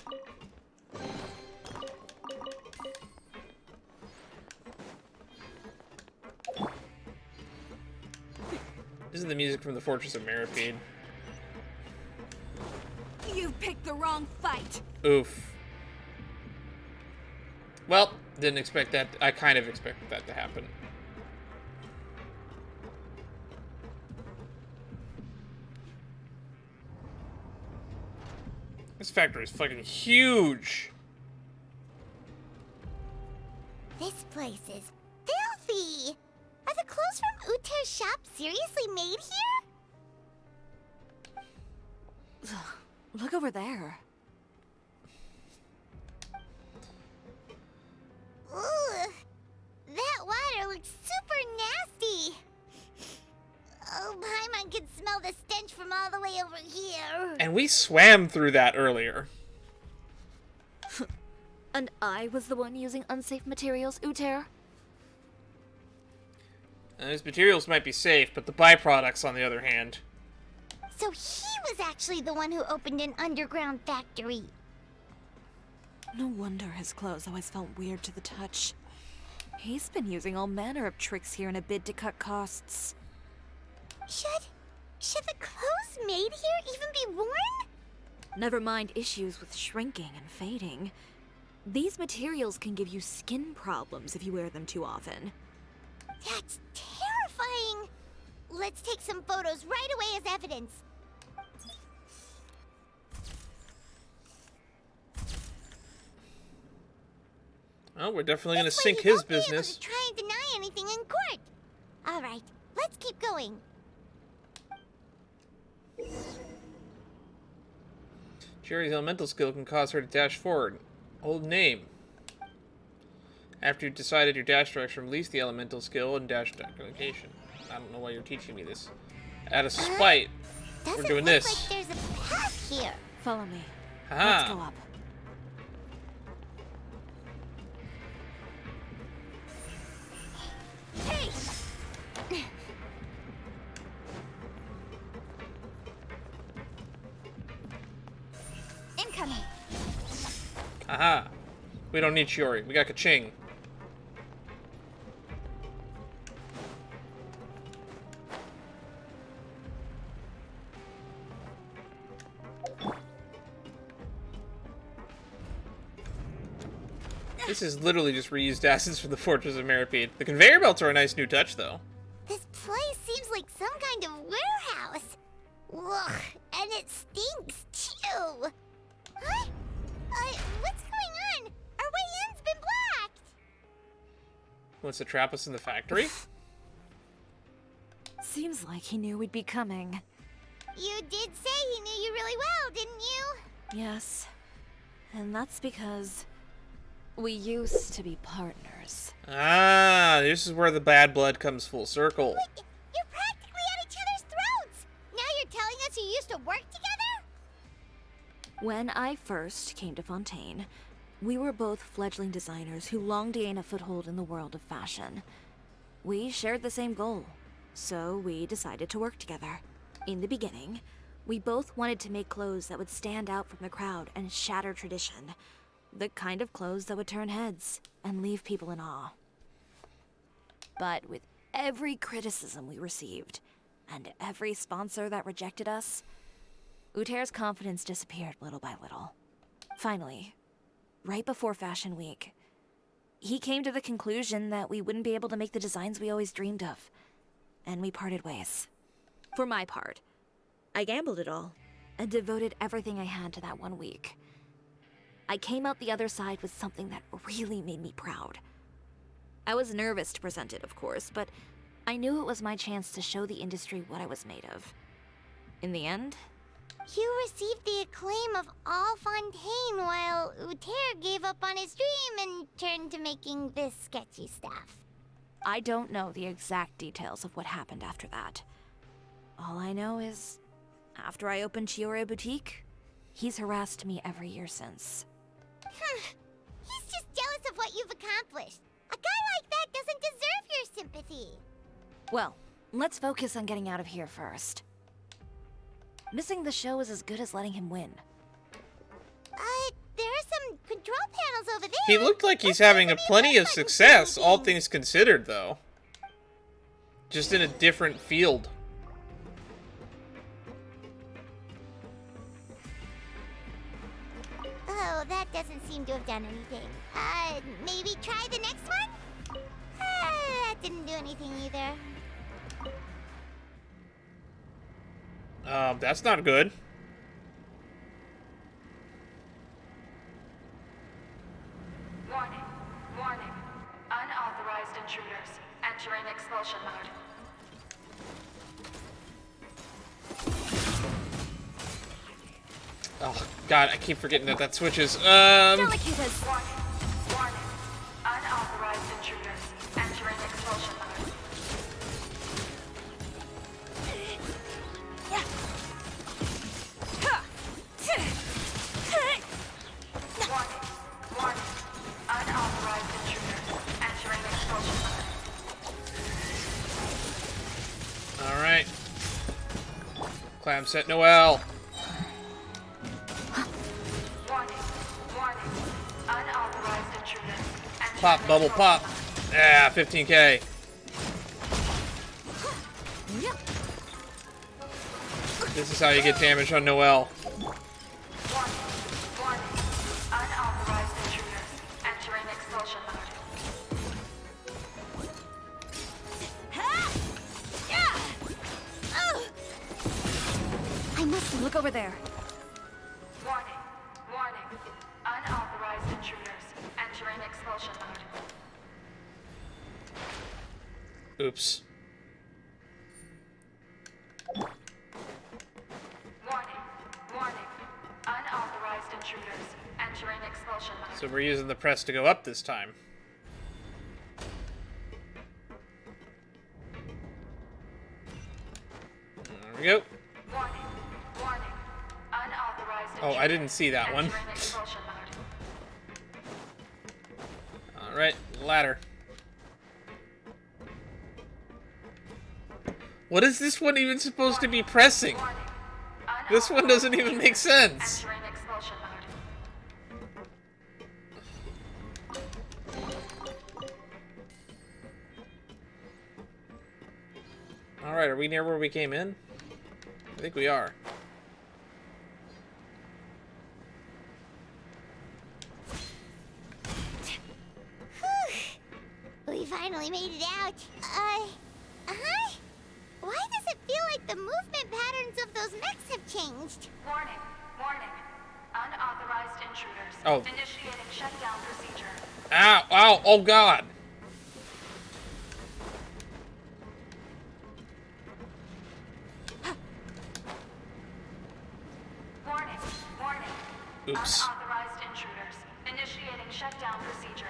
This is the music from the Fortress of Meripede. You picked the wrong fight. Oof. Well, didn't expect that. I kind of expected that to happen. This factory is fucking huge. This place is filthy. Are the clothes from Uter's shop seriously made here? Look over there. Ooh, that water looks super nasty. Oh, Paimon can smell the stench from all the way over here. And we swam through that earlier. And I was the one using unsafe materials, Uter? These materials might be safe, but the byproducts, on the other hand. So he was actually the one who opened an underground factory. No wonder his clothes always felt weird to the touch. He's been using all manner of tricks here in a bid to cut costs. Should the clothes made here even be worn? Never mind issues with shrinking and fading. These materials can give you skin problems if you wear them too often. That's terrifying! Let's take some photos right away as evidence. Oh, we're definitely gonna sink his business. Try and deny anything in court. All right, let's keep going. Chiori's elemental skill can cause her to dash forward. Old name. After you've decided your dash direction, release the elemental skill and dash location. I don't know why you're teaching me this. Out of spite, we're doing this. Like there's a path here. Follow me. Aha. Let's go up. Hey! Incoming. Aha. We don't need Chiori. We got Kaching. This is literally just reused assets from the Fortress of Meripede. The conveyor belts are a nice new touch, though. This place seems like some kind of warehouse. Ugh, and it stinks, too. Huh? What's going on? Our way in's been blocked. Wants to trap us in the factory? Seems like he knew we'd be coming. You did say he knew you really well, didn't you? Yes. And that's because we used to be partners. Ah, this is where the bad blood comes full circle. Wait, you're practically at each other's throats. Now you're telling us you used to work together? When I first came to Fontaine, we were both fledgling designers who longed to gain a foothold in the world of fashion. We shared the same goal, so we decided to work together. In the beginning, we both wanted to make clothes that would stand out from the crowd and shatter tradition. The kind of clothes that would turn heads and leave people in awe. But with every criticism we received, and every sponsor that rejected us, Uter's confidence disappeared little by little. Finally, right before Fashion Week, he came to the conclusion that we wouldn't be able to make the designs we always dreamed of, and we parted ways. For my part, I gambled it all, and devoted everything I had to that 1 week. I came out the other side with something that really made me proud. I was nervous to present it, of course, but I knew it was my chance to show the industry what I was made of. In the end, you received the acclaim of all Fontaine while Uter gave up on his dream and turned to making this sketchy stuff. I don't know the exact details of what happened after that. All I know is, after I opened Chiori Boutique, he's harassed me every year since. He's just jealous of what you've accomplished. A guy like that doesn't deserve your sympathy. Well, let's focus on getting out of here first. Missing the show is as good as letting him win. There are some control panels over there. He looked like he's having plenty of success, all things considered, though. Just in a different field. Oh, that doesn't seem to have done anything. Maybe try the next one? That didn't do anything either. That's not good. Warning. Warning. Unauthorized intruders entering expulsion mode. Oh, God, I keep forgetting that switches. Warning. Warning. Unauthorized intruders entering expulsion mode. Warning. Warning. Unauthorized intruders entering expulsion mode. Clam set Noel. Warning. Warning. Unauthorized intruders. Entering Pop, bubble, pop. Yeah, 15K. This is how you get damage on Noel. Warning. Warning. Unauthorized intruders. Entering expulsion mode. I must look over there. Warning. Warning. Unauthorized intruders. Entering expulsion mode. Oops. Warning. Warning. Unauthorized intruders. Entering expulsion mode. So we're using the press to go up this time. There we go. Warning. Warning. Unauthorized Oh, I didn't see that one. entering expulsion mode. Alright, ladder. What is this one even supposed to be pressing? This one doesn't even make sense. Entering expulsion mode. Alright, are we near where we came in? I think we are. We finally made it out. Huh? Why does it feel like the movement patterns of those mechs have changed? Warning. Warning. Unauthorized intruders. Oh. Initiating shutdown procedure. Ow, ow, oh god. Warning. Warning. Oops. Unauthorized intruders. Initiating shutdown procedure.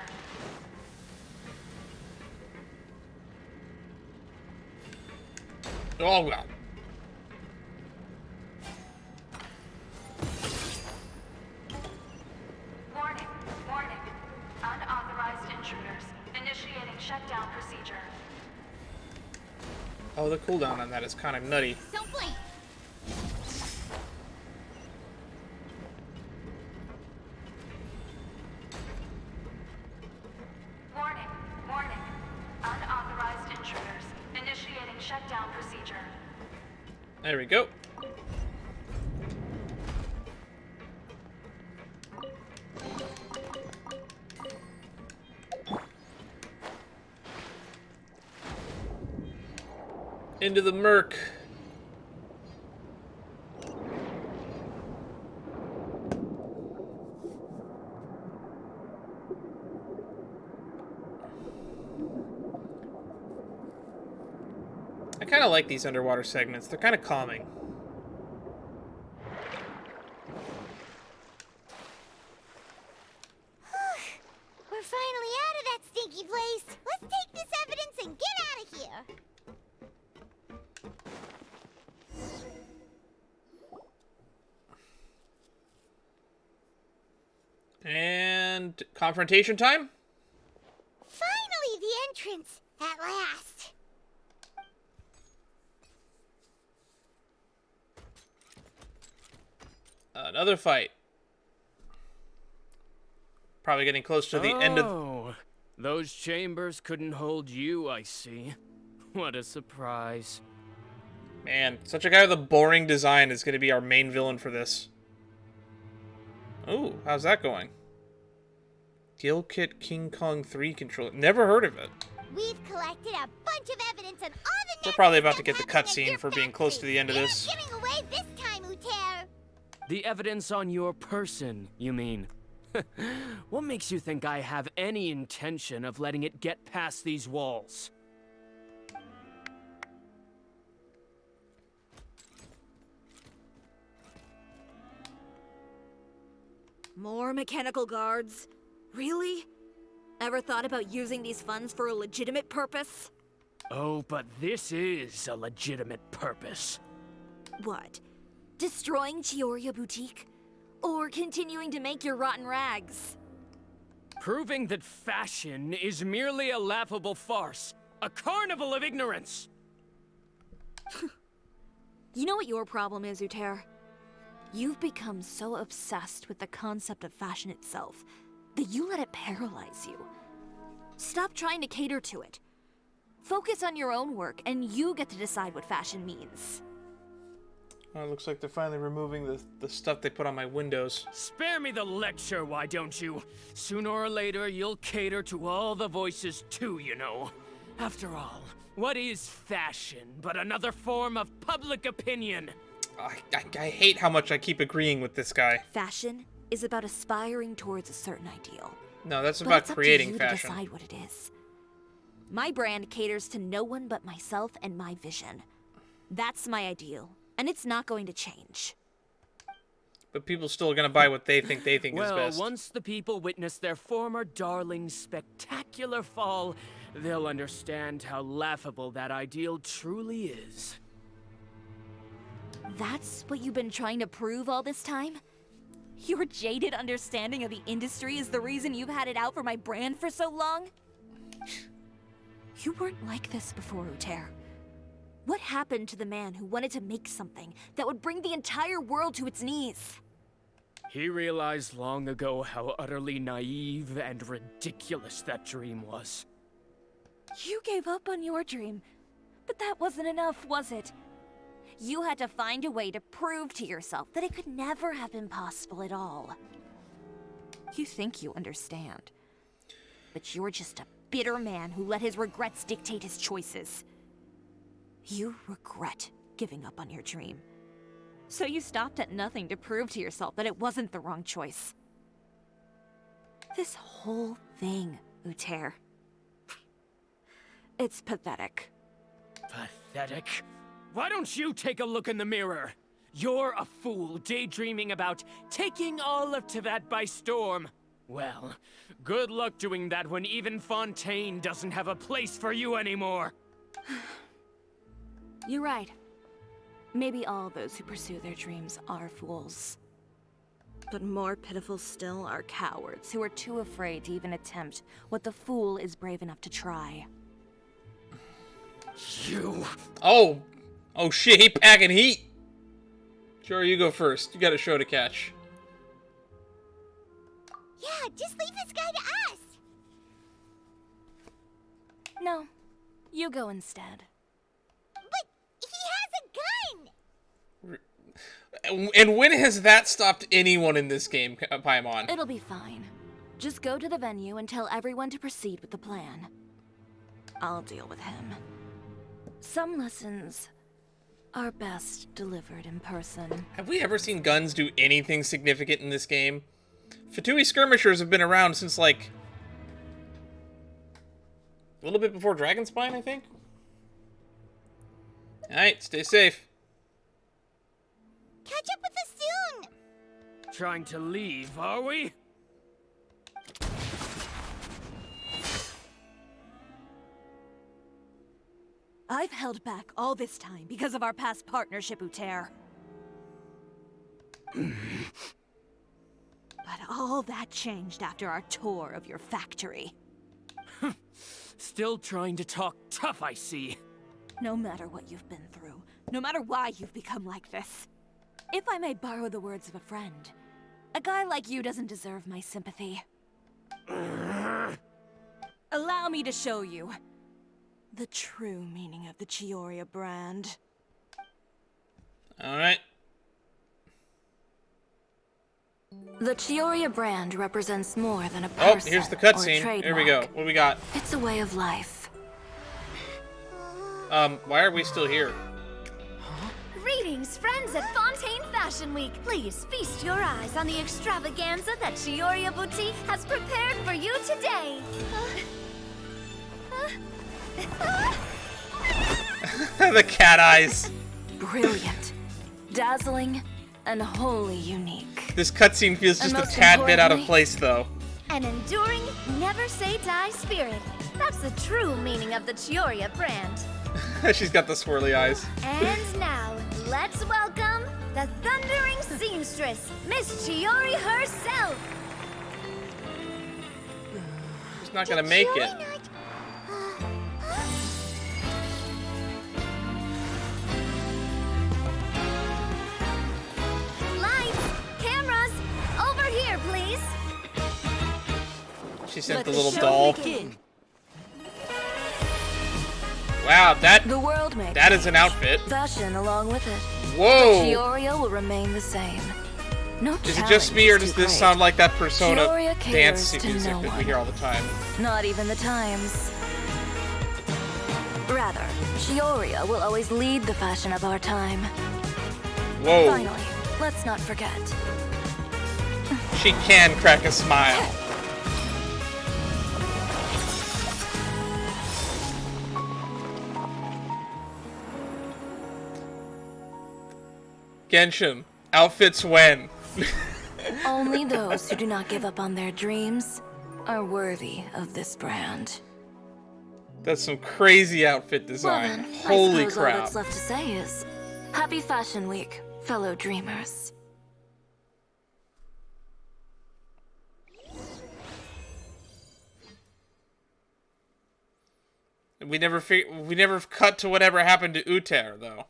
Oh well. Warning. Warning. Unauthorized intruders. Initiating shutdown procedure. Oh, the cooldown on that is kind of nutty. Don't blink. Warning. Warning. Unauthorized intruders. Initiating shutdown procedure. There we go. Into the murk. I kind of like these underwater segments. They're kind of calming. We're finally out of that stinky place. Let's take this evidence and get out of here. And confrontation time? Finally, the entrance. At last. Another fight. Probably getting close to the end of... Oh, those chambers couldn't hold you, I see. What a surprise. Man, such a guy with a boring design is going to be our main villain for this. Ooh, how's that going? Kill Kit King Kong 3 controller. Never heard of it. We've collected a bunch of evidence on all the We're probably about to get the cutscene for being close to the end of this. giving away this time, Uter. The evidence on your person, you mean? What makes you think I have any intention of letting it get past these walls? More mechanical guards? Really? Ever thought about using these funds for a legitimate purpose? Oh, but this is a legitimate purpose. What? Destroying Chiori Boutique? Or continuing to make your rotten rags? Proving that fashion is merely a laughable farce. A carnival of ignorance! You know what your problem is, Uter? You've become so obsessed with the concept of fashion itself that you let it paralyze you. Stop trying to cater to it. Focus on your own work, and you get to decide what fashion means. Oh, it looks like they're finally removing the stuff they put on my windows. Spare me the lecture, why don't you? Sooner or later, you'll cater to all the voices too, you know. After all, what is fashion but another form of public opinion? I hate how much I keep agreeing with this guy. Fashion is about aspiring towards a certain ideal. No, that's But about it's up creating to you fashion. to decide what it is. My brand caters to no one but myself and my vision. That's my ideal, and it's not going to change. But people still are gonna buy what they think is Well, best. once the people witness their former darling's spectacular fall, they'll understand how laughable that ideal truly is. That's what you've been trying to prove all this time? Your jaded understanding of the industry is the reason you've had it out for my brand for so long? You weren't like this before, Uter. What happened to the man who wanted to make something that would bring the entire world to its knees? He realized long ago how utterly naive and ridiculous that dream was. You gave up on your dream, but that wasn't enough, was it? You had to find a way to prove to yourself that it could never have been possible at all. You think you understand, but you're just a bitter man who let his regrets dictate his choices. You regret giving up on your dream. So you stopped at nothing to prove to yourself that it wasn't the wrong choice. This whole thing, Uter. It's pathetic. Pathetic? Why don't you take a look in the mirror? You're a fool daydreaming about taking all of Teyvat by storm. Well, good luck doing that when even Fontaine doesn't have a place for you anymore. You're right. Maybe all those who pursue their dreams are fools. But more pitiful still are cowards who are too afraid to even attempt what the fool is brave enough to try. You... Oh shit, he packing heat! Chiori, you go first. You got a show to catch. Yeah, just leave this guy to us! No, you go instead. But he has a gun! And when has that stopped anyone in this game, Paimon? It'll be fine. Just go to the venue and tell everyone to proceed with the plan. I'll deal with him. Some lessons are best delivered in person. Have we ever seen guns do anything significant in this game? Fatui skirmishers have been around since, like, a little bit before Dragonspine, I think? Alright, stay safe. Catch up with us soon! Trying to leave, are we? I've held back all this time because of our past partnership, Uter. But all that changed after our tour of your factory. Still trying to talk tough, I see. No matter what you've been through, no matter why you've become like this, if I may borrow the words of a friend, a guy like you doesn't deserve my sympathy. Allow me to show you the true meaning of the Chiori brand. Alright. The Chiori brand represents more than a person. Oh, here's the or a cutscene. Here we trademark. go. What do we got? It's a way of life. Why are we still here? Greetings, friends at Fontaine Fashion Week. Please feast your eyes on the extravaganza that Chiori Boutique has prepared for you today. The cat eyes. Brilliant, dazzling, and wholly unique. This cutscene feels just And a most tad bit out of importantly- place, though. An enduring, never say die spirit. That's the true meaning of the Chiori brand. She's got the swirly eyes. And now, let's welcome the thundering seamstress, Miss Chiori herself. She's not gonna make it. sent Let the the little show doll. begin. Wow, The world may that is an change. outfit. Fashion along with it. Whoa! But Chioria will remain the same. No Is it just me, or does this sound like that Persona Chioria dance caters to music no that we one. hear all the time? Not even the times. Rather, Chioria will always lead the fashion of our time. Whoa. Finally, let's not forget. She can crack a smile. Genshin, outfits when? Only those who do not give up on their dreams are worthy of this brand. That's some crazy outfit Well design. then, Holy I suppose all crap. that's left to say is, Happy Fashion Week, fellow dreamers. We never cut to whatever happened to Uter though.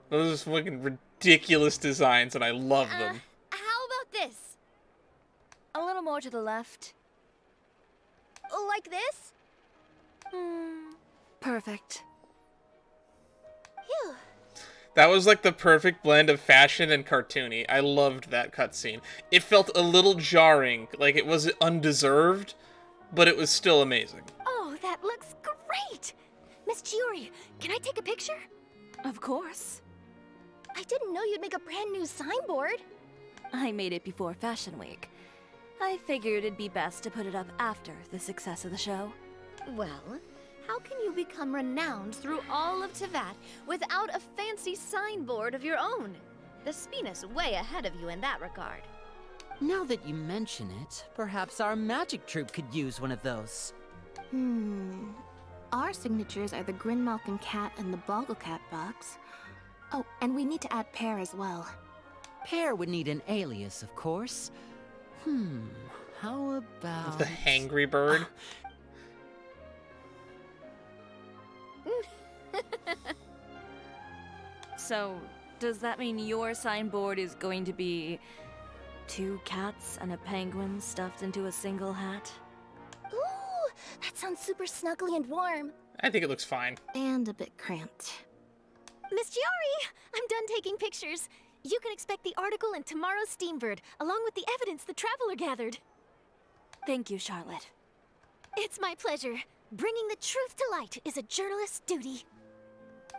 Those are fucking ridiculous designs, and I love them. How about this? A little more to the left. Like this? Perfect. Phew. That was like the perfect blend of fashion and cartoony. I loved that cutscene. It felt a little jarring, like it was undeserved, but it was still amazing. Oh, that looks great! Miss Chiori, can I take a picture? Of course. I didn't know you'd make a brand new signboard. I made it before Fashion Week. I figured it'd be best to put it up after the success of the show. Well, how can you become renowned through all of Tevat without a fancy signboard of your own? The Spina's way ahead of you in that regard. Now that you mention it, perhaps our magic troupe could use one of those. Our signatures are the Grin Malkin Cat and the Boggle Cat box. Oh, and we need to add Pear as well. Pear would need an alias, of course. How about... The Hangry Bird? So, does that mean your signboard is going to be 2 cats and a penguin stuffed into a single hat? Ooh, that sounds super snuggly and warm. I think it looks fine. And a bit cramped. Miss Chiori, I'm done taking pictures. You can expect the article in tomorrow's Steambird, along with the evidence the Traveler gathered. Thank you, Charlotte. It's my pleasure. Bringing the truth to light is a journalist's duty.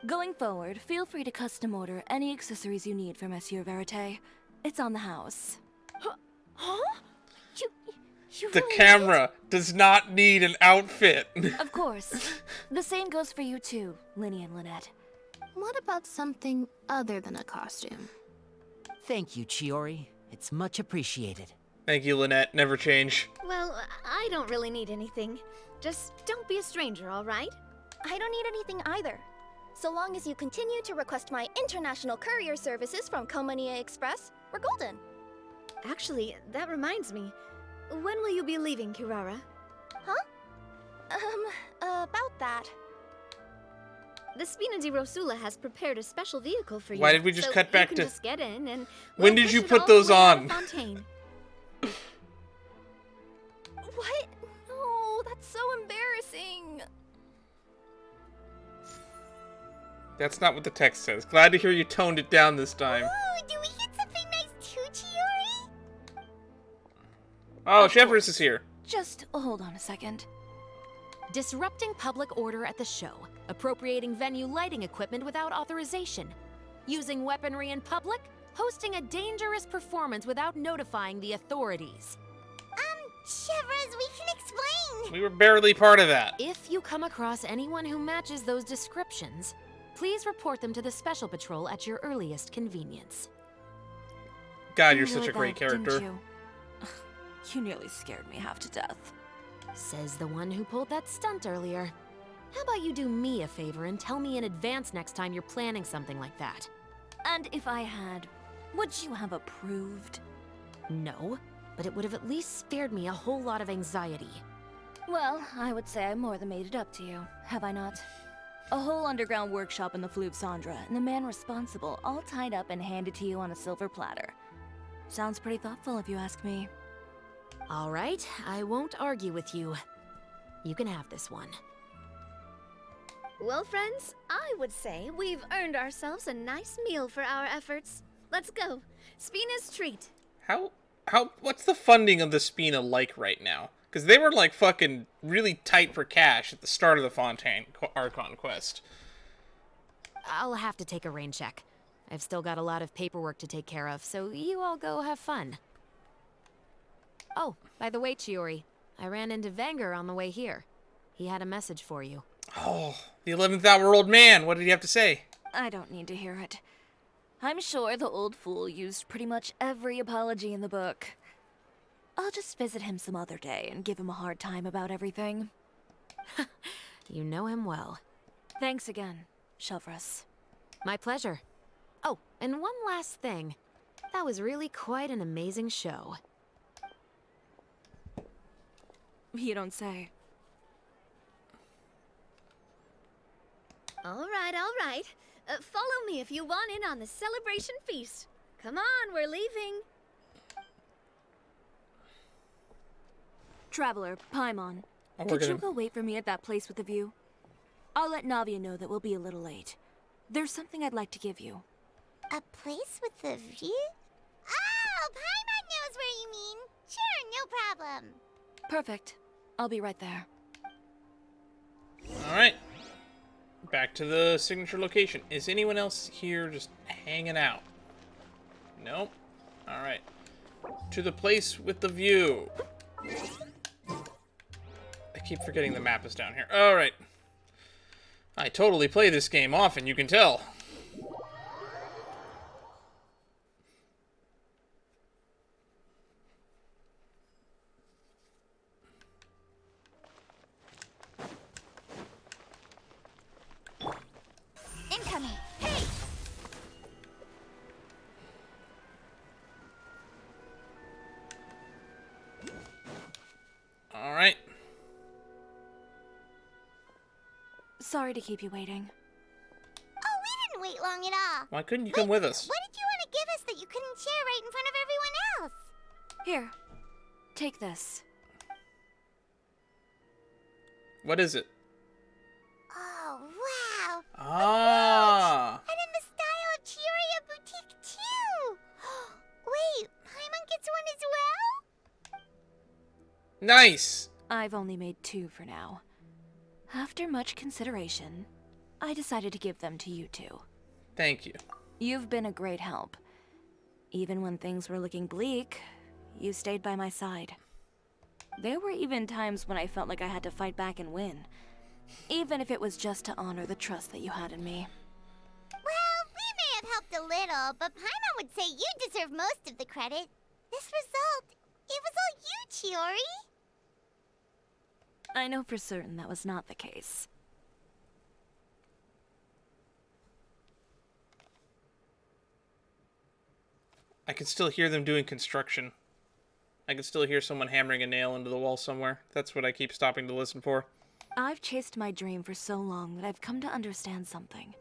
Going forward, feel free to custom order any accessories you need for Monsieur Verite. It's on the house. Huh? You The really camera does not need an outfit. Of course. The same goes for you too, Linny and Lynette. What about something other than a costume? Thank you, Chiori. It's much appreciated. Thank you, Lynette. Never change. Well, I don't really need anything. Just don't be a stranger, all right? I don't need anything either. So long as you continue to request my international courier services from Komania Express, we're golden. Actually, that reminds me. When will you be leaving, Kirara? About that. The Spina di Rosula has prepared a special vehicle for you. Why did we just so cut back you to- can just get in and When we'll did you push it put all the those way out on? of Fontaine. What? No, that's so embarrassing. That's not what the text says. Glad to hear you toned it down this time. Ooh, do we get something nice too, Chiori? Oh, Shepherds is here. Just hold on a second. Disrupting public order at the show, appropriating venue lighting equipment without authorization, using weaponry in public, hosting a dangerous performance without notifying the authorities. Shivers, we can explain. We were barely part of that. If you come across anyone who matches those descriptions, please report them to the Special Patrol at your earliest convenience. God, you're such a great character. You? You nearly scared me half to death. Says the one who pulled that stunt earlier. How about you do me a favor and tell me in advance next time you're planning something like that? And if I had, would you have approved? No, but it would have at least spared me a whole lot of anxiety. Well, I would say I more than made it up to you, have I not? A whole underground workshop in the Fleuve Cendra, and the man responsible all tied up and handed to you on a silver platter. Sounds pretty thoughtful if you ask me. All right, I won't argue with you. You can have this one. Well, friends, I would say we've earned ourselves a nice meal for our efforts. Let's go. Spina's treat. What's the funding of the Spina like right now? Because they were like fucking really tight for cash at the start of the Fontaine Archon quest. I'll have to take a rain check. I've still got a lot of paperwork to take care of, so you all go have fun. Oh, by the way, Chiori, I ran into Venger on the way here. He had a message for you. Oh, the 11th hour old man. What did he have to say? I don't need to hear it. I'm sure the old fool used pretty much every apology in the book. I'll just visit him some other day and give him a hard time about everything. You know him well. Thanks again, Shelvrus. My pleasure. Oh, and one last thing. That was really quite an amazing show. You don't say. All right. Follow me if you want in on the celebration feast. Come on, we're leaving. Traveler, Paimon, Oh, could you go wait for me at that place with the view? I'll let Navia know that we'll be a little late. There's something I'd like to give you. A place with a view? Oh, Paimon knows where you mean. Sure, no problem. Perfect. I'll be right there. Alright. Back to the signature location. Is anyone else here just hanging out? Nope. Alright. To the place with the view. I keep forgetting the map is down here. Alright. I totally play this game often, you can tell. Incoming. Hey! Alright. Sorry to keep you waiting. Oh, we didn't wait long at all. Why couldn't you come with us? What did you want to give us that you couldn't share right in front of everyone else? Here, take this. What is it? Oh, wow. Ah. And in the style of Chiori Boutique, too. Wait, Paimon gets one as well? Nice. I've only made 2 for now. After much consideration, I decided to give them to you 2. Thank you. You've been a great help. Even when things were looking bleak, you stayed by my side. There were even times when I felt like I had to fight back and win, even if it was just to honor the trust that you had in me. Well, we may have helped a little, but Paimon would say you deserve most of the credit. This result, it was all you, Chiori. I know for certain that was not the case. I can still hear them doing construction. I can still hear someone hammering a nail into the wall somewhere. That's what I keep stopping to listen for. I've chased my dream for so long that I've come to understand something.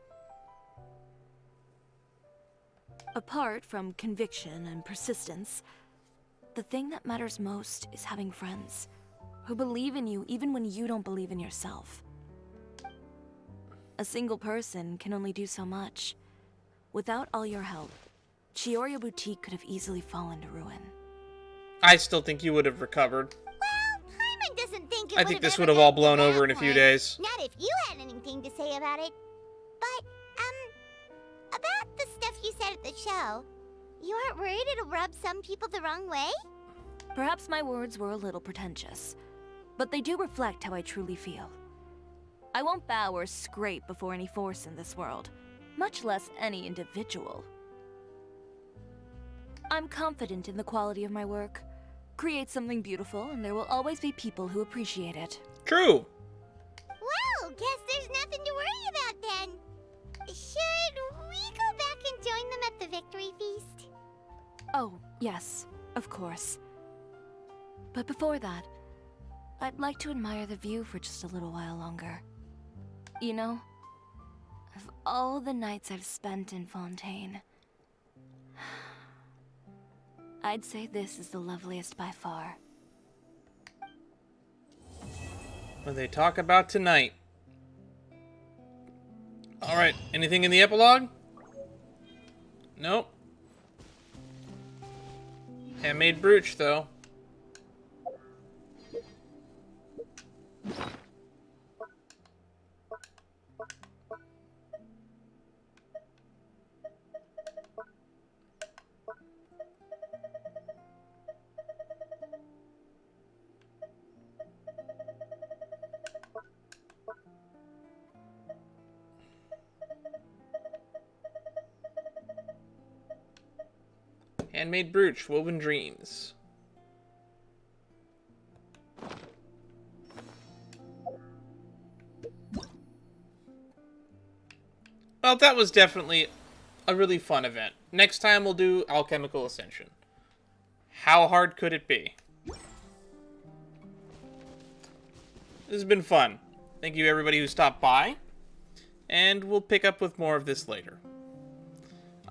Apart from conviction and persistence, the thing that matters most is having friends who believe in you even when you don't believe in yourself. A single person can only do so much. Without all your help, Chiori Boutique could have easily fallen to ruin. I still think you would have recovered. Well, Paimon doesn't think it I think this would have all blown over in a few days. Not if you had anything to say about it. But, about the stuff you said at the show, you aren't worried it'll rub some people the wrong way? Perhaps my words were a little pretentious, but they do reflect how I truly feel. I won't bow or scrape before any force in this world, much less any individual. I'm confident in the quality of my work. Create something beautiful, and there will always be people who appreciate it. True. Well, guess there's nothing to worry about then. Should we go back and join them at the victory feast? Oh, yes, of course. But before that, I'd like to admire the view for just a little while longer. You know, Of all the nights I've spent in Fontaine, I'd say this is the loveliest by far. What they talk about tonight. Alright, anything in the epilogue? Nope. Handmade brooch, though. Handmade brooch, woven dreams. Well, that was definitely a really fun event. Next time we'll do Alchemical Ascension. How hard could it be? This has been fun. Thank you everybody who stopped by. And we'll pick up with more of this later.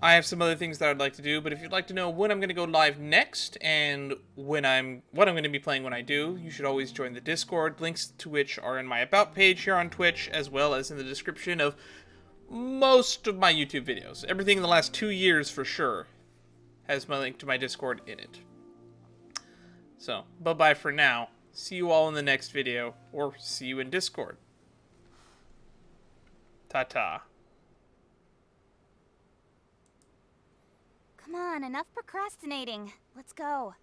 I have some other things that I'd like to do, but if you'd like to know when I'm going to go live next and what I'm going to be playing when I do, you should always join the Discord, links to which are in my About page here on Twitch, as well as in the description of most of my YouTube videos. Everything in the last 2 years, for sure, has my link to my Discord in it. So, bye-bye for now. See you all in the next video, or see you in Discord. Ta-ta. Come on, enough procrastinating. Let's go.